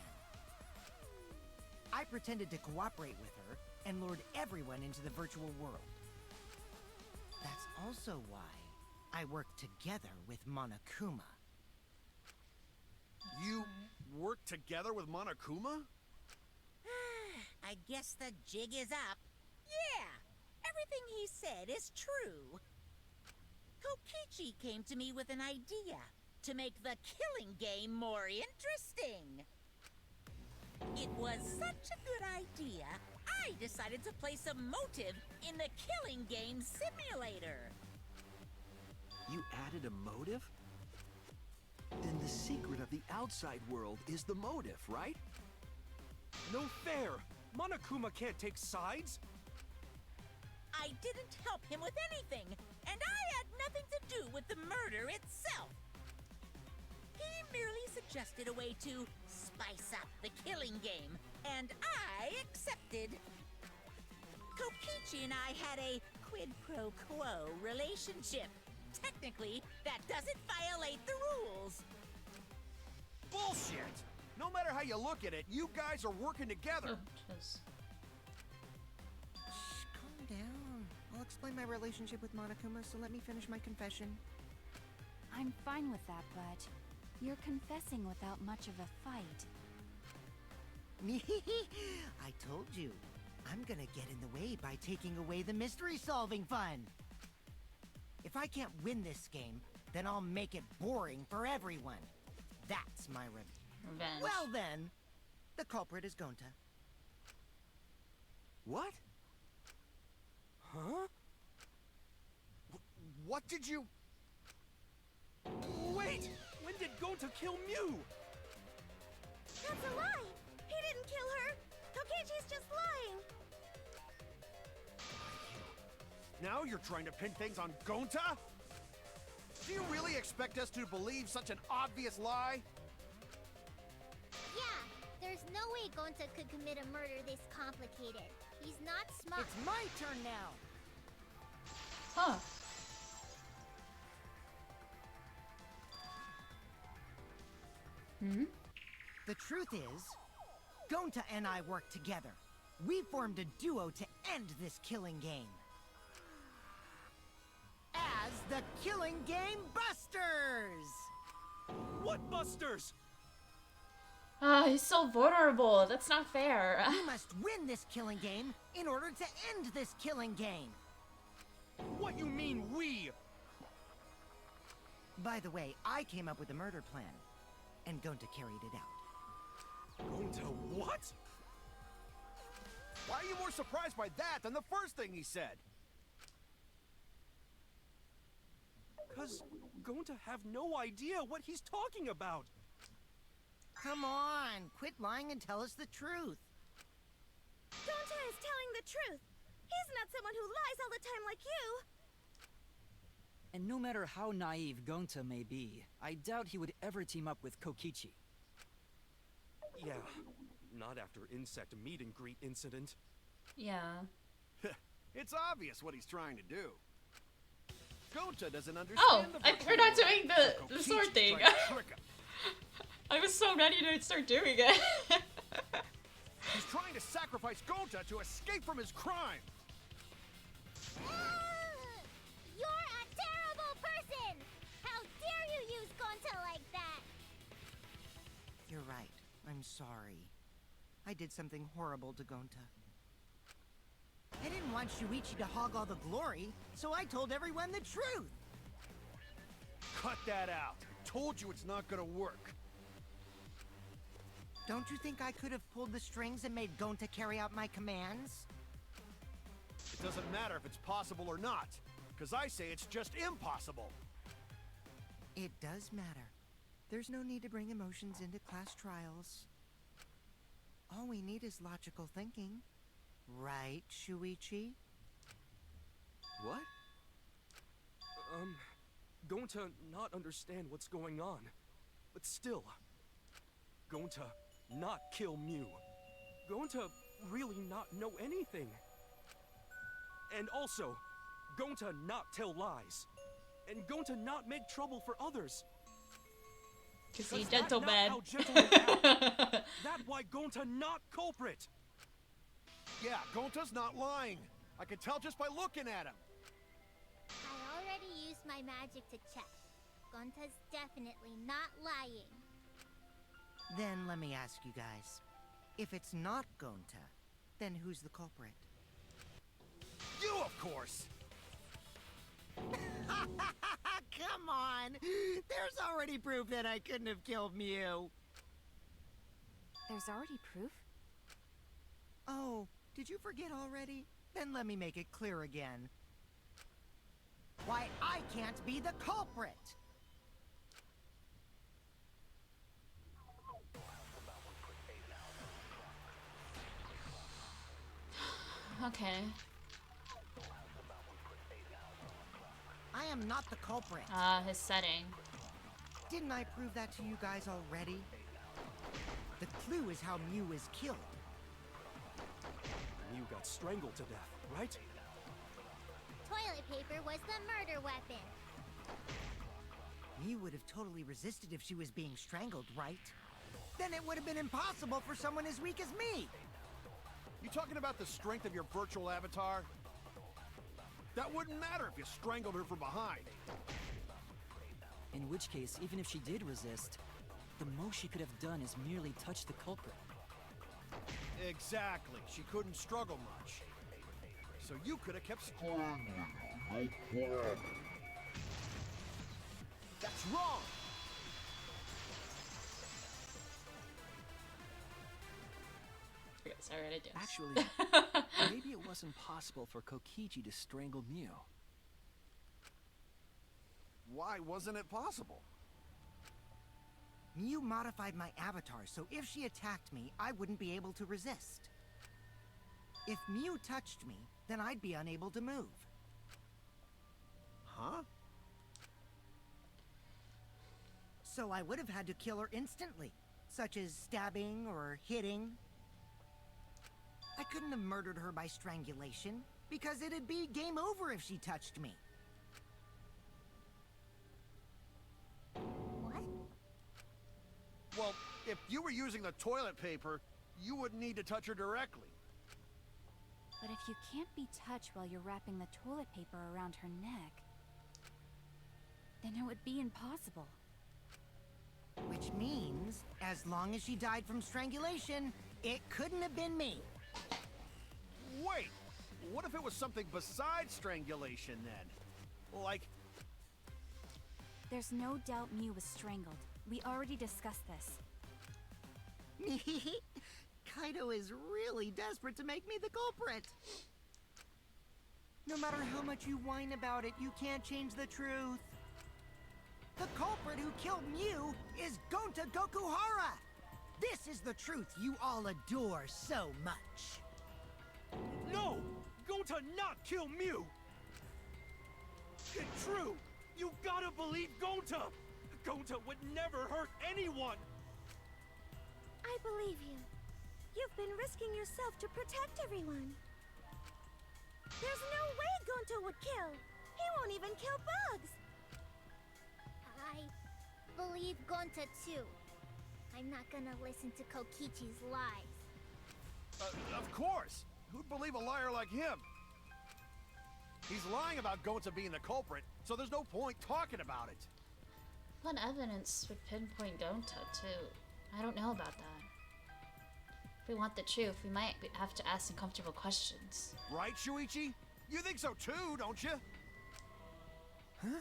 Speaker 4: I pretended to cooperate with her and lured everyone into the virtual world. That's also why I worked together with Monokuma.
Speaker 5: You worked together with Monokuma?
Speaker 2: I guess the jig is up. Yeah, everything he said is true. Kokichi came to me with an idea to make the killing game more interesting. It was such a good idea, I decided to place a motive in the killing game simulator.
Speaker 7: You added a motive? Then the secret of the outside world is the motive, right?
Speaker 9: No fair! Monokuma can't take sides!
Speaker 2: I didn't help him with anything, and I had nothing to do with the murder itself. He merely suggested a way to spice up the killing game, and I accepted. Kokichi and I had a quid pro quo relationship. Technically, that doesn't violate the rules.
Speaker 5: Bullshit! No matter how you look at it, you guys are working together.
Speaker 1: Oh, jeez.
Speaker 4: Shh, calm down. I'll explain my relationship with Monokuma, so let me finish my confession.
Speaker 8: I'm fine with that, but you're confessing without much of a fight.
Speaker 4: I told you. I'm gonna get in the way by taking away the mystery-solving fun. If I can't win this game, then I'll make it boring for everyone. That's my revenge. Well then, the culprit is Gonta.
Speaker 9: What? Huh?
Speaker 5: What did you...
Speaker 9: Wait! When did Gonta kill Mew?
Speaker 10: That's a lie! He didn't kill her! Kokichi's just lying!
Speaker 5: Now you're trying to pin things on Gonta? Do you really expect us to believe such an obvious lie?
Speaker 3: Yeah, there's no way Gonta could commit a murder this complicated. He's not smart.
Speaker 4: It's my turn now.
Speaker 1: Huh.
Speaker 4: The truth is, Gonta and I worked together. We formed a duo to end this killing game. As the Killing Game Busters!
Speaker 9: What busters?
Speaker 1: Ah, he's so vulnerable. That's not fair.
Speaker 4: We must win this killing game in order to end this killing game.
Speaker 9: What you mean, we?
Speaker 4: By the way, I came up with the murder plan, and Gonta carried it out.
Speaker 9: Going to what?
Speaker 5: Why are you more surprised by that than the first thing he said?
Speaker 9: Cause going to have no idea what he's talking about.
Speaker 4: Come on, quit lying and tell us the truth.
Speaker 10: Gonta is telling the truth. He's not someone who lies all the time like you.
Speaker 6: And no matter how naive Gonta may be, I doubt he would ever team up with Kokichi.
Speaker 9: Yeah, not after insect meet and greet incident.
Speaker 1: Yeah.
Speaker 5: It's obvious what he's trying to do. Gonta doesn't understand
Speaker 1: Oh,
Speaker 5: the
Speaker 1: we're not
Speaker 5: virtual
Speaker 1: doing
Speaker 5: world,
Speaker 1: the
Speaker 5: so
Speaker 1: sword
Speaker 5: Kokichi's
Speaker 1: thing.
Speaker 5: trying to trick him.
Speaker 1: I was so ready to start doing it.
Speaker 5: He's trying to sacrifice Gonta to escape from his crime.
Speaker 3: You're a terrible person! How dare you use Gonta like that?
Speaker 4: You're right. I'm sorry. I did something horrible to Gonta. I didn't want Shuichi to hog all the glory, so I told everyone the truth.
Speaker 5: Cut that out. Told you it's not gonna work.
Speaker 4: Don't you think I could have pulled the strings and made Gonta carry out my commands?
Speaker 5: It doesn't matter if it's possible or not, because I say it's just impossible.
Speaker 4: It does matter. There's no need to bring emotions into class trials. All we need is logical thinking. Right, Shuichi?
Speaker 9: What? Going to not understand what's going on. But still, going to not kill Mew. Going to really not know anything. And also, going to not tell lies. And going to not make trouble for others.
Speaker 1: Cause he's
Speaker 9: that
Speaker 1: gentleman.
Speaker 9: not how gentlemen act. That why Gonta not culprit.
Speaker 5: Yeah, Gonta's not lying. I can tell just by looking at him.
Speaker 3: I already used my magic to check. Gonta's definitely not lying.
Speaker 4: Then let me ask you guys. If it's not Gonta, then who's the culprit?
Speaker 5: You, of course.
Speaker 4: Come on! There's already proof that I couldn't have killed Mew.
Speaker 8: There's already proof?
Speaker 4: Oh, did you forget already? Then let me make it clear again. Why, I can't be the culprit!
Speaker 1: Okay.
Speaker 4: I am not the culprit.
Speaker 1: Ah, his setting.
Speaker 4: Didn't I prove that to you guys already? The clue is how Mew is killed.
Speaker 9: Mew got strangled to death, right?
Speaker 3: Toilet paper was the murder weapon.
Speaker 4: Mew would have totally resisted if she was being strangled, right? Then it would have been impossible for someone as weak as me!
Speaker 5: You talking about the strength of your virtual avatar? That wouldn't matter if you strangled her from behind.
Speaker 6: In which case, even if she did resist, the most she could have done is merely touch the culprit.
Speaker 5: Exactly. She couldn't struggle much. So you could have kept...
Speaker 12: No problem.
Speaker 5: That's wrong!
Speaker 1: Okay, sorry, I did.
Speaker 7: Actually, maybe it wasn't possible for Kokichi to strangle Mew.
Speaker 5: Why wasn't it possible?
Speaker 4: Mew modified my avatar, so if she attacked me, I wouldn't be able to resist. If Mew touched me, then I'd be unable to move.
Speaker 5: Huh?
Speaker 4: So I would have had to kill her instantly, such as stabbing or hitting. I couldn't have murdered her by strangulation, because it'd be game over if she touched me.
Speaker 3: What?
Speaker 5: Well, if you were using the toilet paper, you wouldn't need to touch her directly.
Speaker 8: But if you can't be touched while you're wrapping the toilet paper around her neck, then it would be impossible.
Speaker 4: Which means, as long as she died from strangulation, it couldn't have been me.
Speaker 5: Wait, what if it was something besides strangulation then? Like,
Speaker 8: There's no doubt Mew was strangled. We already discussed this.
Speaker 4: Kaito is really desperate to make me the culprit. No matter how much you whine about it, you can't change the truth. The culprit who killed Mew is Gonta Gokuhara! This is the truth you all adore so much.
Speaker 9: No! Gonta not kill Mew! It's true! You gotta believe Gonta! Gonta would never hurt anyone!
Speaker 10: I believe you. You've been risking yourself to protect everyone. There's no way Gonta would kill. He won't even kill bugs.
Speaker 3: I believe Gonta too. I'm not gonna listen to Kokichi's lies.
Speaker 5: of course! Who'd believe a liar like him? He's lying about Gonta being the culprit, so there's no point talking about it.
Speaker 1: What evidence would pinpoint Gonta, too? I don't know about that. If we want the truth, we might have to ask uncomfortable questions.
Speaker 5: Right, Shuichi? You think so too, don't you?
Speaker 7: Huh?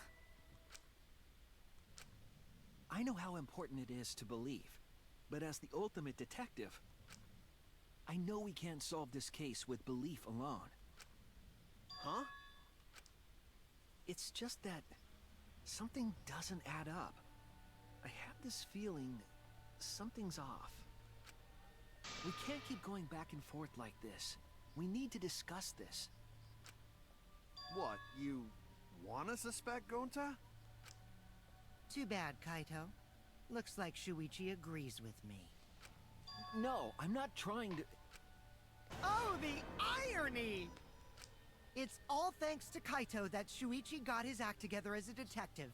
Speaker 7: I know how important it is to believe, but as the ultimate detective, I know we can't solve this case with belief alone.
Speaker 5: Huh?
Speaker 7: It's just that something doesn't add up. I have this feeling something's off. We can't keep going back and forth like this. We need to discuss this.
Speaker 5: What, you wanna suspect Gonta?
Speaker 4: Too bad, Kaito. Looks like Shuichi agrees with me.
Speaker 7: No, I'm not trying to...
Speaker 4: Oh, the irony! It's all thanks to Kaito that Shuichi got his act together as a detective.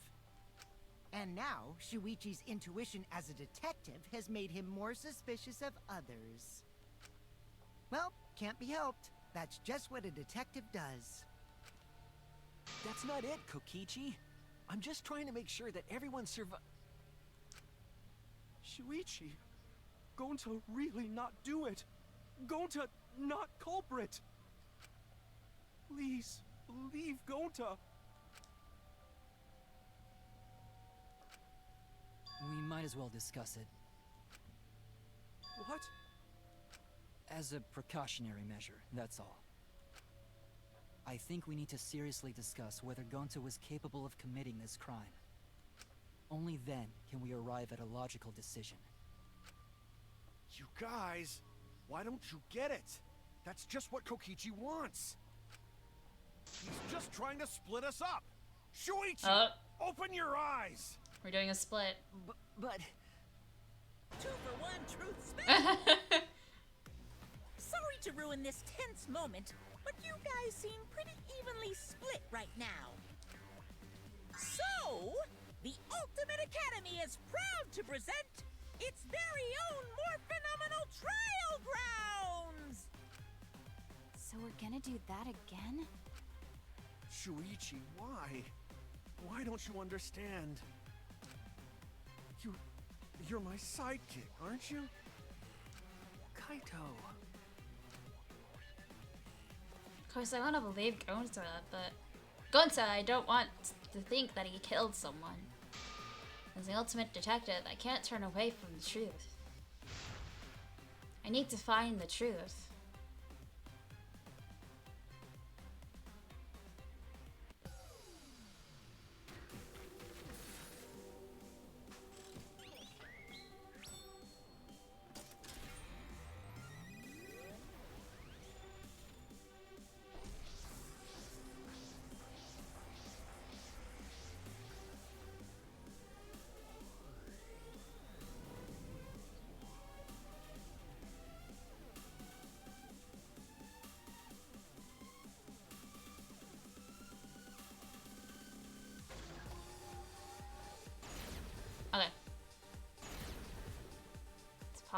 Speaker 4: And now, Shuichi's intuition as a detective has made him more suspicious of others. Well, can't be helped. That's just what a detective does.
Speaker 7: That's not it, Kokichi. I'm just trying to make sure that everyone
Speaker 9: Shuichi, Gonta really not do it. Gonta not culprit. Please, believe Gonta.
Speaker 6: We might as well discuss it.
Speaker 9: What?
Speaker 6: As a precautionary measure, that's all. I think we need to seriously discuss whether Gonta was capable of committing this crime. Only then can we arrive at a logical decision.
Speaker 5: You guys, why don't you get it? That's just what Kokichi wants. He's just trying to split us up. Shuichi, open your eyes.
Speaker 1: We're doing a split.
Speaker 7: But...
Speaker 11: 2 for 1 truth special. Sorry to ruin this tense moment, but you guys seem pretty evenly split right now. So, the Ultimate Academy is proud to present its very own more phenomenal trial grounds!
Speaker 8: So we're gonna do that again?
Speaker 5: Shuichi, why? Why don't you understand? You're my sidekick, aren't you?
Speaker 7: Kaito...
Speaker 1: Of course, I want to believe Gonta, but... Gonta, I don't want to think that he killed someone. As the ultimate detective, I can't turn away from the truth. I need to find the truth.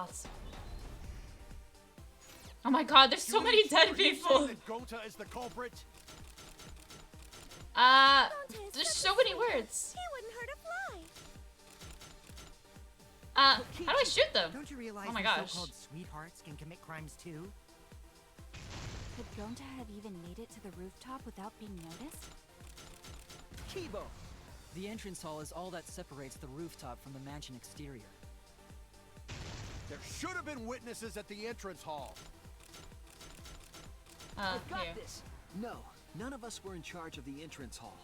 Speaker 1: Awesome. Oh my god, there's so many dead
Speaker 5: Are you
Speaker 1: people.
Speaker 5: saying that Gonta is the culprit?
Speaker 1: There's so many words.
Speaker 10: He wouldn't hurt a fly.
Speaker 1: How do I shoot them?
Speaker 4: Don't you realize
Speaker 1: Oh my
Speaker 4: these
Speaker 1: gosh.
Speaker 4: so-called sweethearts can commit crimes too?
Speaker 8: Could Gonta have even made it to the rooftop without being noticed?
Speaker 6: Kibo! The entrance hall is all that separates the rooftop from the mansion exterior.
Speaker 5: There should have been witnesses at the entrance hall.
Speaker 7: I've got
Speaker 1: here.
Speaker 7: this! No, none of us were in charge of the entrance hall.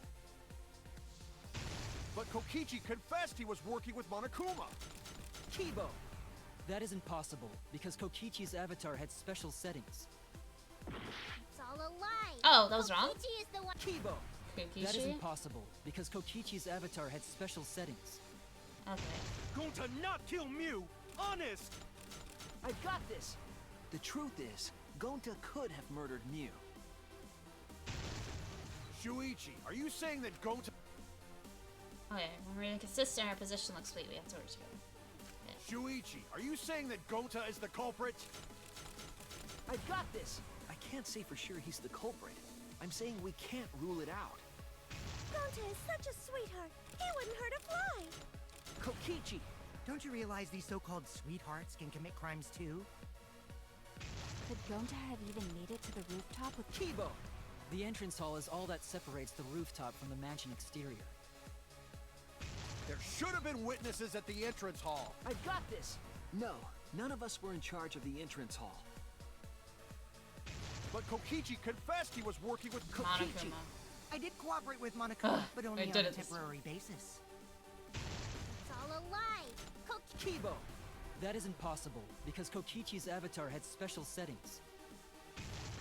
Speaker 5: But Kokichi confessed he was working with Monokuma.
Speaker 6: Kibo! That isn't possible, because Kokichi's avatar had special settings.
Speaker 3: It's all a lie.
Speaker 1: Oh, that was wrong?
Speaker 3: Kokichi is the one.
Speaker 6: Kibo! That
Speaker 1: Kokichi?
Speaker 6: isn't possible, because Kokichi's avatar had special settings.
Speaker 1: Okay.
Speaker 9: Going to not kill Mew! Honest!
Speaker 7: I've got this! The truth is, Gonta could have murdered Mew.
Speaker 5: Shuichi, are you saying that Gonta...
Speaker 1: Okay, when we're consistent, our position looks sweet. We have to work together.
Speaker 5: Shuichi, are you saying that Gonta is the culprit?
Speaker 7: I've got this! I can't say for sure he's the culprit. I'm saying we can't rule it out.
Speaker 10: Gonta is such a sweetheart. He wouldn't hurt a fly.
Speaker 4: Kokichi! Don't you realize these so-called sweethearts can commit crimes too?
Speaker 8: Could Gonta have even made it to the rooftop with
Speaker 6: Kibo! The entrance hall is all that separates the rooftop from the mansion exterior.
Speaker 5: There should have been witnesses at the entrance hall.
Speaker 7: I've got this! No, none of us were in charge of the entrance hall.
Speaker 5: But Kokichi confessed he was working with
Speaker 4: Kokichi!
Speaker 1: Monokuma.
Speaker 4: I did cooperate with Monokuma, but only
Speaker 1: I
Speaker 4: on
Speaker 1: did
Speaker 4: a
Speaker 1: it.
Speaker 4: temporary basis.
Speaker 3: It's all a lie.
Speaker 6: Kibo! That isn't possible, because Kokichi's avatar had special settings.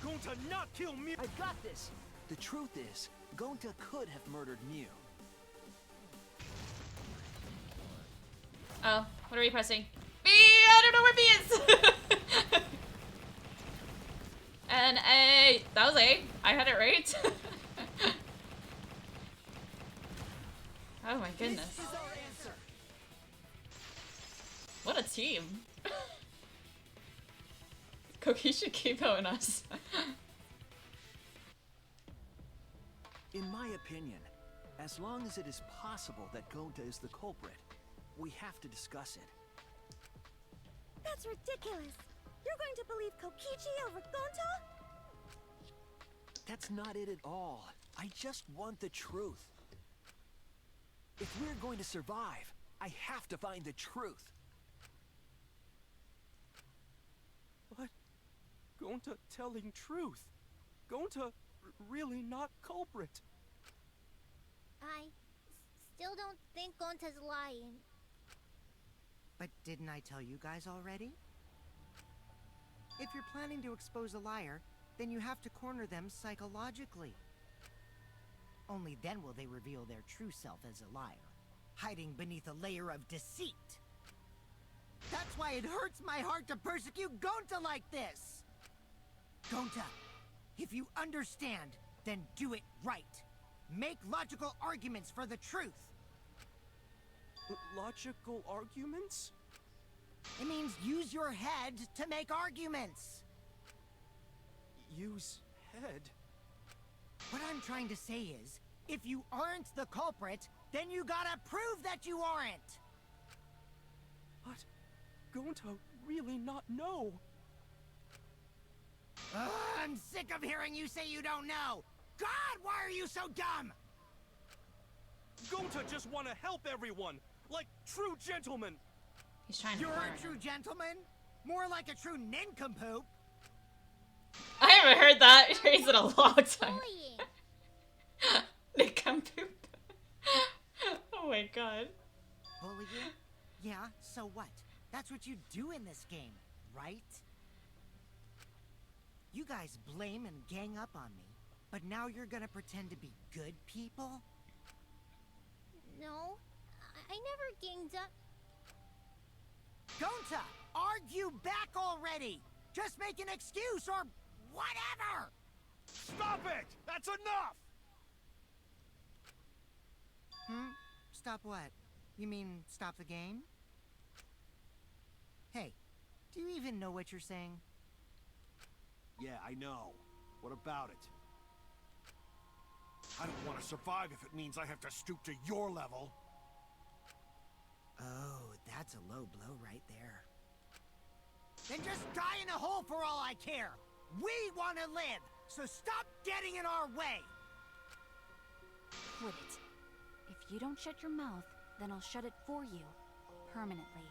Speaker 9: Going to not kill Mew!
Speaker 7: I've got this! The truth is, Gonta could have murdered Mew.
Speaker 1: Oh, what are we pressing? B! I don't know where B is! And A. That was A. I had it right. Oh my goodness.
Speaker 4: This is our answer!
Speaker 1: What a team. Kokishi, Kibo, and us.
Speaker 7: In my opinion, as long as it is possible that Gonta is the culprit, we have to discuss it.
Speaker 10: That's ridiculous. You're going to believe Kokichi over Gonta?
Speaker 7: That's not it at all. I just want the truth. If we're going to survive, I have to find the truth.
Speaker 9: But Gonta telling truth. Gonta really not culprit.
Speaker 3: I still don't think Gonta's lying.
Speaker 4: But didn't I tell you guys already? If you're planning to expose a liar, then you have to corner them psychologically. Only then will they reveal their true self as a liar, hiding beneath a layer of deceit. That's why it hurts my heart to persecute Gonta like this! Gonta, if you understand, then do it right. Make logical arguments for the truth.
Speaker 9: Logical arguments?
Speaker 4: It means use your head to make arguments.
Speaker 9: Use head?
Speaker 4: What I'm trying to say is, if you aren't the culprit, then you gotta prove that you aren't!
Speaker 9: But Gonta really not know.
Speaker 4: I'm sick of hearing you say you don't know! God, why are you so dumb?
Speaker 9: Gonta just want to help everyone, like true gentlemen.
Speaker 1: He's trying to
Speaker 4: You're
Speaker 1: corner
Speaker 4: a
Speaker 1: him.
Speaker 4: true gentleman? More like a true nincompoop.
Speaker 1: I haven't heard that phrase in a long time.
Speaker 3: Bullying.
Speaker 1: Nincompoop. Oh my god.
Speaker 4: Bullying? Yeah, so what? That's what you do in this game, right? You guys blame and gang up on me, but now you're gonna pretend to be good people?
Speaker 3: No, I never ganged up.
Speaker 4: Gonta, argue back already! Just make an excuse or whatever!
Speaker 5: Stop it! That's enough!
Speaker 4: Stop what? You mean stop the game? Hey, Do you even know what you're saying?
Speaker 5: Yeah, I know. What about it? I don't want to survive if it means I have to stoop to your level.
Speaker 4: Oh, that's a low blow right there. Then just die in a hole for all I care! We want to live, so stop getting in our way!
Speaker 8: Quit it. If you don't shut your mouth, then I'll shut it for you. Permanently.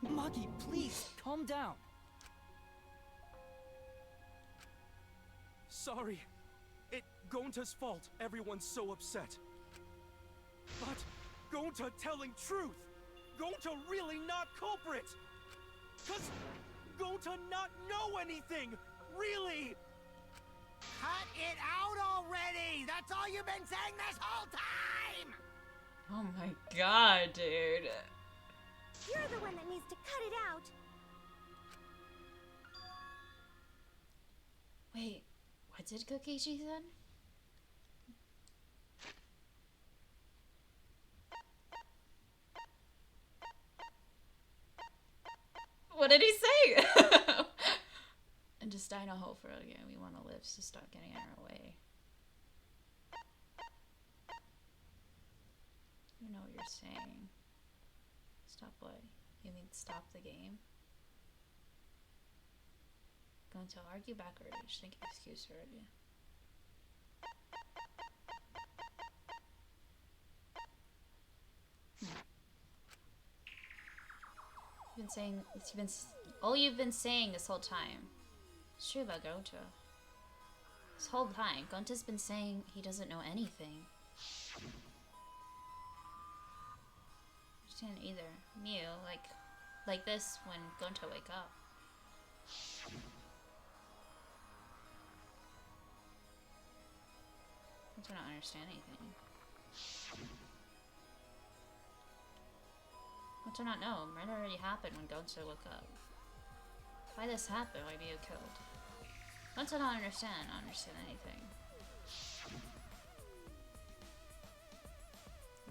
Speaker 6: Maki, please, calm down.
Speaker 9: Sorry. It's Gonta's fault everyone's so upset. But Gonta telling truth! Gonta really not culprit! 'Cause Gonta not know anything! Really!
Speaker 4: Cut it out already! That's all you've been saying this whole time!
Speaker 1: Oh my god, dude.
Speaker 10: You're the one that needs to cut it out.
Speaker 1: Wait, what did Kokichi said? What did he say? And just die in a hole for again. We want to live, so stop getting in our way. I don't know what you're saying. Stop what? You mean stop the game? Going to argue back or just make an excuse already? All you've been saying this whole time. It's true about Gonta. This whole time, Gonta's been saying he doesn't know anything. Understand either. Mew, like this when Gonta wake up. I do not understand anything. What do not know? Murder already happened when Gonta woke up. Why this happened? Why be killed? Gonta don't understand. I don't understand anything.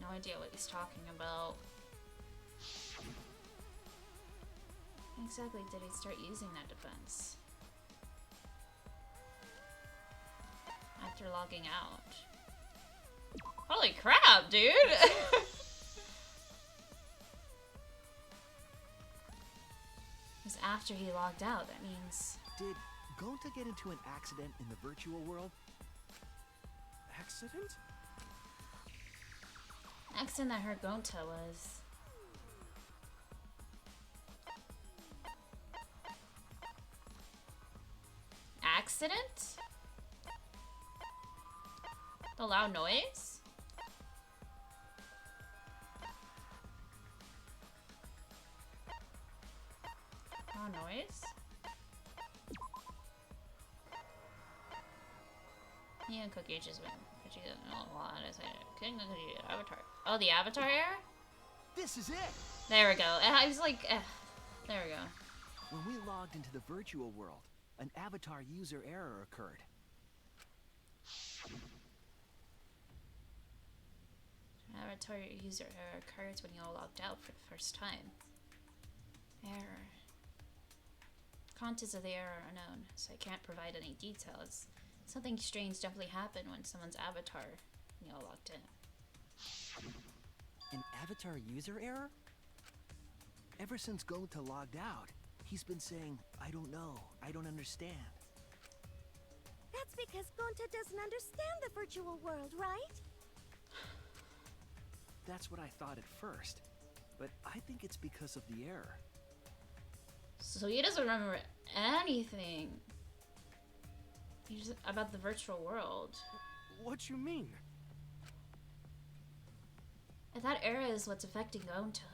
Speaker 1: No idea what he's talking about. When exactly did he start using that defense? After logging out. Holy crap, dude! It was after he logged out, that means...
Speaker 7: Did Gonta get into an accident in the virtual world?
Speaker 9: Accident?
Speaker 1: Accident that hurt Gonta was... Accident? The loud noise? Loud noise? Yeah, Cookie just went. Cookie doesn't know a lot. I said, couldn't Cookie Avatar. Oh, the Avatar era?
Speaker 7: This is it!
Speaker 1: There we go. I was like, there we go.
Speaker 7: When we logged into the virtual world, an avatar user error occurred.
Speaker 1: Avatar user error occurs when you all logged out for the first time. Error. Contents of the error are unknown, so I can't provide any details. Something strange definitely happened when someone's avatar when you all logged in.
Speaker 7: An avatar user error? Ever since Gonta logged out, he's been saying, I don't know, I don't understand.
Speaker 10: That's because Gonta doesn't understand the virtual world, right?
Speaker 7: That's what I thought at first, but I think it's because of the error.
Speaker 1: So he doesn't remember anything. He's about the virtual world.
Speaker 9: What you mean?
Speaker 1: If that error is what's affecting Gonta,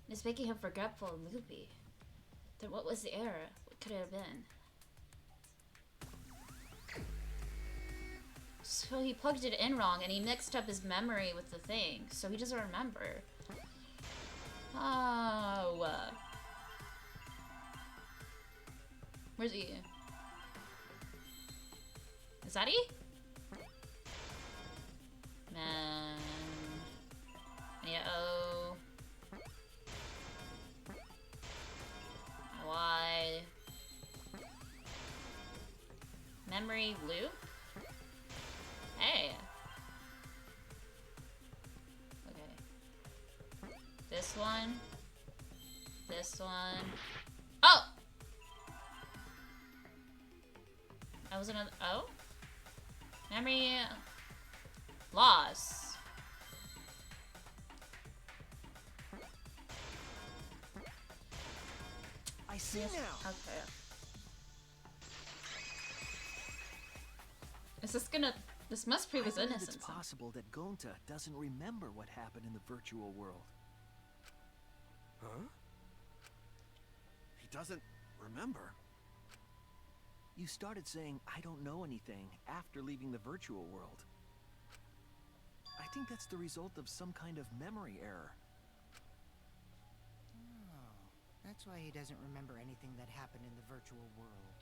Speaker 1: and it's making him forgetful and loopy, then what was the error? What could it have been? So he plugged it in wrong and he mixed up his memory with the thing, so he doesn't remember. Oh. Where's he? Is that he? Man. Yeah, oh. Memory loop? Hey. Okay. This one. This one. Oh! That was another. Oh? Memory loss.
Speaker 7: I see now.
Speaker 1: Okay. Is this gonna? This must prove his
Speaker 7: I believe
Speaker 1: innocence.
Speaker 7: it's possible that Gonta doesn't remember what happened in the virtual world.
Speaker 9: Huh?
Speaker 5: He doesn't remember.
Speaker 7: You started saying, I don't know anything, after leaving the virtual world. I think that's the result of some kind of memory error.
Speaker 4: Oh, that's why he doesn't remember anything that happened in the virtual world.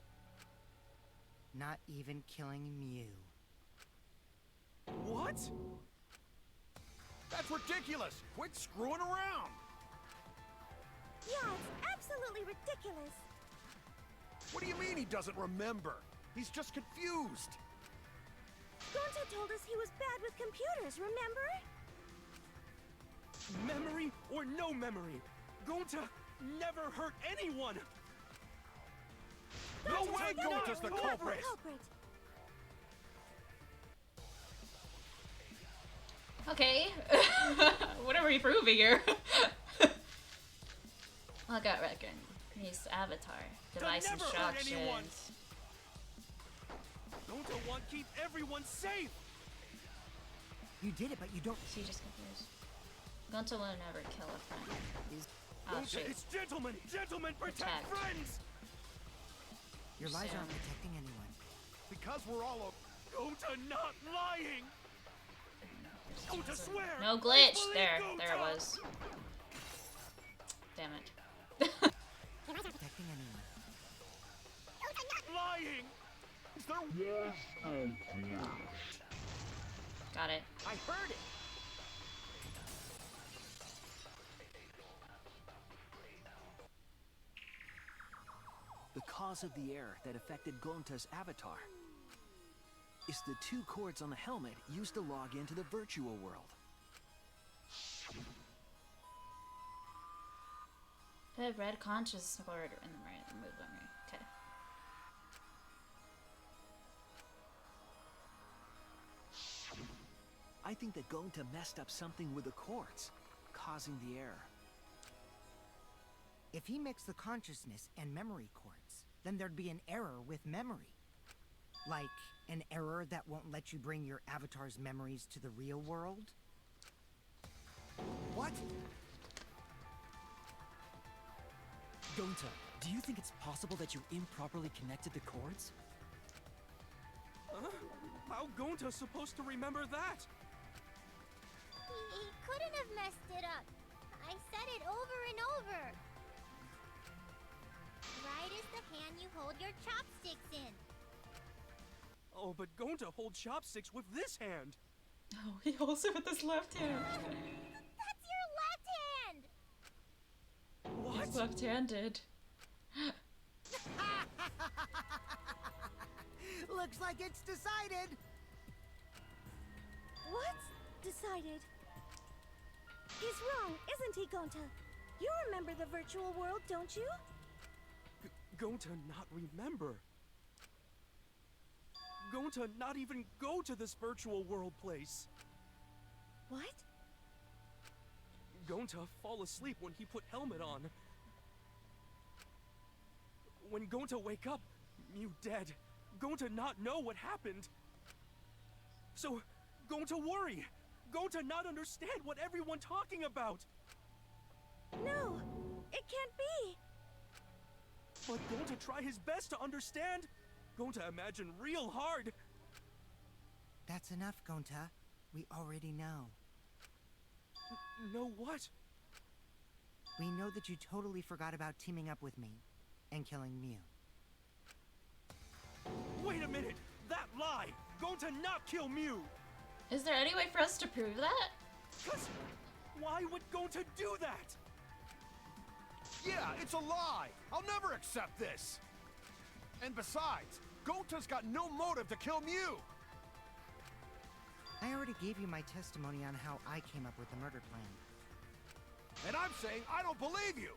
Speaker 4: Not even killing Mew.
Speaker 9: What?
Speaker 5: That's ridiculous! Quit screwing around!
Speaker 10: Yeah, it's absolutely ridiculous.
Speaker 5: What do you mean he doesn't remember? He's just confused.
Speaker 10: Gonta told us he was bad with computers, remember?
Speaker 9: Memory or no memory, Gonta never hurt anyone!
Speaker 5: No way Gonta's the culprit!
Speaker 1: Okay. What are we proving here? I got reckon. His avatar. Device
Speaker 9: Never hurt anyone.
Speaker 1: instructions.
Speaker 9: Gonta want keep everyone safe!
Speaker 4: You did it, but you don't.
Speaker 1: She just confused. Gonta will never kill a friend. Oh
Speaker 9: Gonta,
Speaker 1: shoot.
Speaker 9: it's gentlemen! Gentlemen, protect
Speaker 1: Protect.
Speaker 9: friends!
Speaker 4: Your lies
Speaker 1: Sam.
Speaker 4: aren't protecting anyone.
Speaker 5: Because we're all
Speaker 9: Gonta not lying! Gonta swear!
Speaker 1: No glitch.
Speaker 9: Believe
Speaker 1: There.
Speaker 9: Gonta!
Speaker 1: There it was. Damn it.
Speaker 4: Protecting anyone.
Speaker 9: Lying!
Speaker 5: Is there...
Speaker 12: Yes, Uncle.
Speaker 1: Got it.
Speaker 5: I heard it!
Speaker 7: The cause of the error that affected Gonta's avatar is the two cords on the helmet used to log into the virtual world.
Speaker 1: The red conscious cord in the right move memory. Okay.
Speaker 7: I think that Gonta messed up something with the cords, causing the error.
Speaker 4: If he mixed the consciousness and memory cords, then there'd be an error with memory. Like an error that won't let you bring your avatar's memories to the real world?
Speaker 5: What?
Speaker 6: Gonta, do you think it's possible that you improperly connected the cords?
Speaker 9: Huh? How Gonta supposed to remember that?
Speaker 3: He couldn't have messed it up. I said it over and over. Right is the hand you hold your chopsticks in.
Speaker 9: Oh, but Gonta hold chopsticks with this hand.
Speaker 1: Oh, he holds it with his left hand.
Speaker 3: That's your left hand!
Speaker 9: What?
Speaker 1: He's left-handed.
Speaker 4: Looks like it's decided.
Speaker 10: What's decided? He's wrong, isn't he, Gonta? You remember the virtual world, don't you?
Speaker 9: Gonta not remember. Gonta not even go to this virtual world place.
Speaker 10: What?
Speaker 9: Gonta fall asleep when he put helmet on. When Gonta wake up, Mew dead. Gonta not know what happened. So, Gonta worry. Gonta not understand what everyone talking about.
Speaker 10: No, it can't be.
Speaker 9: But Gonta try his best to understand. Gonta imagine real hard.
Speaker 4: That's enough, Gonta. We already know.
Speaker 9: Know what?
Speaker 4: We know that you totally forgot about teaming up with me and killing Mew.
Speaker 9: Wait a minute! That lie! Gonta not kill Mew!
Speaker 1: Is there any way for us to prove that?
Speaker 9: 'Cause why would Gonta do that?
Speaker 5: Yeah, it's a lie! I'll never accept this! And besides, Gota's got no motive to kill Mew!
Speaker 4: I already gave you my testimony on how I came up with the murder plan.
Speaker 5: And I'm saying I don't believe you!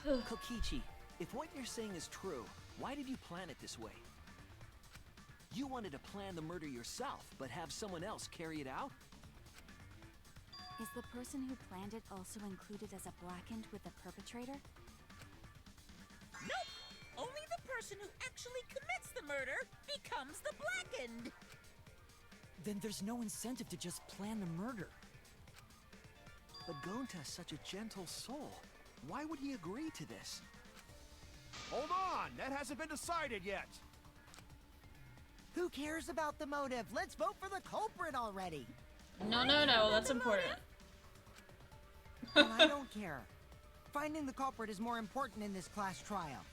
Speaker 7: Kokichi, if what you're saying is true, why did you plan it this way? You wanted to plan the murder yourself, but have someone else carry it out?
Speaker 8: Is the person who planned it also included as a blackened with the perpetrator?
Speaker 2: Nope! Only the person who actually commits the murder becomes the blackened!
Speaker 6: Then there's no incentive to just plan the murder.
Speaker 7: But Gonta's such a gentle soul. Why would he agree to this?
Speaker 5: Hold on! That hasn't been decided yet!
Speaker 4: Who cares about the motive? Let's vote for the culprit already!
Speaker 1: No, that's important.
Speaker 4: And I don't care. Finding the culprit is more important in this class trial.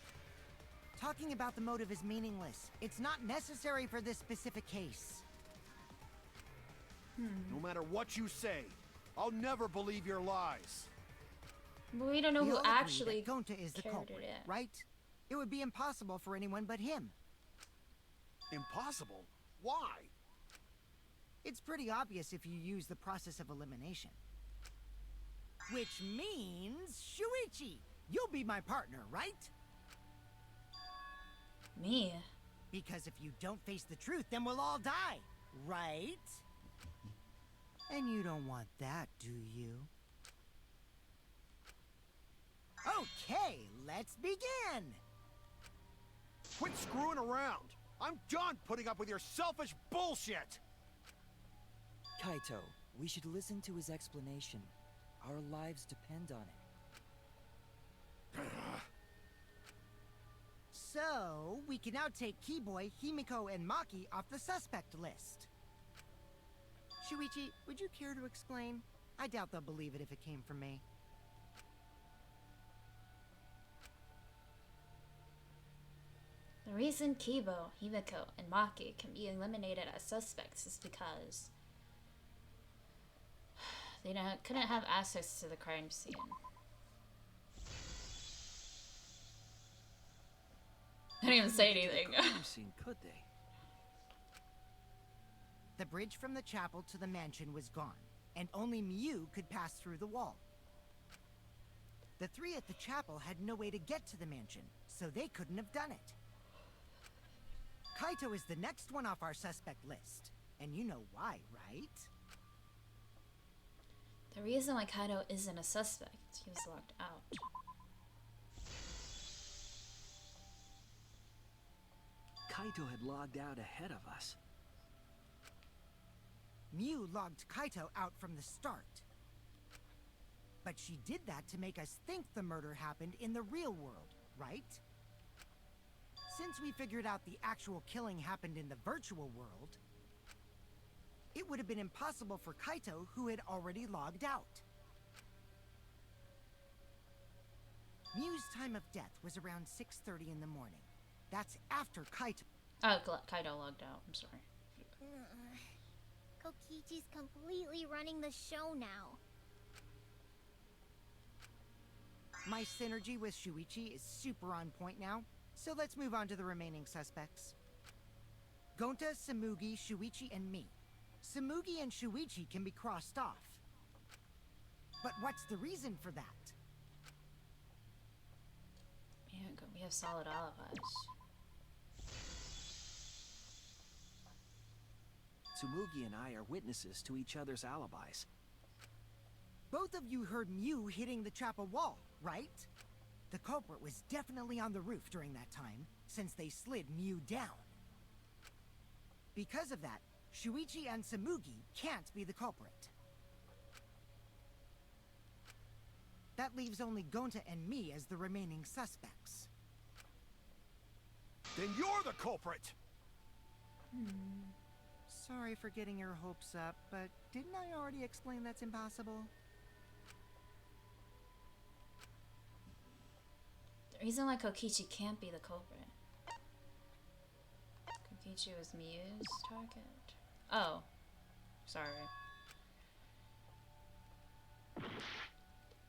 Speaker 4: Talking about the motive is meaningless. It's not necessary for this specific case.
Speaker 5: No matter what you say, I'll never believe your lies.
Speaker 1: But we don't know
Speaker 4: We
Speaker 1: who
Speaker 4: all agree
Speaker 1: actually
Speaker 4: that Gonta is the
Speaker 1: carried
Speaker 4: culprit,
Speaker 1: it in.
Speaker 4: right? It would be impossible for anyone but him.
Speaker 5: Impossible? Why?
Speaker 4: It's pretty obvious if you use the process of elimination. Which means, Shuichi, you'll be my partner, right?
Speaker 1: Me?
Speaker 4: Because if you don't face the truth, then we'll all die, right? And you don't want that, do you? Okay, let's begin!
Speaker 5: Quit screwing around! I'm done putting up with your selfish bullshit!
Speaker 6: Kaito, we should listen to his explanation. Our lives depend on it.
Speaker 4: So, we can now take Keyboy, Himiko, and Maki off the suspect list. Shuichi, would you care to explain? I doubt they'll believe it if it came from me.
Speaker 1: The reason Kibo, Himiko, and Maki can be eliminated as suspects is because they couldn't have access to the crime scene. I didn't even say anything.
Speaker 7: Crime scene, could they?
Speaker 4: The bridge from the chapel to the mansion was gone, and only Mew could pass through the wall. The three at the chapel had no way to get to the mansion, so they couldn't have done it. Kaito is the next one off our suspect list, and you know why, right?
Speaker 1: The reason why Kaido isn't a suspect, he was locked out.
Speaker 7: Kaito had logged out ahead of us.
Speaker 4: Mew logged Kaito out from the start. But she did that to make us think the murder happened in the real world, right? Since we figured out the actual killing happened in the virtual world, it would have been impossible for Kaito, who had already logged out. Mew's time of death was around 6:30 in the morning. That's after Kaito.
Speaker 1: Oh, Kaido logged out. I'm sorry.
Speaker 3: Kokichi's completely running the show now.
Speaker 4: My synergy with Shuichi is super on point now, so let's move on to the remaining suspects. Gonta, Samugi, Shuichi, and me. Samugi and Shuichi can be crossed off. But what's the reason for that?
Speaker 1: Yeah, we have solid alibis.
Speaker 7: Tsumugi and I are witnesses to each other's alibis.
Speaker 4: Both of you heard Mew hitting the chapel wall, right? The culprit was definitely on the roof during that time, since they slid Mew down. Because of that, Shuichi and Samugi can't be the culprit. That leaves only Gonta and me as the remaining suspects.
Speaker 5: Then you're the culprit!
Speaker 4: Sorry for getting your hopes up, but didn't I already explain that's impossible?
Speaker 1: The reason why Kokichi can't be the culprit. Kokichi was Miyu's target. Oh. Sorry.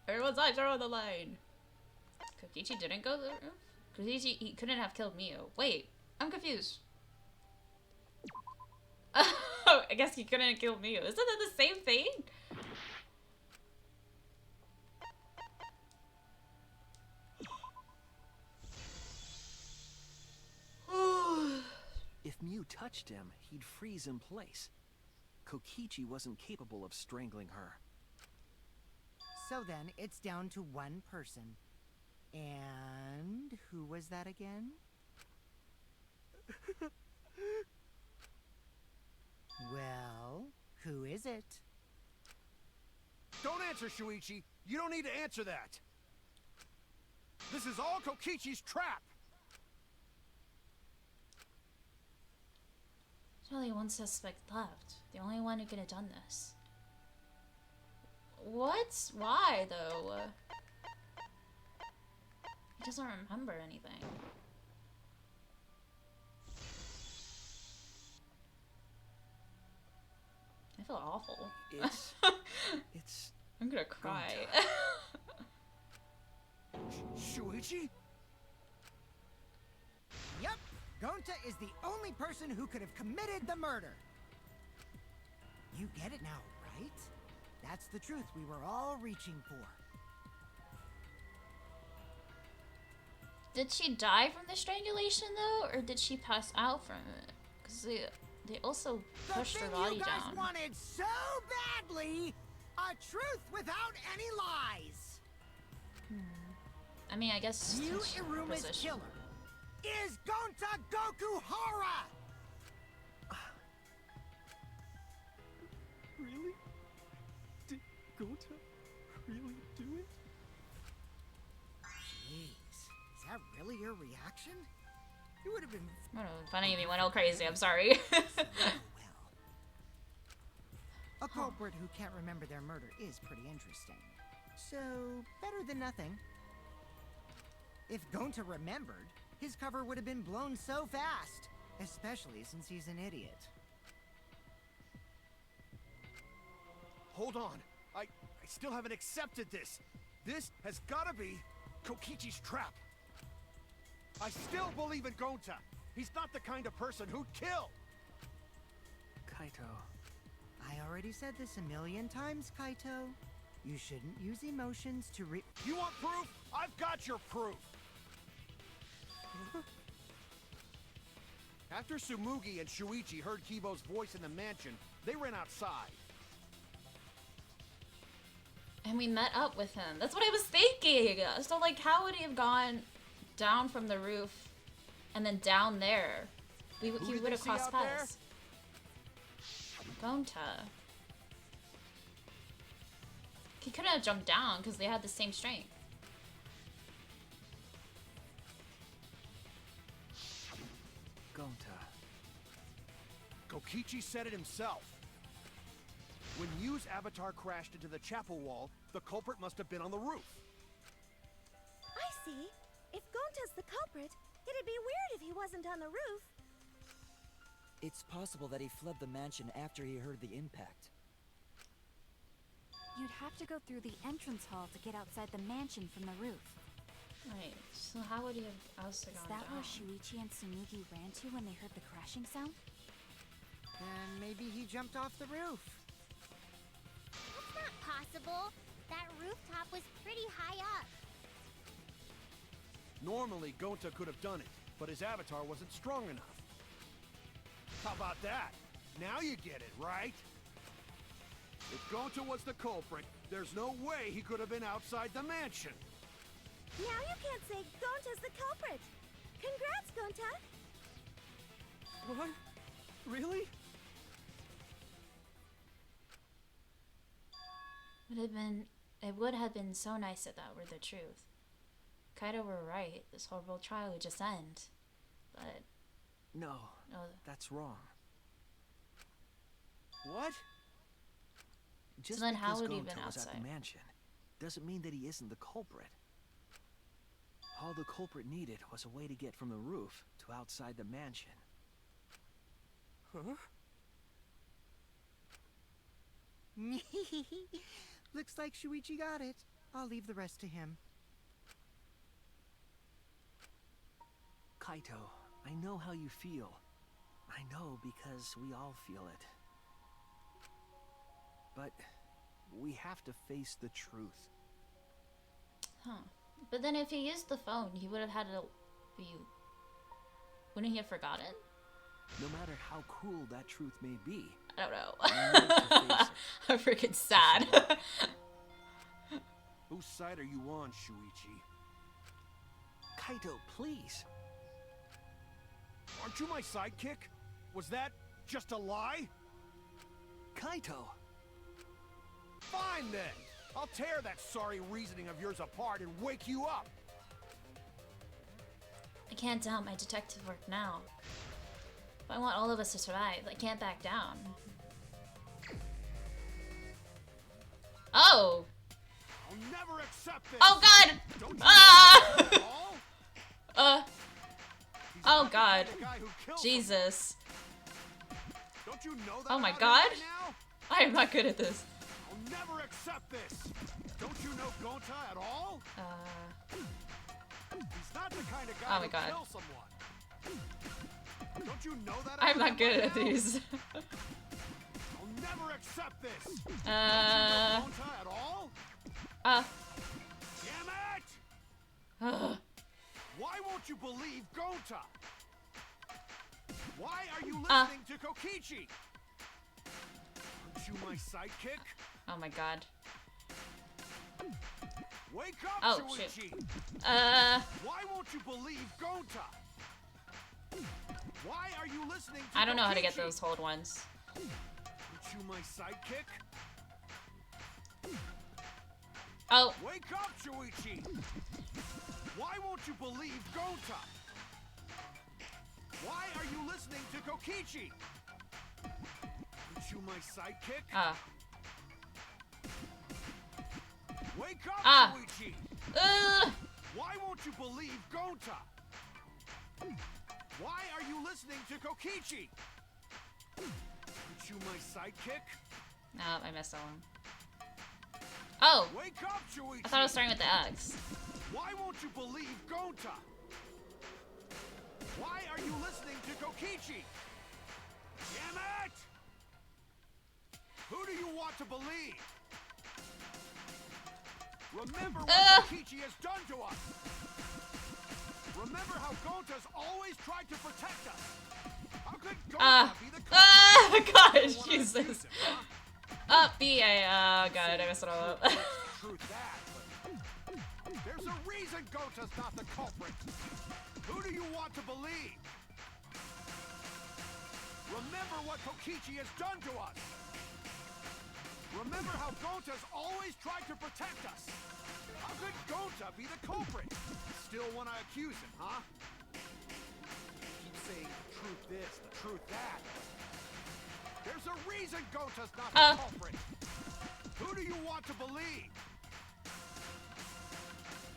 Speaker 1: Everyone's eyes are on the line. Kokichi didn't go to the roof? Kokichi, he couldn't have killed Miyu. Wait, I'm confused. Oh, I guess he couldn't kill me. Isn't it the same thing?
Speaker 7: If Mew touched him, he'd freeze in place. Kokichi wasn't capable of strangling her.
Speaker 4: So then, it's down to one person. And who was that again? Well, who is it?
Speaker 5: Don't answer, Shuichi. You don't need to answer that. This is all Kokichi's trap.
Speaker 1: There's only one suspect left. The only one who could have done this. What? Why, though? He doesn't remember anything. I feel awful.
Speaker 7: It's...
Speaker 1: I'm gonna cry.
Speaker 5: Shuichi?
Speaker 4: Yep, Gonta is the only person who could have committed the murder. You get it now, right? That's the truth we were all reaching for.
Speaker 1: Did she die from the strangulation, though? Or did she pass out from it? Because they also pushed her body
Speaker 4: you guys
Speaker 1: down.
Speaker 4: wanted so badly, a truth without any lies.
Speaker 1: I mean, I guess
Speaker 4: Mew
Speaker 1: it's
Speaker 4: Iruma's
Speaker 1: position.
Speaker 4: killer is Gonta Gokuhara!
Speaker 9: Really? Did Gota really do it?
Speaker 4: Jeez, is that really your reaction? You would have been...
Speaker 1: I don't know, funny me went all crazy, I'm sorry.
Speaker 4: A culprit who can't remember their murder is pretty interesting. So, better than nothing. If Gonta remembered, his cover would have been blown so fast. Especially since he's an idiot.
Speaker 5: Hold on. I still haven't accepted this. This has gotta be Kokichi's trap. I still believe in Gonta. He's not the kind of person who'd kill.
Speaker 7: Kaito.
Speaker 4: I already said this a million times, Kaito. You shouldn't use emotions to
Speaker 5: You want proof? I've got your proof. After Tsumugi and Shuichi heard Kibo's voice in the mansion, they ran outside.
Speaker 1: And we met up with him. That's what I was thinking. So, like, how would he have gone down from the roof and then down there? He would have crossed paths. Gonta. He couldn't have jumped down because they had the same strength.
Speaker 7: Gonta.
Speaker 5: Kokichi said it himself. When Mew's avatar crashed into the chapel wall, the culprit must have been on the roof.
Speaker 10: I see. If Gonta's the culprit, it'd be weird if he wasn't on the roof.
Speaker 6: It's possible that he fled the mansion after he heard the impact.
Speaker 8: You'd have to go through the entrance hall to get outside the mansion from the roof.
Speaker 1: Right, so how would he have also
Speaker 8: Is
Speaker 1: gone
Speaker 8: that
Speaker 1: down?
Speaker 8: where Shuichi and Tsumugi ran to when they heard the crashing sound?
Speaker 4: And maybe he jumped off the roof.
Speaker 3: That's not possible. That rooftop was pretty high up.
Speaker 5: Normally, Gonta could have done it, but his avatar wasn't strong enough. How about that? Now you get it, right? If Gonta was the culprit, there's no way he could have been outside the mansion.
Speaker 10: Now you can't say Gonta's the culprit. Congrats, Gonta.
Speaker 9: What? Really?
Speaker 1: It would have been so nice if that were the truth. Kaito were right. This horrible trial would just end. But
Speaker 7: No,
Speaker 1: no,
Speaker 7: that's wrong. What? Just
Speaker 1: then how
Speaker 7: because
Speaker 1: would he have
Speaker 7: Gonta
Speaker 1: been
Speaker 7: was at
Speaker 1: outside?
Speaker 7: the mansion doesn't mean that he isn't the culprit. All the culprit needed was a way to get from the roof to outside the mansion.
Speaker 9: Huh?
Speaker 4: Looks like Shuichi got it. I'll leave the rest to him.
Speaker 7: Kaito, I know how you feel. I know because we all feel it. But we have to face the truth.
Speaker 1: Huh. But then if he used the phone, he would have had to be... Wouldn't he have forgotten?
Speaker 7: No matter how cruel that truth may be.
Speaker 1: I don't know.
Speaker 7: we need to face it.
Speaker 1: I'm freaking sad.
Speaker 5: Whose side are you on, Shuichi?
Speaker 7: Kaito, please.
Speaker 5: Aren't you my sidekick? Was that just a lie?
Speaker 7: Kaito!
Speaker 5: Fine then! I'll tear that sorry reasoning of yours apart and wake you up!
Speaker 1: I can't doubt my detective work now. But I want all of us to survive. I can't back down. Oh!
Speaker 5: I'll never accept this!
Speaker 1: Oh god!
Speaker 5: Don't you
Speaker 1: Ah!
Speaker 5: know at all? He's
Speaker 1: Oh
Speaker 5: not the
Speaker 1: god.
Speaker 5: kind of guy who kills
Speaker 1: Jesus.
Speaker 5: Don't you know that
Speaker 1: Oh my
Speaker 5: about him
Speaker 1: god.
Speaker 5: by now?
Speaker 1: I am not good at this.
Speaker 5: I'll never accept this! Don't you know Gonta at all? He's not the kind of guy
Speaker 1: Oh my
Speaker 5: who
Speaker 1: god.
Speaker 5: kills someone. Don't you know that
Speaker 1: I'm
Speaker 5: about
Speaker 1: not
Speaker 5: him
Speaker 1: good
Speaker 5: by
Speaker 1: at
Speaker 5: now?
Speaker 1: these.
Speaker 5: I'll never accept this! Don't you
Speaker 1: Uh.
Speaker 5: know Gonta at all? Damn it! Why won't you believe Gonta? Why are you listening to Kokichi? Aren't you my sidekick?
Speaker 1: Oh my god.
Speaker 5: Wake up,
Speaker 1: Oh,
Speaker 5: Shuichi!
Speaker 1: shit.
Speaker 5: Why won't you believe Gonta? Why are you listening to
Speaker 1: I don't know how to get
Speaker 5: Kokichi?
Speaker 1: those hold ones.
Speaker 5: Aren't you my sidekick?
Speaker 1: Oh.
Speaker 5: Wake up, Shuichi! Why won't you believe Gonta? Why are you listening to Kokichi? Aren't you my sidekick? Wake up, Shuichi! Why won't you believe Gonta? Why are you listening to Kokichi? Aren't you my sidekick?
Speaker 1: No, I missed that one. Oh!
Speaker 5: Wake up, Shuichi!
Speaker 1: I thought I was starting with the X.
Speaker 5: Why won't you believe Gonta? Why are you listening to Kokichi? Damn it! Who do you want to believe? Remember what Kokichi has done to us! Remember how Gonta's always tried to protect us! How could Gonta be the
Speaker 1: gosh, Jesus. Oh god, I messed it all up.
Speaker 5: Truth that, but there's a reason Gonta's not the culprit! Who do you want to believe? Remember what Kokichi has done to us! Remember how Gonta's always tried to protect us! How could Gonta be the culprit? Still want to accuse him, huh? Keep saying the truth this, the truth that. There's a reason Gonta's not the culprit! Who do you want to believe?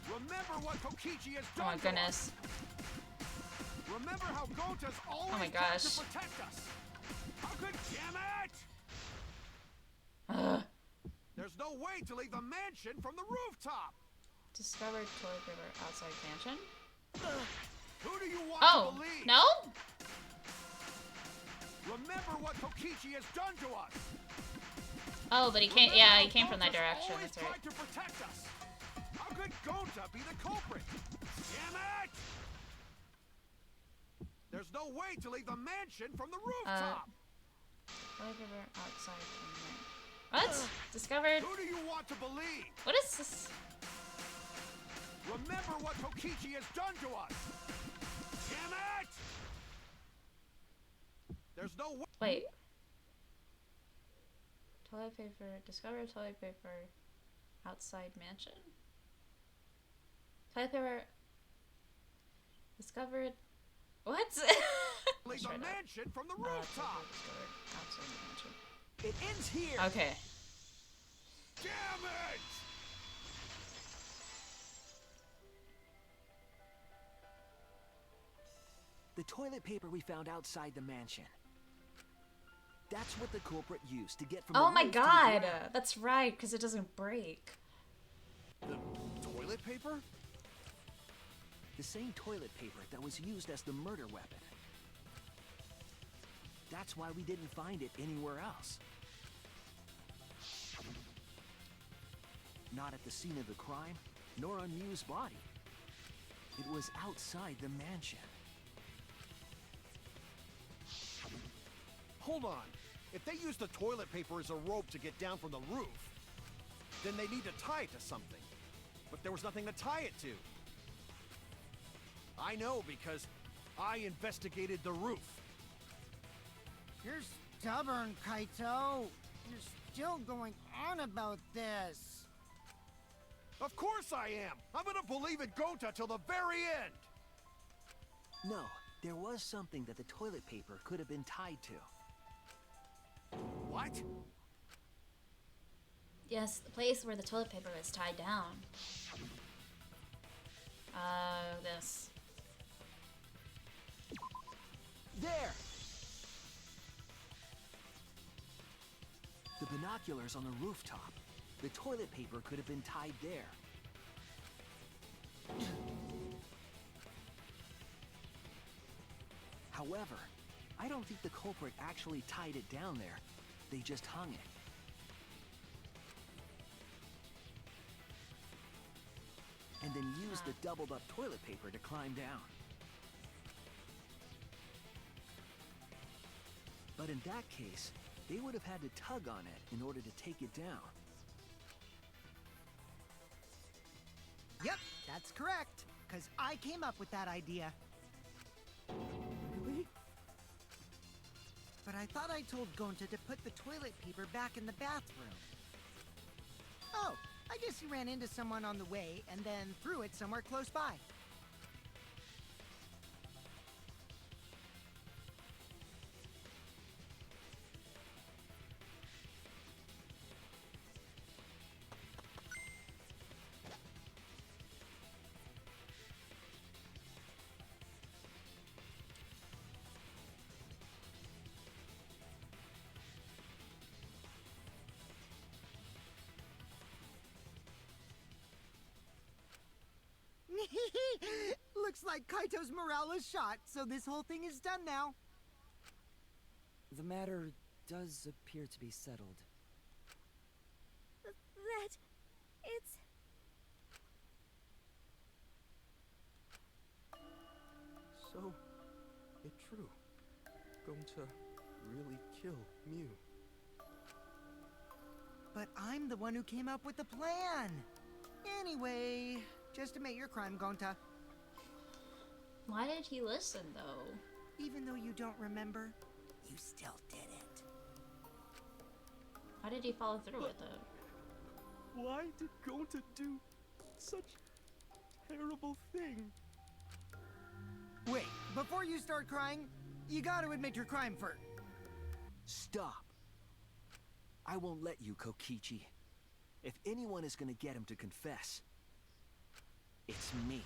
Speaker 5: Remember what Kokichi has done
Speaker 1: Oh my goodness.
Speaker 5: to us! Remember how Gonta's always
Speaker 1: Oh my
Speaker 5: tried
Speaker 1: gosh.
Speaker 5: to protect us! How could... Damn it! There's no way to leave the mansion from the rooftop!
Speaker 1: Discovered toilet paper outside mansion?
Speaker 5: Who do you want to believe?
Speaker 1: No?
Speaker 5: Remember what Kokichi has done to us!
Speaker 1: Oh, but he came, yeah, he came from that direction,
Speaker 5: Always
Speaker 1: that's right.
Speaker 5: tried to protect us! How could Gonta be the culprit? Damn it! There's no way to leave the mansion from the rooftop!
Speaker 1: Toilet paper outside mansion. What? Discovered?
Speaker 5: Who do you want to believe?
Speaker 1: What is this?
Speaker 5: Remember what Kokichi has done to us! Damn it! There's no way.
Speaker 1: Wait. Toilet paper. Discovered toilet paper outside mansion? Toilet paper. Discovered. What?
Speaker 5: Leave the mansion from the rooftop!
Speaker 1: Discovered outside mansion.
Speaker 7: It ends here!
Speaker 1: Okay.
Speaker 5: Damn it!
Speaker 7: The toilet paper we found outside the mansion. That's what the culprit used to get from
Speaker 1: Oh
Speaker 7: the
Speaker 1: my
Speaker 7: roof to the
Speaker 1: god!
Speaker 7: ground.
Speaker 1: That's right, because it doesn't break.
Speaker 5: The toilet paper?
Speaker 7: The same toilet paper that was used as the murder weapon. That's why we didn't find it anywhere else. Not at the scene of the crime, nor on Miu's body. It was outside the mansion.
Speaker 5: Hold on. If they use the toilet paper as a rope to get down from the roof, then they need to tie it to something. But there was nothing to tie it to. I know because I investigated the roof.
Speaker 4: You're stubborn, Kaito. You're still going on about this.
Speaker 5: Of course I am! I'm gonna believe in Gonta till the very end!
Speaker 7: No, there was something that the toilet paper could have been tied to.
Speaker 5: What?
Speaker 1: Yes, the place where the toilet paper was tied down. This.
Speaker 7: There! The binoculars on the rooftop. The toilet paper could have been tied there. However, I don't think the culprit actually tied it down there. They just hung it. And then used the doubled up toilet paper to climb down. But in that case, they would have had to tug on it in order to take it down.
Speaker 4: Yep, that's correct. Because I came up with that idea.
Speaker 9: Really?
Speaker 4: But I thought I told Gonta to put the toilet paper back in the bathroom. Oh, I guess he ran into someone on the way and then threw it somewhere close by. Looks like Kaito's morale is shot, so this whole thing is done now.
Speaker 6: The matter does appear to be settled.
Speaker 10: That... it's...
Speaker 9: So, it's true. Going to really kill Miu.
Speaker 4: But I'm the one who came up with the plan. Anyway, just admit your crime, Gonta.
Speaker 1: Why did he listen, though?
Speaker 4: Even though you don't remember, you still did it.
Speaker 1: Why did he follow through with it?
Speaker 9: Why did Gonta do such a terrible thing?
Speaker 4: Wait, before you start crying, you gotta admit your crime first.
Speaker 7: Stop. I won't let you, Kokichi. If anyone is gonna get him to confess, it's me.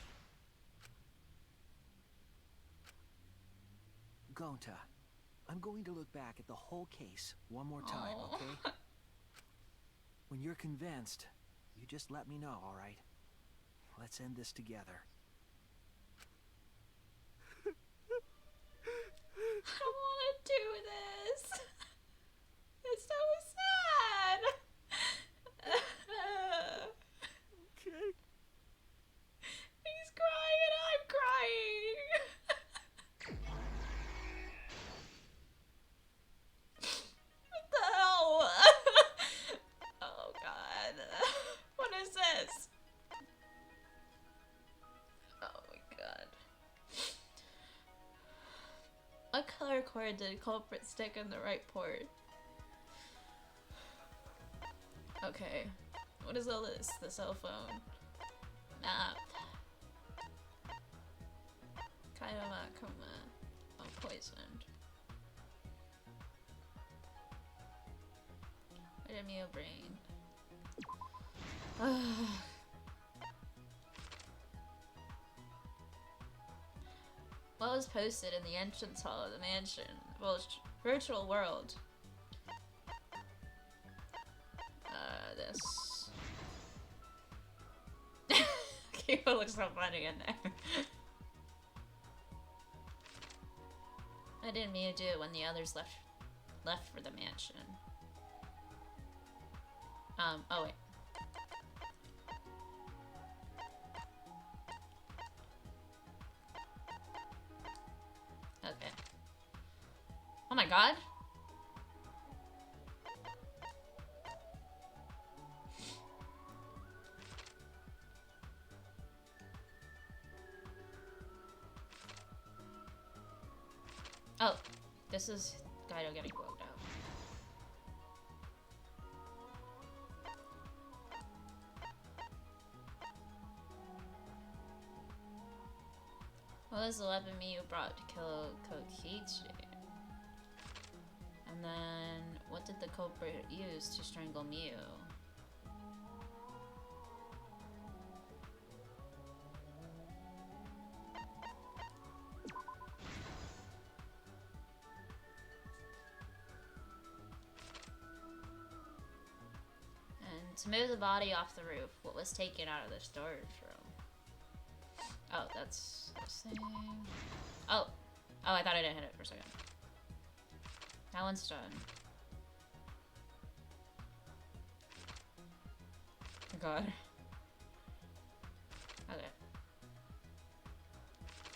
Speaker 7: Gonta, I'm going to look back at the whole case one more time, okay? When you're convinced, you just let me know, alright? Let's end this together.
Speaker 1: I want to do this. It's so sad.
Speaker 9: Okay.
Speaker 1: He's crying and I'm crying. What the hell? Oh God. What is this? Oh my God. What color cord did culprit stick in the right port? Okay. What is all this? The cell phone. Map. Monokuma. Oh, poisoned. Vitamin brain. What was posted in the entrance hall of the mansion? Well, virtual world. This. Kiba looks so funny in there. I didn't mean to do it when the others left for the mansion. Oh wait. Okay. Oh my god. Oh, this is Kaido getting blown out. What was the weapon Miyu brought to kill Kokichi? And then, what did the culprit use to strangle Miyu? And to move the body off the roof, what was taken out of the storage room? Oh, that's this thing. Oh, I thought I didn't hit it for a second. That one's done. Oh god. Okay.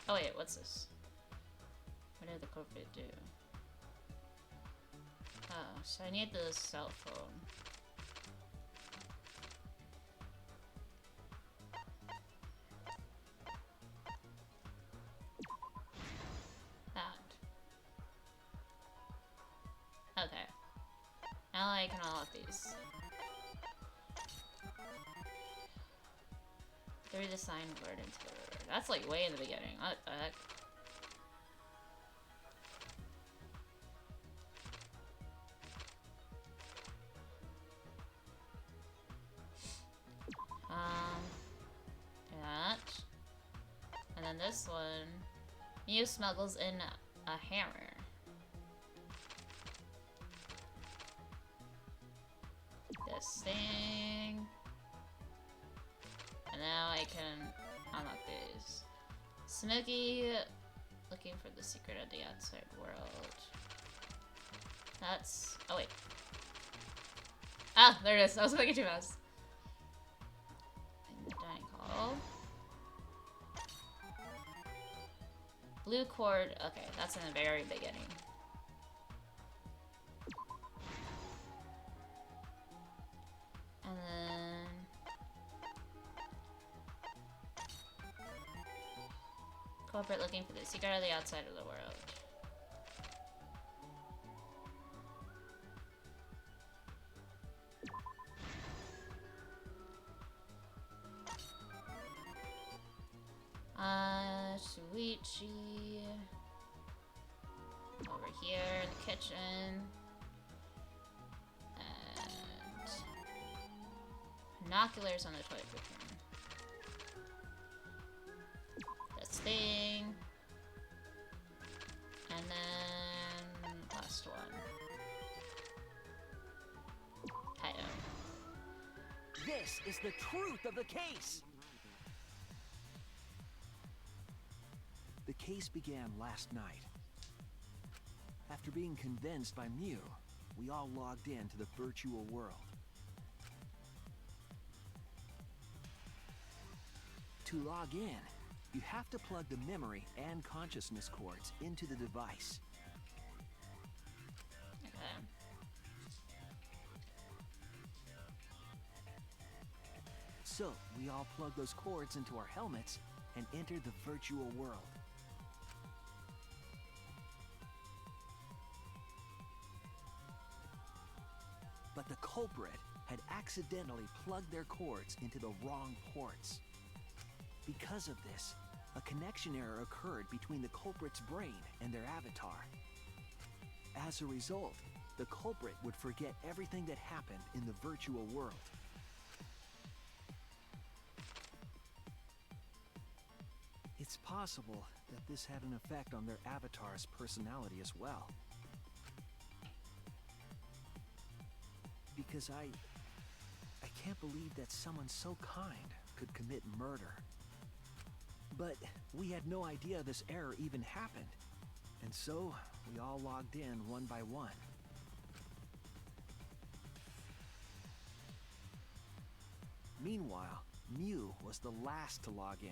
Speaker 1: Oh wait, what's this? What did the culprit do? Oh, so I need the cell phone. Okay. Now I can unlock these. Through the signboard into the river. That's like way in the beginning. What the heck? That. And then this one. Miyu smuggles in a hammer. This thing. And now I can unlock these. Smokey looking for the secret of the outside world. That's... oh wait. Ah, there it is. I was clicking too fast. In the dining hall. Blue cord. Okay, that's in the very beginning. And then... culprit looking for the secret of the outside of the world. Shuichi. Over here in the kitchen. And... binoculars on the toilet paper. This thing. And then... last one. Kaido.
Speaker 7: This is the truth of the case! The case began last night. After being convinced by Mew, we all logged into the virtual world. To log in, you have to plug the memory and consciousness cords into the device.
Speaker 1: Okay.
Speaker 7: So, we all plug those cords into our helmets and enter the virtual world. But the culprit had accidentally plugged their cords into the wrong ports. Because of this, a connection error occurred between the culprit's brain and their avatar. As a result, the culprit would forget everything that happened in the virtual world. It's possible that this had an effect on their avatar's personality as well. Because I can't believe that someone so kind could commit murder. But we had no idea this error even happened. And so, we all logged in one by one. Meanwhile, Mew was the last to log in.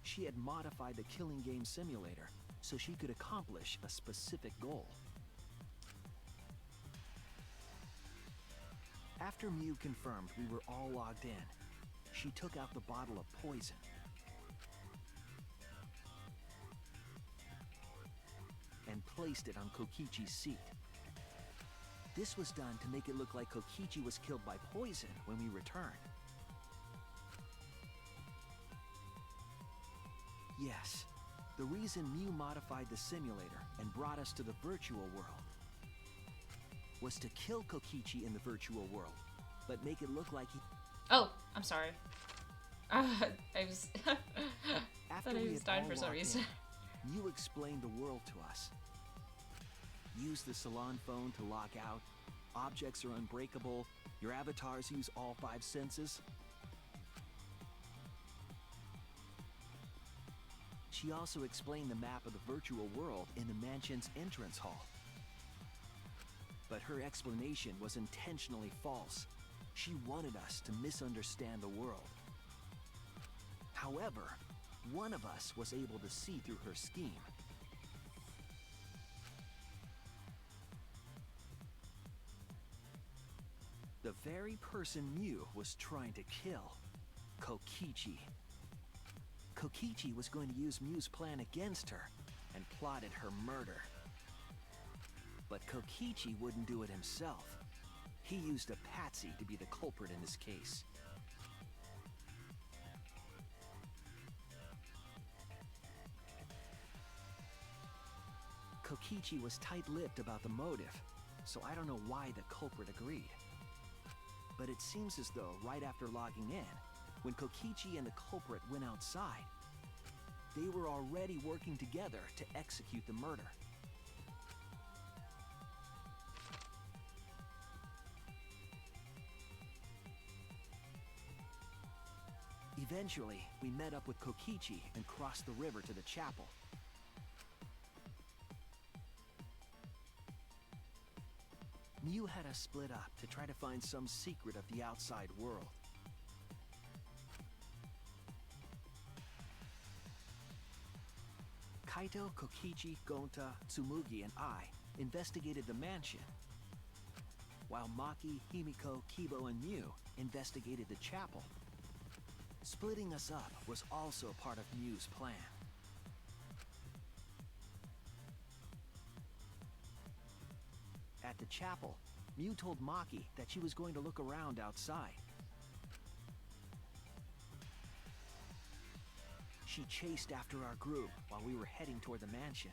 Speaker 7: She had modified the killing game simulator so she could accomplish a specific goal. After Mew confirmed we were all logged in, she took out the bottle of poison. And placed it on Kokichi's seat. This was done to make it look like Kokichi was killed by poison when we returned. Yes, the reason Mew modified the simulator and brought us to the virtual world was to kill Kokichi in the virtual world, but make it look like he...
Speaker 1: Oh, I'm sorry. I was...
Speaker 7: After
Speaker 1: thought
Speaker 7: we
Speaker 1: he was
Speaker 7: had
Speaker 1: dying
Speaker 7: all
Speaker 1: for some
Speaker 7: logged
Speaker 1: reason.
Speaker 7: in, Mew explained the world to us. Use the salon phone to log out. Objects are unbreakable. Your avatars use all 5 senses. She also explained the map of the virtual world in the mansion's entrance hall. But her explanation was intentionally false. She wanted us to misunderstand the world. However, one of us was able to see through her scheme. The very person Mew was trying to kill, Kokichi. Kokichi was going to use Mew's plan against her and plotted her murder. But Kokichi wouldn't do it himself. He used a patsy to be the culprit in this case. Kokichi was tight-lipped about the motive, so I don't know why the culprit agreed. But it seems as though right after logging in, when Kokichi and the culprit went outside, they were already working together to execute the murder. Eventually, we met up with Kokichi and crossed the river to the chapel. Mew had us split up to try to find some secret of the outside world. Kaito, Kokichi, Gonta, Tsumugi, and I investigated the mansion, while Maki, Himiko, Kibo, and Mew investigated the chapel. Splitting us up was also part of Mew's plan. At the chapel, Mew told Maki that she was going to look around outside. She chased after our group while we were heading toward the mansion.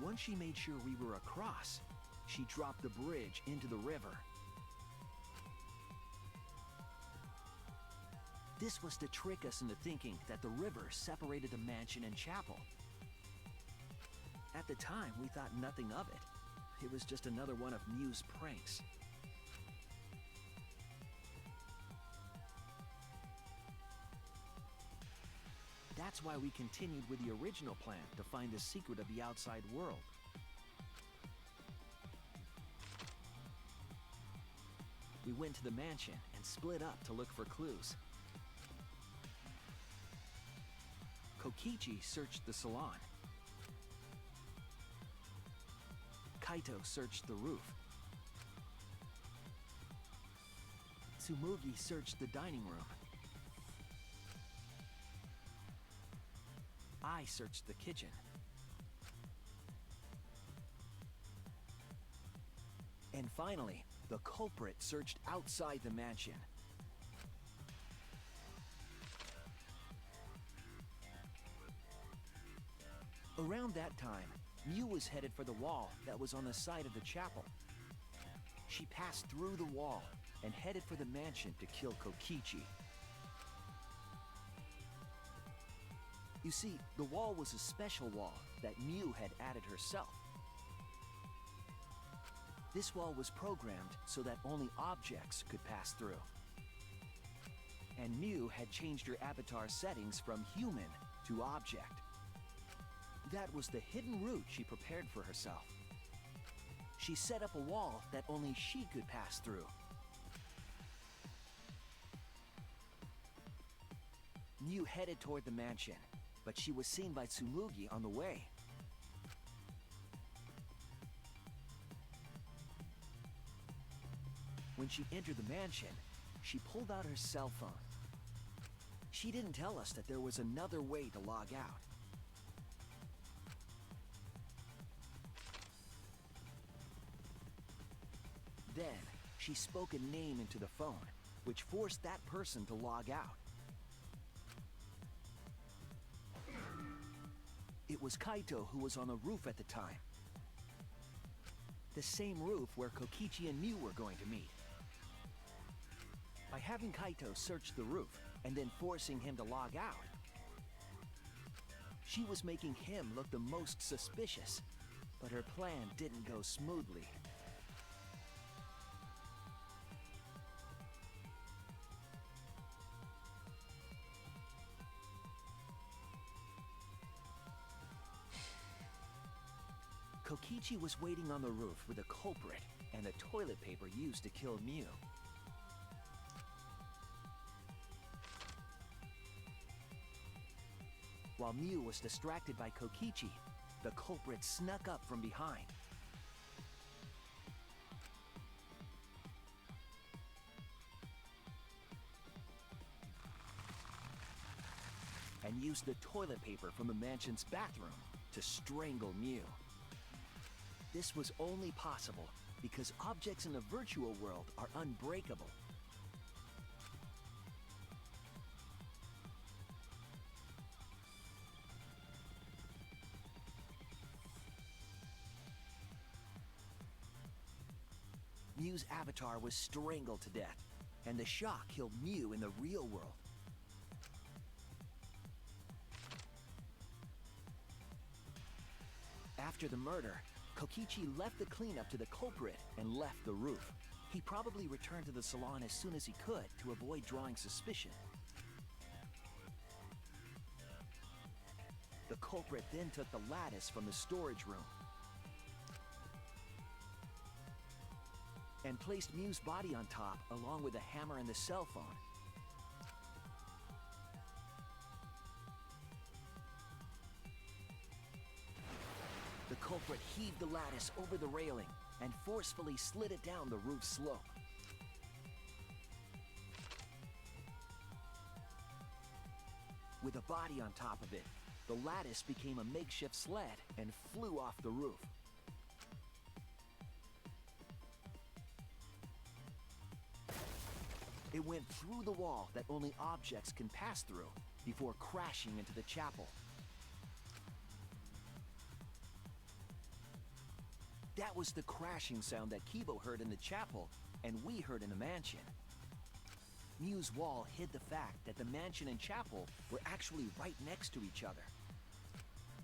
Speaker 7: Once she made sure we were across, she dropped the bridge into the river. This was to trick us into thinking that the river separated the mansion and chapel. At the time, we thought nothing of it. It was just another one of Mew's pranks. That's why we continued with the original plan to find the secret of the outside world. We went to the mansion and split up to look for clues. Kokichi searched the salon. Kaito searched the roof. Tsumugi searched the dining room. I searched the kitchen. And finally, the culprit searched outside the mansion. Around that time, Mew was headed for the wall that was on the side of the chapel. She passed through the wall and headed for the mansion to kill Kokichi. You see, the wall was a special wall that Mew had added herself. This wall was programmed so that only objects could pass through. And Mew had changed her avatar's settings from human to object. That was the hidden route she prepared for herself. She set up a wall that only she could pass through. Mew headed toward the mansion, but she was seen by Tsumugi on the way. When she entered the mansion, she pulled out her cell phone. She didn't tell us that there was another way to log out. Then, she spoke a name into the phone, which forced that person to log out. It was Kaito who was on the roof at the time. The same roof where Kokichi and Mew were going to meet. By having Kaito search the roof and then forcing him to log out, she was making him look the most suspicious, but her plan didn't go smoothly. Kokichi was waiting on the roof with a culprit and the toilet paper used to kill Mew. While Mew was distracted by Kokichi, the culprit snuck up from behind. And used the toilet paper from the mansion's bathroom to strangle Mew. This was only possible because objects in the virtual world are unbreakable. Mew's avatar was strangled to death, and the shock killed Mew in the real world. After the murder, Kokichi left the cleanup to the culprit and left the roof. He probably returned to the salon as soon as he could to avoid drawing suspicion. The culprit then took the lattice from the storage room and placed Mew's body on top along with the hammer and the cell phone. The culprit heaved the lattice over the railing and forcefully slid it down the roof slope. With a body on top of it, the lattice became a makeshift sled and flew off the roof. It went through the wall that only objects can pass through before crashing into the chapel. That was the crashing sound that Kibo heard in the chapel and we heard in the mansion. Mew's wall hid the fact that the mansion and chapel were actually right next to each other.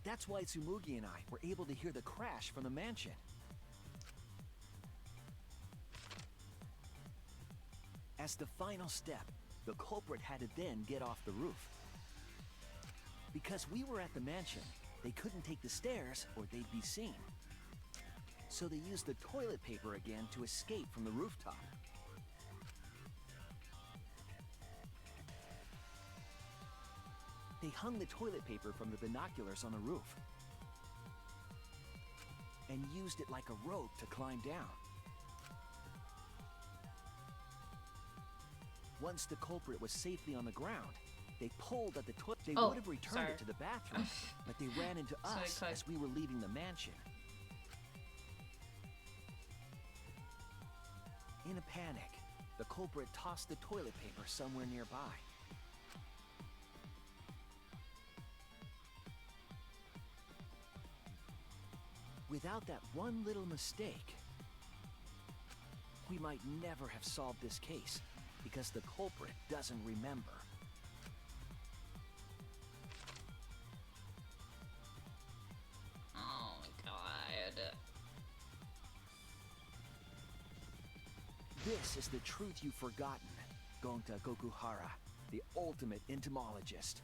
Speaker 7: That's why Tsumugi and I were able to hear the crash from the mansion. As the final step, the culprit had to then get off the roof. Because we were at the mansion, they couldn't take the stairs or they'd be seen. So they used the toilet paper again to escape from the rooftop. They hung the toilet paper from the binoculars on the roof and used it like a rope to climb down. Once the culprit was safely on the ground, they pulled at the toilet. They would have returned it to the bathroom, but they ran into us as we were leaving the mansion. In a panic, the culprit tossed the toilet paper somewhere nearby. Without that one little mistake, we might never have solved this case because the culprit doesn't remember.
Speaker 1: Oh my god.
Speaker 7: This is the truth you've forgotten, Gonta Gokuhara, the ultimate entomologist.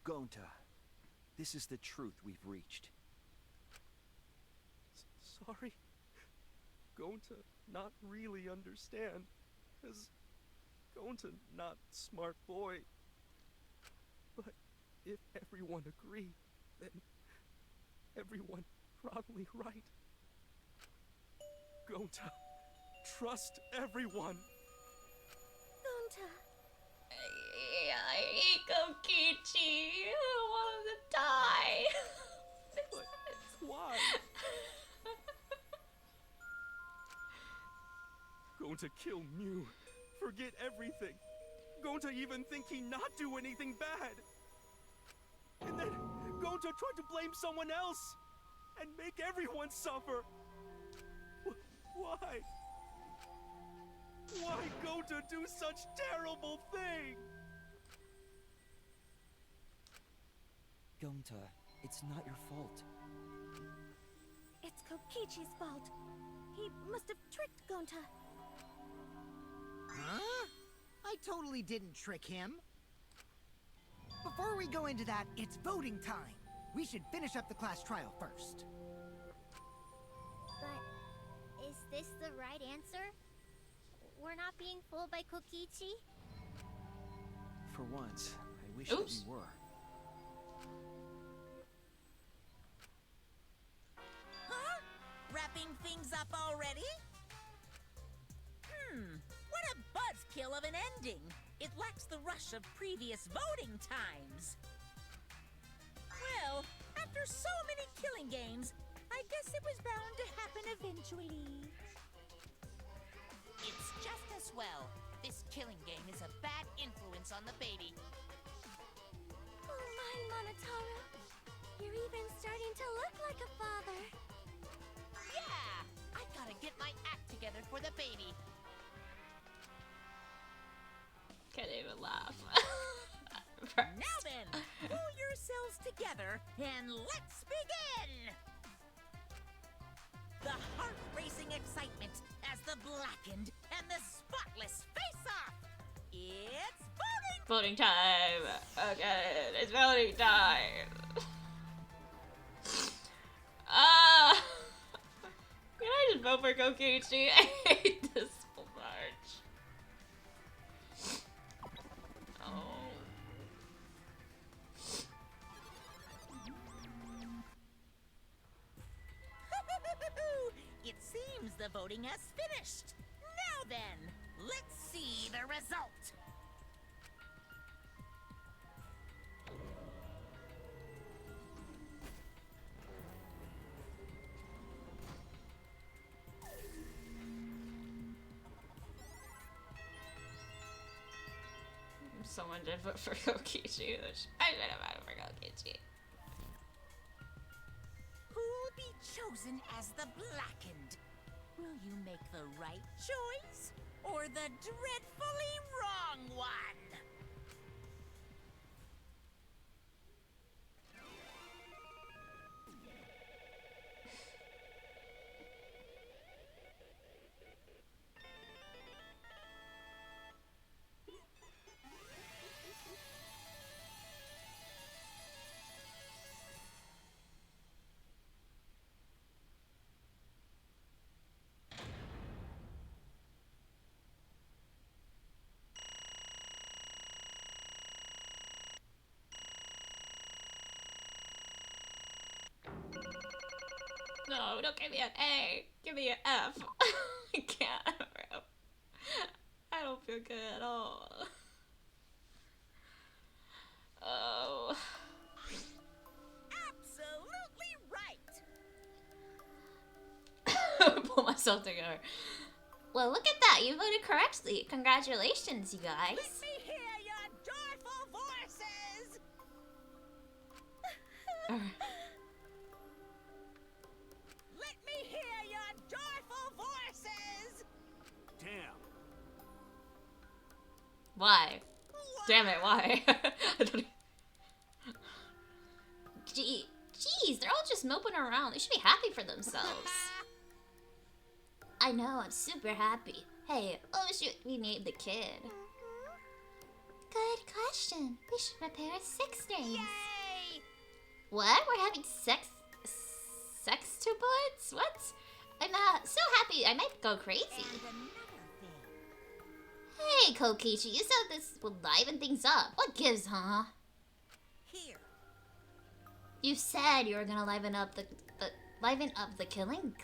Speaker 7: Gonta, this is the truth we've reached.
Speaker 9: Sorry. Going to not really understand, 'cause going to not smart boy. But if everyone agree, then everyone probably right. Going to trust everyone.
Speaker 10: Gonta.
Speaker 1: I hate Kokichi. I don't want him to die.
Speaker 9: But why? Going to kill Mew, forget everything. Going to even think he not do anything bad. And then going to try to blame someone else and make everyone suffer. Why? Why go to do such terrible thing?
Speaker 6: Gonta, it's not your fault.
Speaker 10: It's Kokichi's fault. He must have tricked Gonta.
Speaker 4: Huh? I totally didn't trick him. Before we go into that, it's voting time. We should finish up the class trial first.
Speaker 3: But is this the right answer? We're not being fooled by Kokichi?
Speaker 7: For once, I wish
Speaker 1: Oops.
Speaker 7: that we were.
Speaker 2: Huh? Wrapping things up already? What a buzzkill of an ending! It lacks the rush of previous voting times. Well, after so many killing games, I guess it was bound to happen eventually.
Speaker 11: It's just as well. This killing game is a bad influence on the baby.
Speaker 10: Oh my, Monotara. You're even starting to look like a father.
Speaker 11: Yeah! I gotta get my act together for the baby.
Speaker 1: Can't even laugh.
Speaker 2: Now then, pull yourselves together and let's begin! The heart-racing excitement as the blackened and the spotless face off! It's voting!
Speaker 1: Voting time. Okay, it's voting time. Can I just vote for Kokichi? I hate this so much. Oh.
Speaker 2: It seems the voting has finished. Now then, let's see the result.
Speaker 1: Someone did vote for Kokichi, which I should have voted for Kokichi.
Speaker 2: Who'll be chosen as the blackened? Will you make the right choice or the dreadfully wrong one?
Speaker 1: No, don't give me an A. Give me an F. I can't. I don't feel good at all. Oh.
Speaker 2: Absolutely right.
Speaker 1: Pull myself together. Well, look at that. You voted correctly. Congratulations, you guys.
Speaker 2: Let me hear your joyful voices. Let me hear your joyful voices.
Speaker 9: Damn.
Speaker 1: Why? Damn it, why? I don't moping around. They should be happy for themselves. I know, I'm super happy. Hey, what should we name the kid?
Speaker 3: Good question. We should prepare 6 names.
Speaker 11: Yay!
Speaker 1: What? We're having sextuplets? What? I'm so happy. I might go crazy.
Speaker 2: And another thing.
Speaker 1: Hey, Kokichi, you said this would liven things up. What gives, huh?
Speaker 2: Here.
Speaker 1: You said you were gonna liven up the killing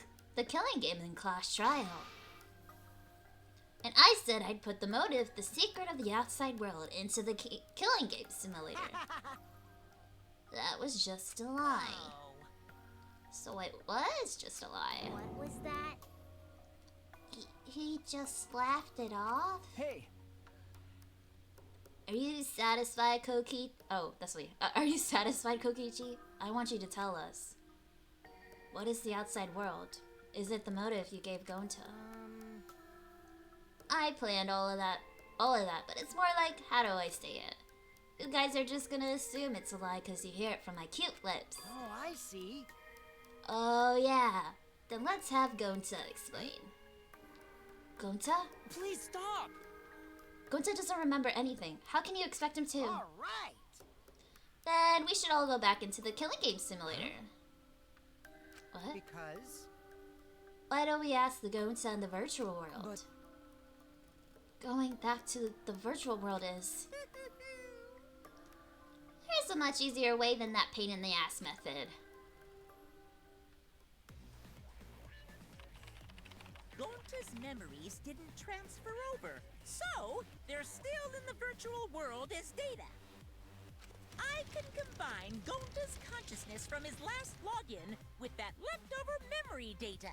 Speaker 1: game in Clash Trial. And I said I'd put the motive, the secret of the outside world, into the killing game simulator. That was just a lie.
Speaker 2: Oh.
Speaker 1: So it was just a lie.
Speaker 3: What was that?
Speaker 1: He just laughed it off.
Speaker 7: Hey,
Speaker 1: Are you satisfied, Koki? Oh, that's me. Are you satisfied, Kokichi? I want you to tell us. What is the outside world? Is it the motive you gave Gonta? I planned all of that, but it's more like, how do I say it? You guys are just gonna assume it's a lie because you hear it from my cute lips.
Speaker 4: Oh, I see.
Speaker 1: Oh yeah, then let's have Gonta explain. Gonta?
Speaker 6: Please stop!
Speaker 1: Gonta doesn't remember anything. How can you expect him to?
Speaker 4: All right.
Speaker 1: Then we should all go back into the killing game simulator. What?
Speaker 4: Because
Speaker 1: Why don't we ask the Gonta in the virtual world?
Speaker 6: But
Speaker 1: Going back to the virtual world is... There's a much easier way than that pain in the ass method.
Speaker 2: Gonta's memories didn't transfer over, so they're still in the virtual world as data. I can combine Gonta's consciousness from his last login with that leftover memory data.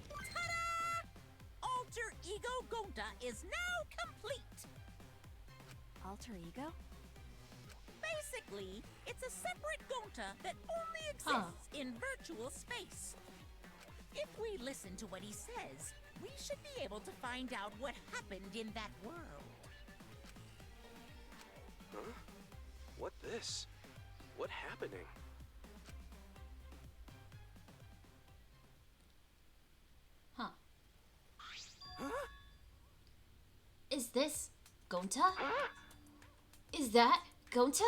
Speaker 2: Ta-da! Alter Ego Gonta is now complete.
Speaker 8: Alter ego?
Speaker 2: Basically, it's a separate Gonta that only exists in virtual space. If we listen to what he says, we should be able to find out what happened in that world.
Speaker 9: Huh? What this? What happening?
Speaker 1: Huh.
Speaker 9: Huh?
Speaker 1: Is this Gonta? Is that Gonta?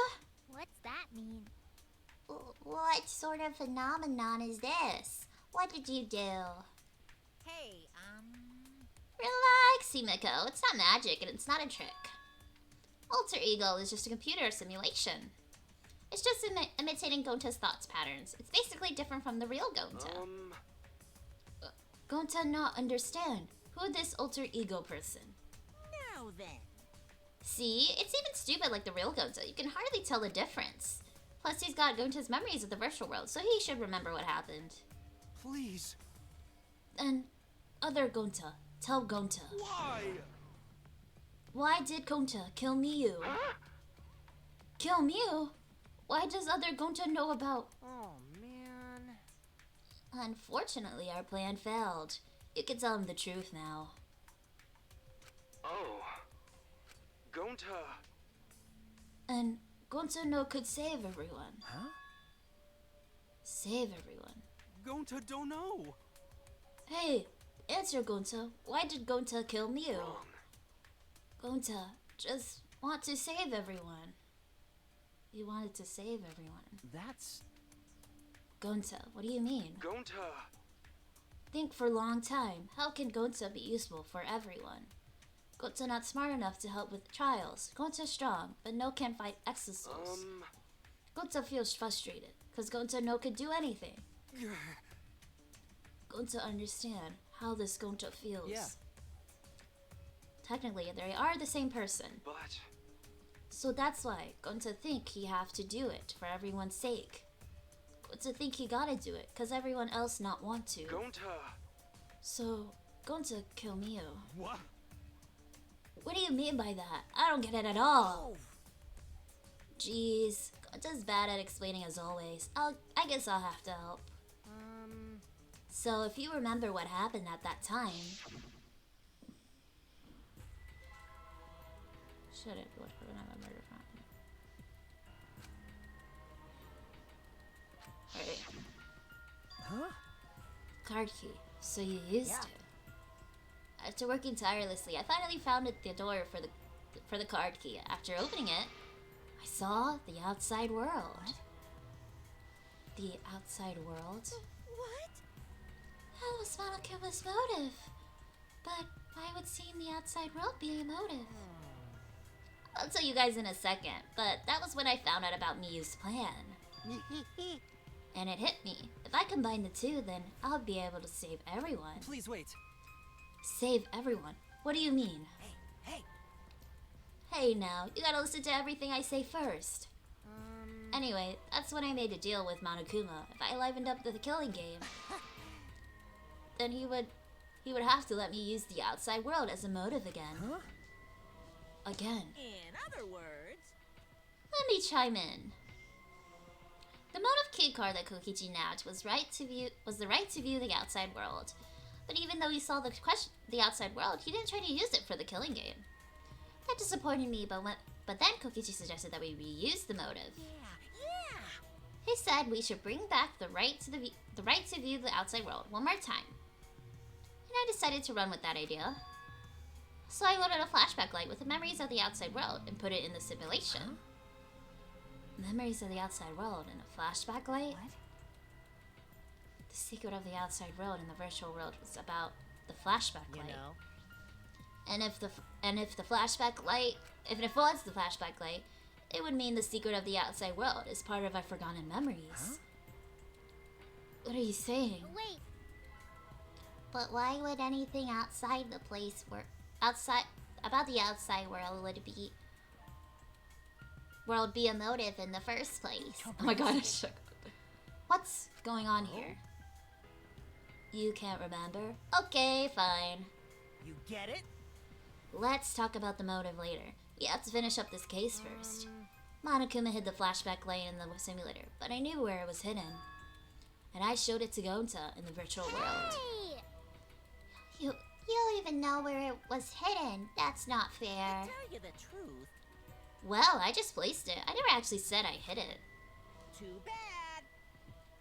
Speaker 3: What's that mean?
Speaker 1: What sort of phenomenon is this? What did you do?
Speaker 2: Hey,
Speaker 1: Relax, Himiko. It's not magic and it's not a trick. Alter Ego is just a computer simulation. It's just imitating Gonta's thoughts patterns. It's basically different from the real Gonta. Gonta not understand. Who this alter ego person?
Speaker 2: now then.
Speaker 1: See? It's even stupid like the real Gonta. You can hardly tell the difference. Plus, he's got Gonta's memories of the virtual world, so he should remember what happened.
Speaker 9: Please.
Speaker 1: Then, other Gonta. Tell Gonta.
Speaker 9: Why?
Speaker 1: Why did Gonta kill Miyu? Kill Miyu? Why does other Gonta know about...
Speaker 4: Oh, man.
Speaker 1: Unfortunately, our plan failed. You can tell him the truth now.
Speaker 9: Oh. Gonta.
Speaker 1: And Gonta no could save everyone.
Speaker 4: Huh?
Speaker 1: Save everyone.
Speaker 9: Gonta don't know.
Speaker 1: Hey, answer Gonta. Why did Gonta kill Miyu?
Speaker 9: Wrong.
Speaker 1: Gonta just want to save everyone. He wanted to save everyone.
Speaker 7: That's...
Speaker 1: Gonta, what do you mean?
Speaker 9: Gonta.
Speaker 1: Think for a long time. How can Gonta be useful for everyone? Gonta not smart enough to help with trials. Gonta strong, but no can fight exosouls. Gonta feels frustrated, cause Gonta no could do anything. Gonta understand how this Gonta feels.
Speaker 7: Yeah.
Speaker 1: Technically, they are the same person.
Speaker 9: But...
Speaker 1: So that's why Gonta think he have to do it for everyone's sake. Gonta think he gotta do it, cause everyone else not want to.
Speaker 9: Gonta.
Speaker 1: So, Gonta kill Miyu.
Speaker 9: What?
Speaker 1: What do you mean by that? I don't get it at all. Jeez, Gonta's bad at explaining as always. I guess I'll have to help. So if you remember what happened at that time... Shouldn't would prevent a murder from happening. Alright.
Speaker 6: Huh?
Speaker 13: Card key. So you used
Speaker 6: Yeah.
Speaker 13: it. After working tirelessly, I finally found the door for the card key. After opening it, I saw the outside world. The outside world?
Speaker 10: What?
Speaker 13: That was Monokuma's motive. But why would seeing the outside world be a motive? I'll tell you guys in a second, but that was when I found out about Miyu's plan. And it hit me. If I combine the two, then I'll be able to save everyone.
Speaker 6: Please wait.
Speaker 13: Save everyone? What do you mean?
Speaker 6: Hey.
Speaker 13: Hey now, you gotta listen to everything I say first. Anyway, that's when I made a deal with Monokuma. If I livened up the killing game, then he would have to let me use the outside world as a motive again.
Speaker 6: Huh?
Speaker 13: Again.
Speaker 2: In other words,
Speaker 13: Let me chime in. The motive key card that Kokichi nabbed was the right to view the outside world. But even though he saw the outside world, he didn't try to use it for the killing game. That disappointed me, but then Kokichi suggested that we reuse the motive.
Speaker 2: yeah.
Speaker 13: He said we should bring back the right to view the outside world one more time. And I decided to run with that idea. So I loaded a flashback light with the memories of the outside world and put it in the simulation. Memories of the outside world in a flashback light?
Speaker 8: What?
Speaker 13: The secret of the outside world in the virtual world was about the flashback
Speaker 2: You
Speaker 13: light.
Speaker 2: know.
Speaker 13: And if it was the flashback light, it would mean the secret of the outside world is part of our forgotten memories.
Speaker 6: Huh?
Speaker 13: What are you saying?
Speaker 3: Wait,
Speaker 13: But why would anything outside the place about the outside world be a motive in the first place? Oh my god, I shook. What's going on here? You can't remember? Okay, fine.
Speaker 2: You get it?
Speaker 13: Let's talk about the motive later. We have to finish up this case first. Monokuma hid the flashback light in the simulator, but I knew where it was hidden. And I showed it to Gonta in the virtual world.
Speaker 3: hey!
Speaker 13: You even know where it was hidden. That's not fair.
Speaker 2: To tell you the truth,
Speaker 13: Well, I just placed it. I never actually said I hid it.
Speaker 2: too bad.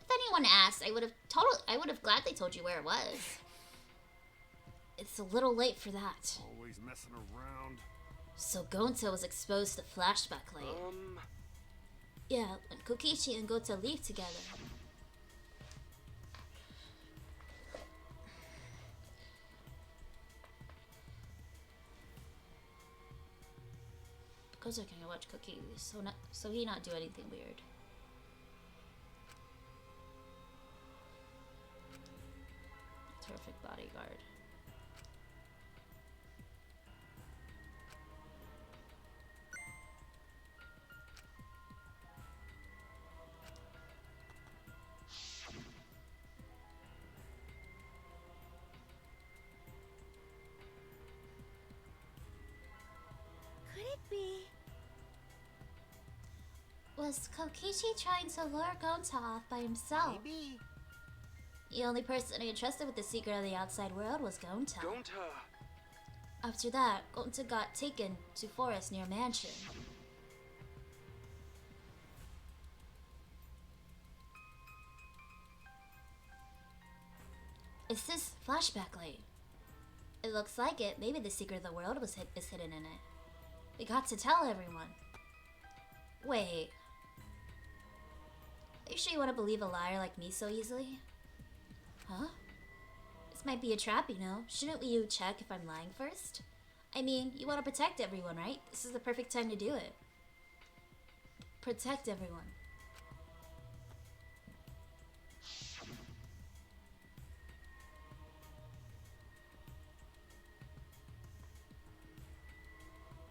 Speaker 13: If anyone asked, I would have gladly told you where it was. It's a little late for that.
Speaker 5: Always messing around.
Speaker 13: So Gonta was exposed to flashback light. Yeah, when Kokichi and Gonta leave together. Gonta can watch Koki, so he not do anything weird. Terrific bodyguard.
Speaker 10: Could it be?
Speaker 13: Was Kokichi trying to lure Gonta off by himself?
Speaker 4: Maybe.
Speaker 13: The only person I entrusted with the secret of the outside world was Gonta.
Speaker 9: Gonta.
Speaker 13: After that, Gonta got taken to forest near mansion. Is this flashback light? It looks like it. Maybe the secret of the world is hidden in it. We got to tell everyone. Wait. Are you sure you want to believe a liar like me so easily? Huh? This might be a trap, you know. Shouldn't you check if I'm lying first? I mean, you want to protect everyone, right? This is the perfect time to do it. Protect everyone.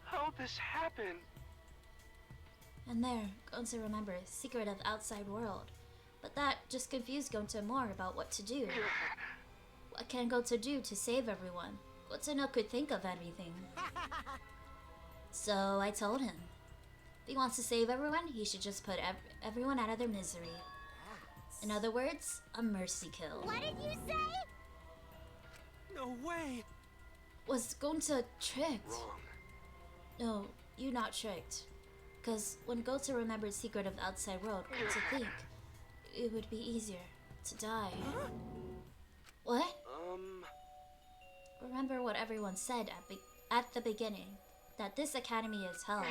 Speaker 9: How'd this happen?
Speaker 13: And there, Gonta remembers secret of outside world. But that just confused Gonta more about what to do. What can Gonta do to save everyone? Gonta no could think of anything. So I told him, if he wants to save everyone, he should just put everyone out of their misery. In other words, a mercy kill.
Speaker 3: What did you say?
Speaker 9: No way!
Speaker 13: Was Gonta tricked?
Speaker 9: Wrong.
Speaker 13: No, you not tricked. Cause when Gonta remembered secret of the outside world, what to think? it would be easier to die. What? Remember what everyone said at the beginning, that this academy is hell.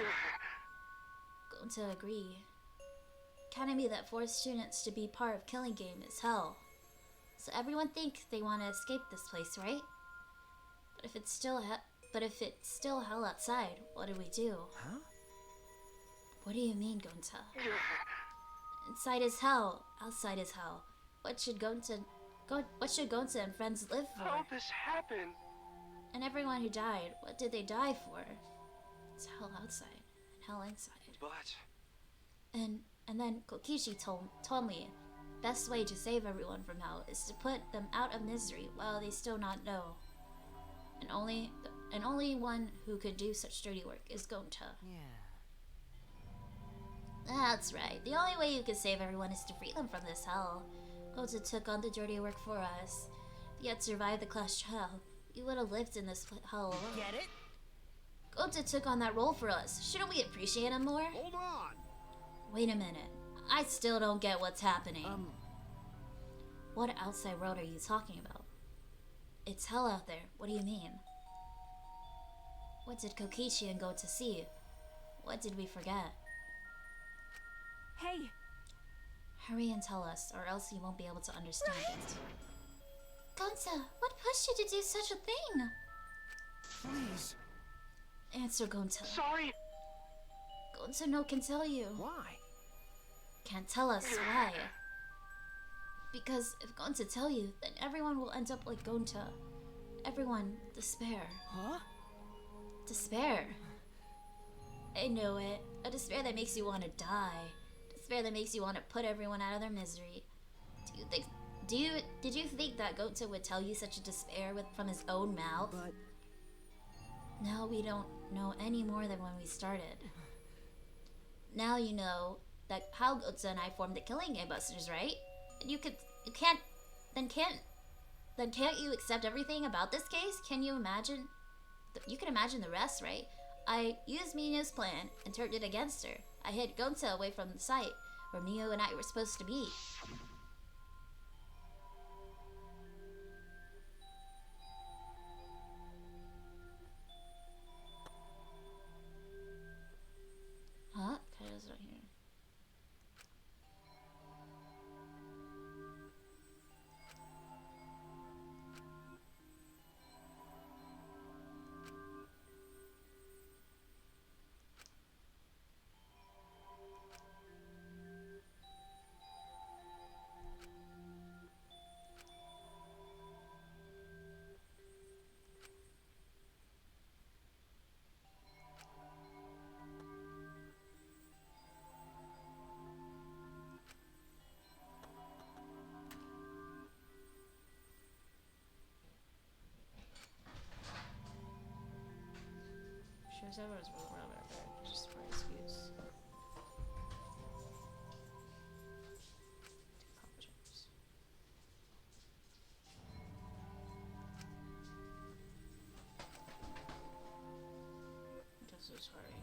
Speaker 13: Going to agree. Academy that forced students to be part of Killing Game is hell. So everyone thinks they want to escape this place, right? But if it's still hell outside, what do we do?
Speaker 7: Huh?
Speaker 13: What do you mean, Gonta? Inside is hell, outside is hell. What should Gonta and friends live for?
Speaker 9: How'd this happen?
Speaker 13: And everyone who died, what did they die for? It's hell outside and hell inside.
Speaker 9: But
Speaker 13: And then Kokichi told me, best way to save everyone from hell is to put them out of misery while they still not know. And only one who could do such dirty work is Gonta.
Speaker 4: Yeah.
Speaker 13: That's right. The only way you can save everyone is to free them from this hell. Gonta took on the dirty work for us. If he had survived the class trial, we would have lived in this hell alone.
Speaker 4: Get it?
Speaker 13: Gonta took on that role for us. Shouldn't we appreciate him more?
Speaker 5: Hold on!
Speaker 13: Wait a minute. I still don't get what's happening. What outside world are you talking about? It's hell out there. What do you mean? What did Kokichi and Gonta see? What did we forget?
Speaker 8: Hey!
Speaker 13: Hurry and tell us, or else you won't be able to understand it. Gonta, what pushed you to do such a thing?
Speaker 9: please.
Speaker 13: Answer, Gonta.
Speaker 9: Sorry.
Speaker 13: Gonta no can tell you.
Speaker 7: Why?
Speaker 13: Can't tell us why. Because if Gonta tell you, then everyone will end up like Gonta. Everyone, despair.
Speaker 7: Huh?
Speaker 13: Despair. I know it. A despair that makes you want to die. Despair that makes you want to put everyone out of their misery. Did you think that Gonta would tell you such a despair from his own mouth?
Speaker 7: But
Speaker 13: now we don't know any more than when we started. Now you know that how Gonta and I formed the Killing Game Busters, right? And can't you accept everything about this case? Can you imagine? You can imagine the rest, right? I used Mio's plan and turned it against her. I hid Gonta away from the site where Mio and I were supposed to be. Huh? Kaido's not here. Shows everyone's rolling around back there, just for excuse. Apologize. I'm so sorry.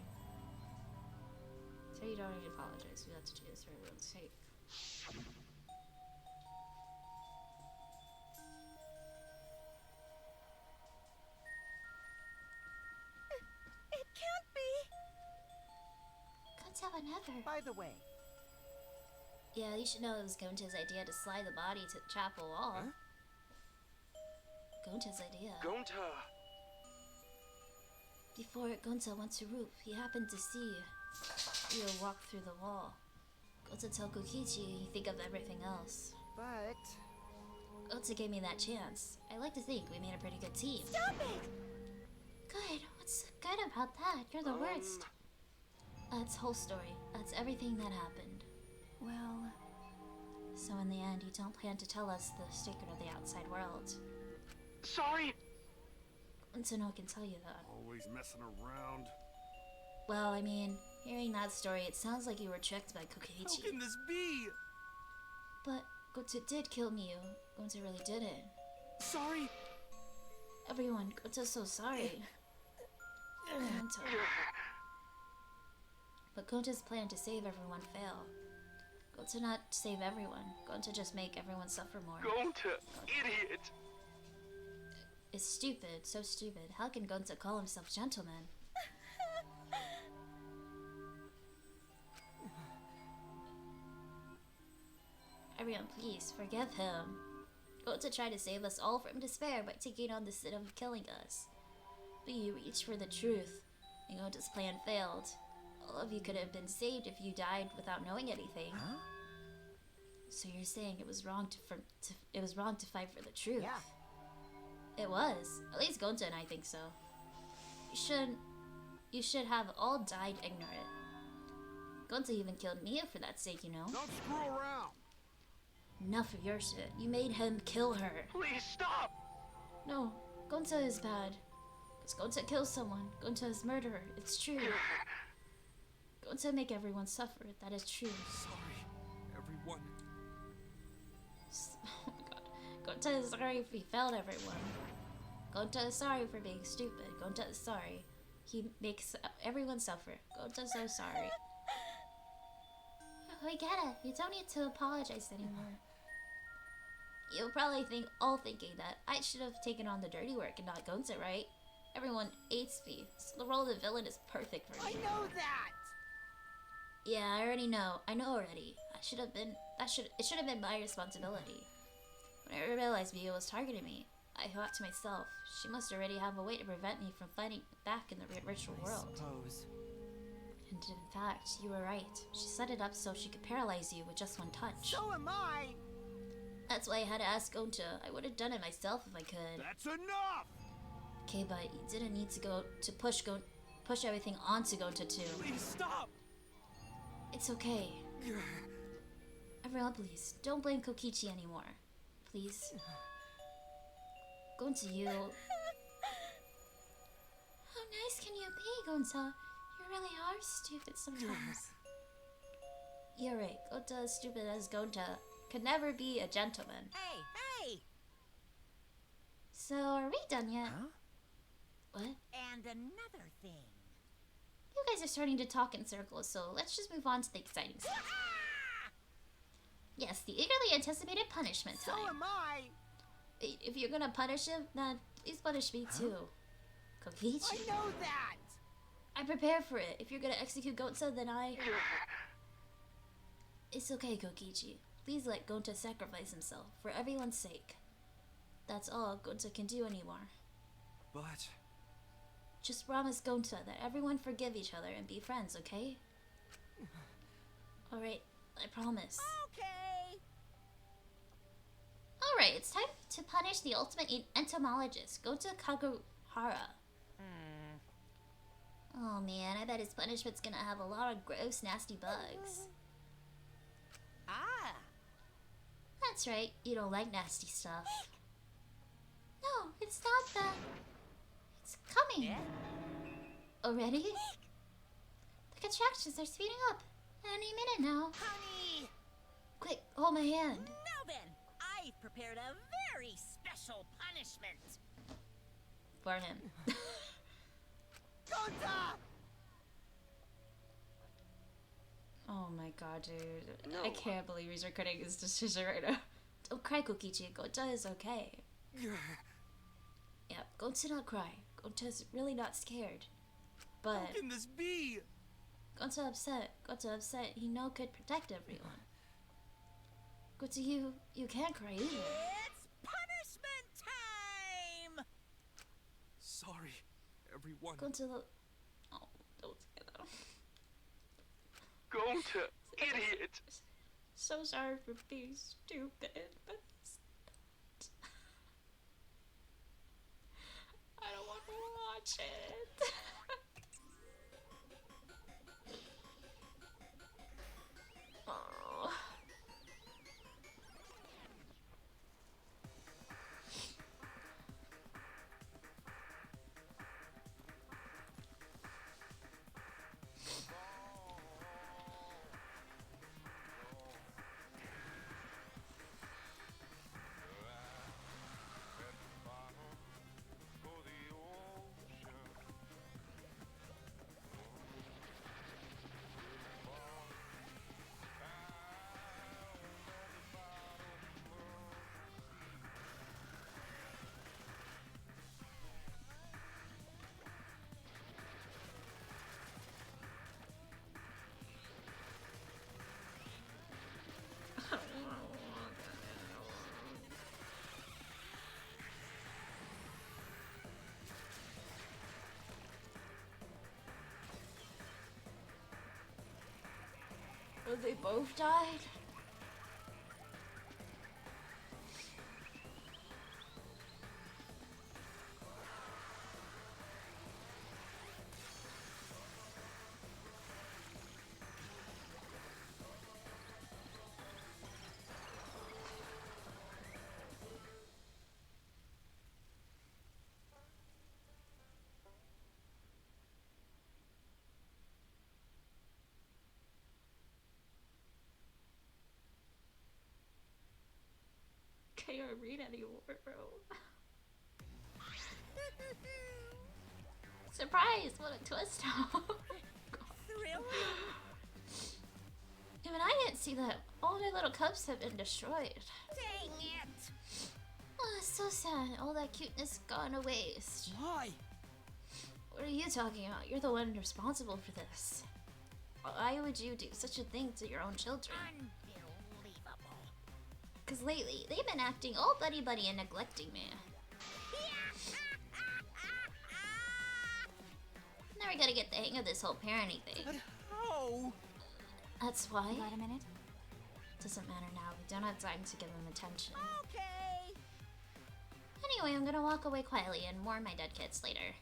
Speaker 13: Say you don't need to apologize. We have to do this for everyone's sake. Never.
Speaker 4: By the way.
Speaker 13: Yeah, you should know it was Gonta's idea to slide the body to the chapel wall.
Speaker 9: Huh?
Speaker 13: Gonta's idea.
Speaker 9: Gonta!
Speaker 13: Before Gonta went to roof, he happened to see Io walk through the wall. Gonta told Kokichi he think of everything else.
Speaker 4: But
Speaker 13: Gonta gave me that chance. I like to think we made a pretty good team.
Speaker 10: Stop it!
Speaker 13: Good. What's good about that? You're the worst. That's whole story. That's everything that happened.
Speaker 8: Well...
Speaker 13: So in the end, you don't plan to tell us the secret of the outside world.
Speaker 9: Sorry!
Speaker 13: Gonta can tell you that.
Speaker 5: Always messing around.
Speaker 13: Well, I mean, hearing that story, it sounds like you were tricked by Kokichi.
Speaker 9: How can this be?
Speaker 13: But Gonta did kill Miu. Gonta really did it.
Speaker 9: Sorry!
Speaker 13: Everyone, Gonta's so sorry. Gonta. But Gonta's plan to save everyone failed. Going to not save everyone. Going to just make everyone suffer more.
Speaker 9: Gonta, idiot!
Speaker 13: It's stupid, so stupid. How can Gonta call himself gentleman? Everyone, please, forgive him. Gonta tried to save us all from despair by taking on the sin of killing us. But you reached for the truth, and Gonta's plan failed. All of you could have been saved if you died without knowing anything.
Speaker 4: Huh?
Speaker 13: So you're saying it was wrong to fight for the truth?
Speaker 4: Yeah.
Speaker 13: It was. At least Gonta and I think so. You should have all died ignorant. Gonta even killed Mia for that sake, you know.
Speaker 5: Don't screw around.
Speaker 13: Enough of your shit. You made him kill her.
Speaker 9: Please stop!
Speaker 13: No, Gonta is bad. Because Gonta kills someone. Gonta is murderer. It's true. Gonta make everyone suffer. That is true.
Speaker 9: Sorry, everyone.
Speaker 13: Oh my god. Gonta is sorry if he failed everyone. Gonta is sorry for being stupid. Gonta is sorry. He makes everyone suffer. Gonta's so sorry. We get it. You don't need to apologize anymore. You'll probably thinking that I should have taken on the dirty work and not Gonta, right? Everyone hates me, so the role of the villain is perfect for me.
Speaker 4: I know that!
Speaker 13: Yeah, I already know. I know already. It should have been my responsibility. When I realized Mia was targeting me, I thought to myself, she must already have a way to prevent me from fighting back in the virtual world.
Speaker 4: Suppose.
Speaker 13: And in fact, you were right. She set it up so she could paralyze you with just one touch.
Speaker 4: So am I!
Speaker 13: That's why I had to ask Gonta. I would have done it myself if I could.
Speaker 5: That's enough!
Speaker 13: Okay, but you didn't need to push everything onto Gonta too.
Speaker 9: Please stop!
Speaker 13: It's okay. Everyone, please, don't blame Kokichi anymore. Please. Gonta, you... How nice can you be, Gonta? You really are stupid sometimes. You're right. Gonta, as stupid as Gonta, could never be a gentleman.
Speaker 2: Hey!
Speaker 13: So, are we done yet?
Speaker 4: Huh?
Speaker 13: What?
Speaker 2: And another thing.
Speaker 13: You guys are starting to talk in circles, so let's just move on to the exciting stuff. Yes, the eagerly anticipated punishment time.
Speaker 4: So am I!
Speaker 13: If you're gonna punish him, then please punish me too. Kokichi.
Speaker 4: I know that!
Speaker 13: I prepare for it. If you're gonna execute Gonta, then I... It's okay, Kokichi. Please let Gonta sacrifice himself, for everyone's sake. That's all Gonta can do anymore.
Speaker 9: But...
Speaker 13: Just promise Gonta that everyone forgive each other and be friends, okay? Alright, I promise.
Speaker 2: Okay!
Speaker 13: Alright, it's time to punish the ultimate entomologist, Gonta Kaguhara. Oh man, I bet his punishment's gonna have a lot of gross, nasty bugs.
Speaker 2: Ah!
Speaker 13: That's right, you don't like nasty stuff. No, it's not that. It's coming.
Speaker 2: Yeah?
Speaker 13: Already? The contractions are speeding up. Any minute now.
Speaker 2: Honey!
Speaker 13: Quick, hold my hand.
Speaker 2: Now then, I've prepared a very special punishment.
Speaker 13: For him.
Speaker 4: Gonta!
Speaker 13: Oh my god, dude.
Speaker 9: No.
Speaker 13: I can't believe he's recording his decision right now. Don't cry, Kokichi. Gonta is okay. Yeah, Gonta not cry. Gonta's really not scared. But
Speaker 9: How can this be?
Speaker 13: Gonta upset. He no could protect everyone. Gonta, you can't cry either.
Speaker 2: It's punishment time!
Speaker 9: Sorry, everyone.
Speaker 13: Gonta, oh, don't say that.
Speaker 9: Gonta, idiot!
Speaker 13: So sorry for being stupid, but I don't want to watch it. Oh.
Speaker 1: Oh, they both died? Can't read anymore, bro. Surprise! What a twist! Even I didn't see that all my little cups have been destroyed.
Speaker 11: Dang it!
Speaker 1: Oh, it's so sad. All that cuteness gone to waste.
Speaker 6: Why?
Speaker 1: What are you talking about? You're the one responsible for this. Why would you do such a thing to your own children?
Speaker 11: Unbelievable.
Speaker 1: Because lately, they've been acting all buddy-buddy and neglecting me. Never gonna get the hang of this whole parenting thing.
Speaker 6: But how?
Speaker 1: That's why.
Speaker 8: Wait a minute.
Speaker 1: Doesn't matter now. We don't have time to give them attention.
Speaker 11: Okay.
Speaker 1: Anyway, I'm gonna walk away quietly and mourn my dead kids later.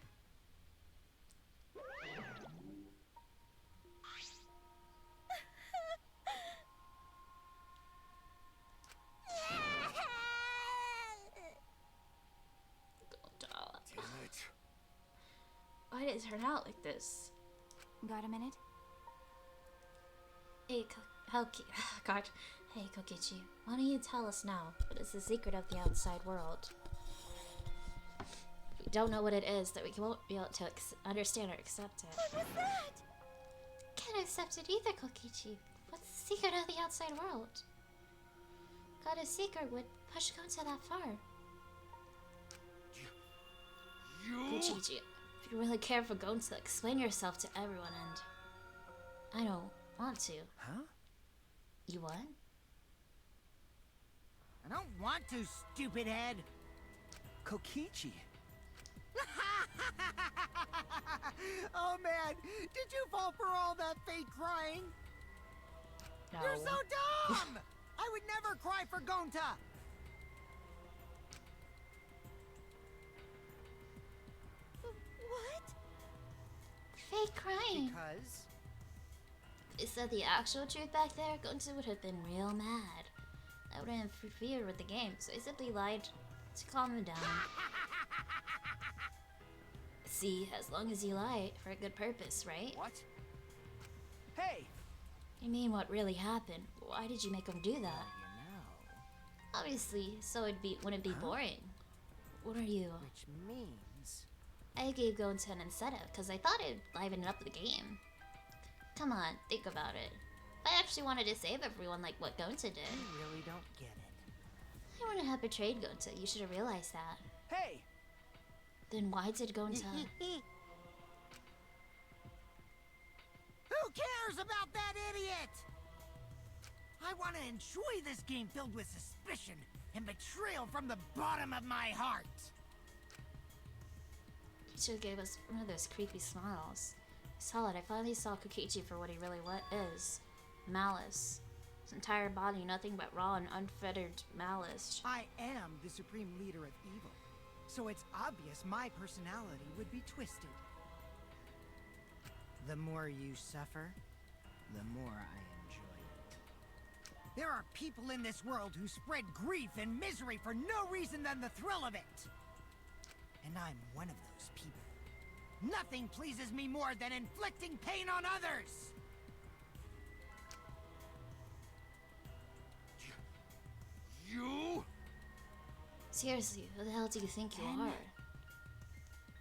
Speaker 5: Damn it.
Speaker 1: Why did it turn out like this?
Speaker 8: Got a minute?
Speaker 1: Hey, God. Hey, Kokichi. Why don't you tell us now? What is the secret of the outside world? We don't know what it is that we won't be able to understand or accept it.
Speaker 10: What was that?
Speaker 1: Can't accept it either, Kokichi. What's the secret of the outside world? God, a secret would push Gonta that far. Kokichi, if you really care for Gonta, explain yourself to everyone and... I don't want to.
Speaker 6: Huh?
Speaker 1: You what?
Speaker 4: I don't want to, stupid head.
Speaker 6: Kokichi.
Speaker 4: Oh man, did you fall for all that fake crying?
Speaker 1: No.
Speaker 4: You're so dumb! I would never cry for Gonta!
Speaker 10: What?
Speaker 1: Fake crying.
Speaker 4: Because...
Speaker 1: If they said the actual truth back there, Gonta would have been real mad. That would have interfered with the game, so I simply lied to calm him down. See, as long as you lie for a good purpose, right?
Speaker 5: What? Hey!
Speaker 1: You mean what really happened? Why did you make him do that?
Speaker 4: You know...
Speaker 1: Obviously, so wouldn't be boring. What are you?
Speaker 4: Which means...
Speaker 1: I gave Gonta an incentive because I thought it'd liven up the game. Come on, think about it. If I actually wanted to save everyone like what Gonta did,
Speaker 4: You really don't get it.
Speaker 1: I wouldn't have betrayed Gonta. You should have realized that.
Speaker 5: Hey!
Speaker 1: Then why did Gonta...
Speaker 4: Who cares about that idiot? I want to enjoy this game filled with suspicion and betrayal from the bottom of my heart.
Speaker 1: He should have gave us one of those creepy smiles. I saw it. I finally saw Kokichi for what he really is. Malice. His entire body, nothing but raw and unfettered malice.
Speaker 4: I am the supreme leader of evil, so it's obvious my personality would be twisted. The more you suffer, the more I enjoy it. There are people in this world who spread grief and misery for no reason than the thrill of it. And I'm one of those people. Nothing pleases me more than inflicting pain on others!
Speaker 5: You?
Speaker 1: Seriously, who the hell do you think you are?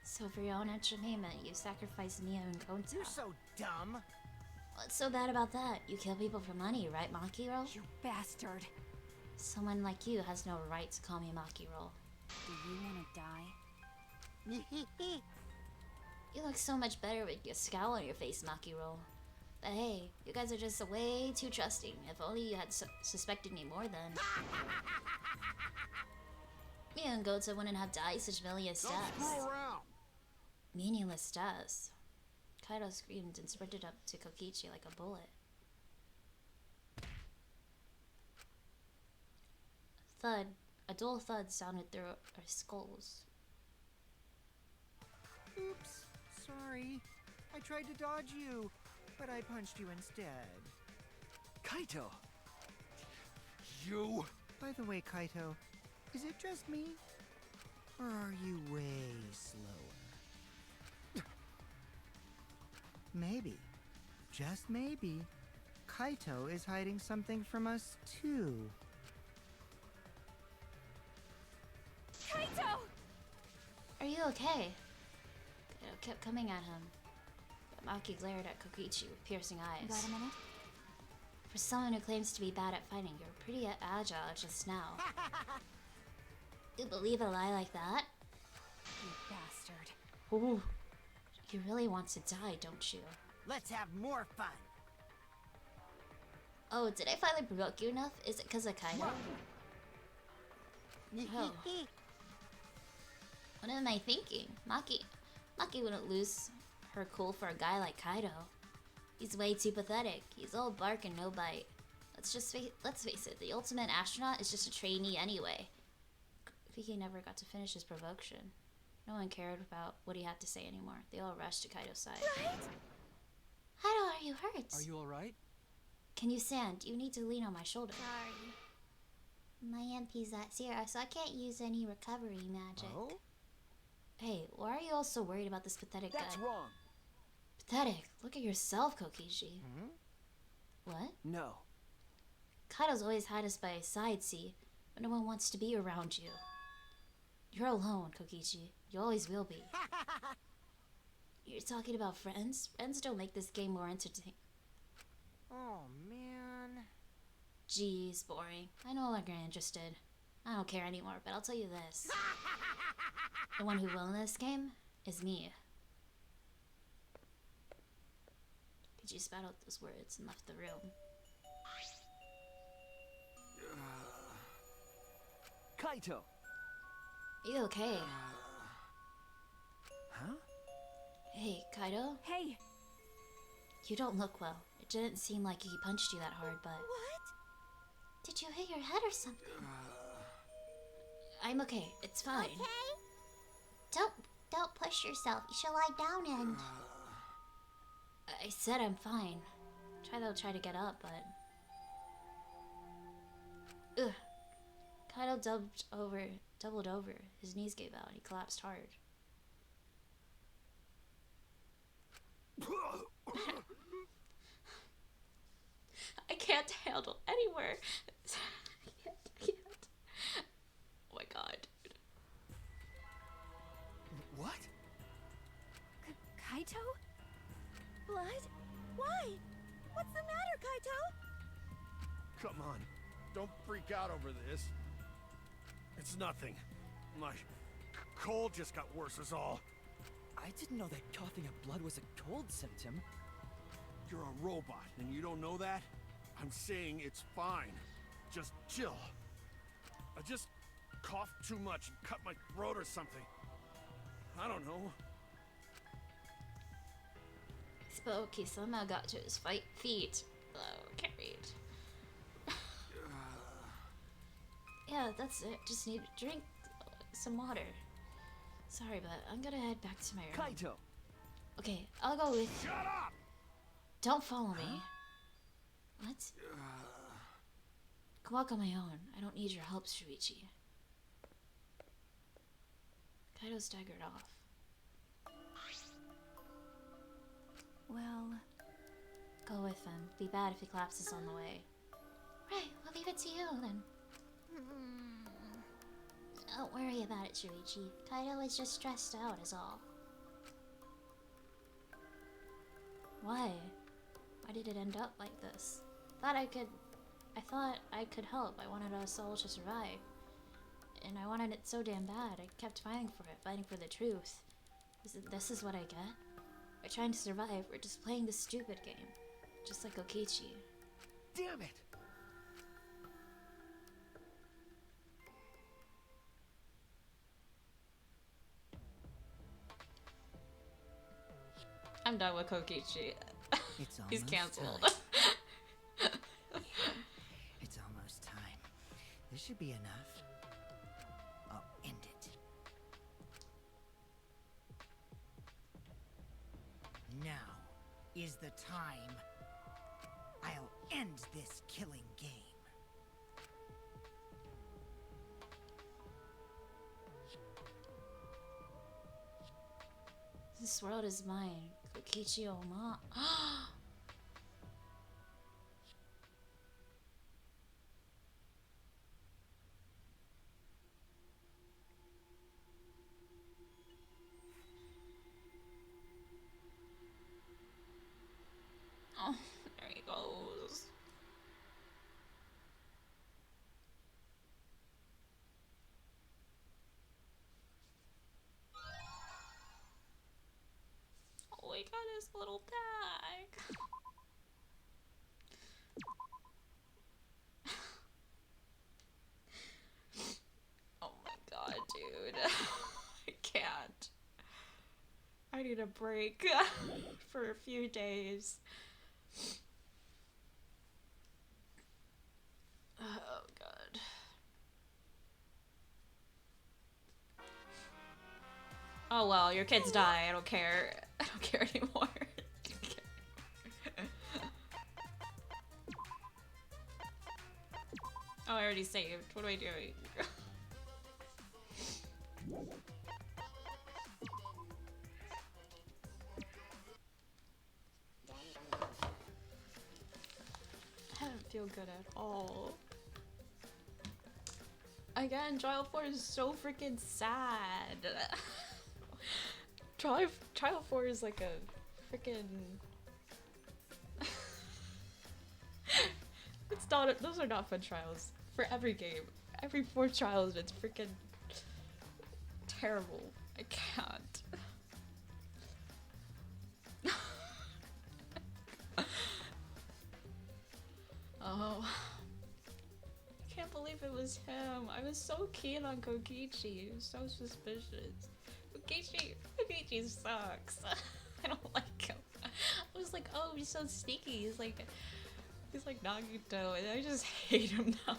Speaker 1: So for your own entertainment, you sacrificed Mia and Gonta.
Speaker 4: You're so dumb.
Speaker 1: What's so bad about that? You kill people for money, right, Makiro?
Speaker 8: You bastard.
Speaker 1: Someone like you has no right to call me Makiro.
Speaker 8: Do you want to die?
Speaker 1: You look so much better with your scowl on your face, Makiro. But hey, you guys are just way too trusting. If only you had suspected me more then. Mia and Gonta wouldn't have died such villainous
Speaker 5: Don't
Speaker 1: deaths.
Speaker 5: screw around!
Speaker 1: Meaningless deaths. Kaido screamed and sprinted up to Kokichi like a bullet.
Speaker 13: thud, a dull thud sounded through our skulls.
Speaker 4: Oops, sorry. I tried to dodge you, but I punched you instead.
Speaker 7: Kaito!
Speaker 5: You?
Speaker 4: By the way, Kaito, is it just me? Or are you way slower? Maybe, just maybe, Kaito is hiding something from us too.
Speaker 10: Kaito!
Speaker 13: Are you okay? Kaito kept coming at him. But Maki glared at Kokichi with piercing eyes.
Speaker 8: Got a minute?
Speaker 13: For someone who claims to be bad at fighting, you're pretty agile just now. You believe a lie like that?
Speaker 8: You bastard.
Speaker 13: Ooh. You really want to die, don't you?
Speaker 4: Let's have more fun.
Speaker 13: Oh, did I finally provoke you enough? Is it because of Kaido? Oh. What am I thinking? Maki wouldn't lose her cool for a guy like Kaido. He's way too pathetic. He's all bark and no bite. Let's face it, the ultimate astronaut is just a trainee anyway. Kiki never got to finish his provocation. No one cared about what he had to say anymore. They all rushed to Kaido's side.
Speaker 10: Right?
Speaker 13: Kaido, are you hurt?
Speaker 6: Are you alright?
Speaker 13: Can you stand? You need to lean on my shoulder.
Speaker 3: Sorry. My MP's at 0, so I can't use any recovery magic.
Speaker 7: Oh?
Speaker 13: Hey, why are you all so worried about this pathetic
Speaker 7: That's
Speaker 13: guy?
Speaker 7: wrong.
Speaker 13: Pathetic? Look at yourself, Kokichi.
Speaker 4: Hmm?
Speaker 13: What?
Speaker 7: No.
Speaker 13: Kaido's always had us by his side, see? But no one wants to be around you. You're alone, Kokichi. You always will be. You're talking about friends? Friends don't make this game more entertaining.
Speaker 4: Oh, man.
Speaker 13: Jeez, boring. I no longer interested. I don't care anymore, but I'll tell you this. The one who will in this game is me. Kokichi spat out those words and left the room.
Speaker 7: Kaito!
Speaker 13: Are you okay?
Speaker 7: Huh?
Speaker 13: Hey, Kaido?
Speaker 10: Hey,
Speaker 13: You don't look well. It didn't seem like he punched you that hard, but...
Speaker 10: what?
Speaker 13: Did you hit your head or something? I'm okay. It's fine.
Speaker 3: Okay? Don't push yourself. You should lie down and...
Speaker 13: I said I'm fine. They'll try to get up, but... Ugh. Kaido doubled over. His knees gave out and he collapsed hard. I can't handle anywhere. I can't. Oh my god, dude.
Speaker 7: What?
Speaker 10: Kaito? Blood? Why? What's the matter, Kaito?
Speaker 5: Come on. Don't freak out over this. It's nothing. My cold just got worse is all.
Speaker 6: I didn't know that coughing up blood was a cold symptom.
Speaker 5: You're a robot, and you don't know that? I'm saying it's fine. Just chill. I just coughed too much and cut my throat or something. I don't know.
Speaker 13: He spoke, he somehow got to his feet. Carried. Yeah, that's it. Just need to drink some water. Sorry, but I'm gonna head back to my room.
Speaker 7: Kaito!
Speaker 13: Okay, I'll go with...
Speaker 5: Shut up!
Speaker 13: Don't follow me. What? I can walk on my own. I don't need your help, Shuichi. Kaido staggered off.
Speaker 8: Well,
Speaker 13: Go with him. Be bad if he collapses on the way. Right, I'll leave it to you then.
Speaker 3: Don't worry about it, Shuichi. Kaido is just stressed out is all.
Speaker 13: Why? Why did it end up like this? I thought I could help. I wanted us all to survive. And I wanted it so damn bad. I kept fighting for it, fighting for the truth. This is what I get? We're trying to survive. We're just playing this stupid game. Just like Okichi.
Speaker 7: Damn it!
Speaker 13: I'm done with Kokichi.
Speaker 4: It's
Speaker 13: He's
Speaker 4: almost
Speaker 13: cancelled.
Speaker 4: time. It's almost time. This should be enough. is the time. I'll end this killing game.
Speaker 13: This world is mine. Kokichi Oma. Oh, there he goes. Oh, he got his little bag. Oh my god, dude. I can't. I need a break for a few days. Oh god. Oh well, your kids die. I don't care. I don't care anymore. Oh, I already saved. What am I doing? I don't feel good at all. Again, Trial 4 is so freaking sad. Trial 4 is like a freaking... It's not, those are not fun trials. For every game. Every 4 trials, it's freaking terrible. I can't. Oh. I can't believe it was him. I was so keen on Kokichi. He was so suspicious. Kokichi sucks. I don't like him. I was like, oh, he's so sneaky. He's like Nagito, and I just hate him now.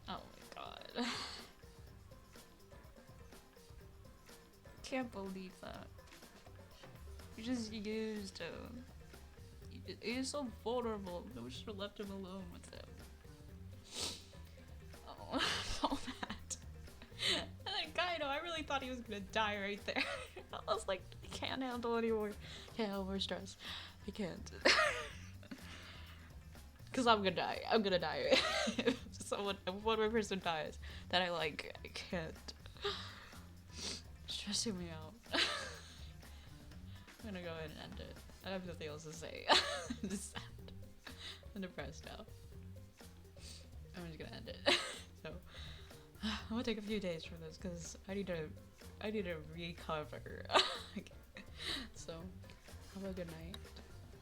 Speaker 13: Oh my god. Can't believe that. You just used him. He is so vulnerable. We should have left him alone with him. Oh, so mad. And then Kaido, I really thought he was gonna die right there. I was like, I can't handle anymore. Can't handle more stress. I can't. Cause I'm gonna die. I'm gonna die. If one more person dies that I like, I can't. It's stressing me out. I'm gonna go ahead and end it. I have nothing else to say. I'm just sad. I'm depressed now. I'm just gonna end it. So I'm gonna take a few days from this because I need to recover. So have a good night.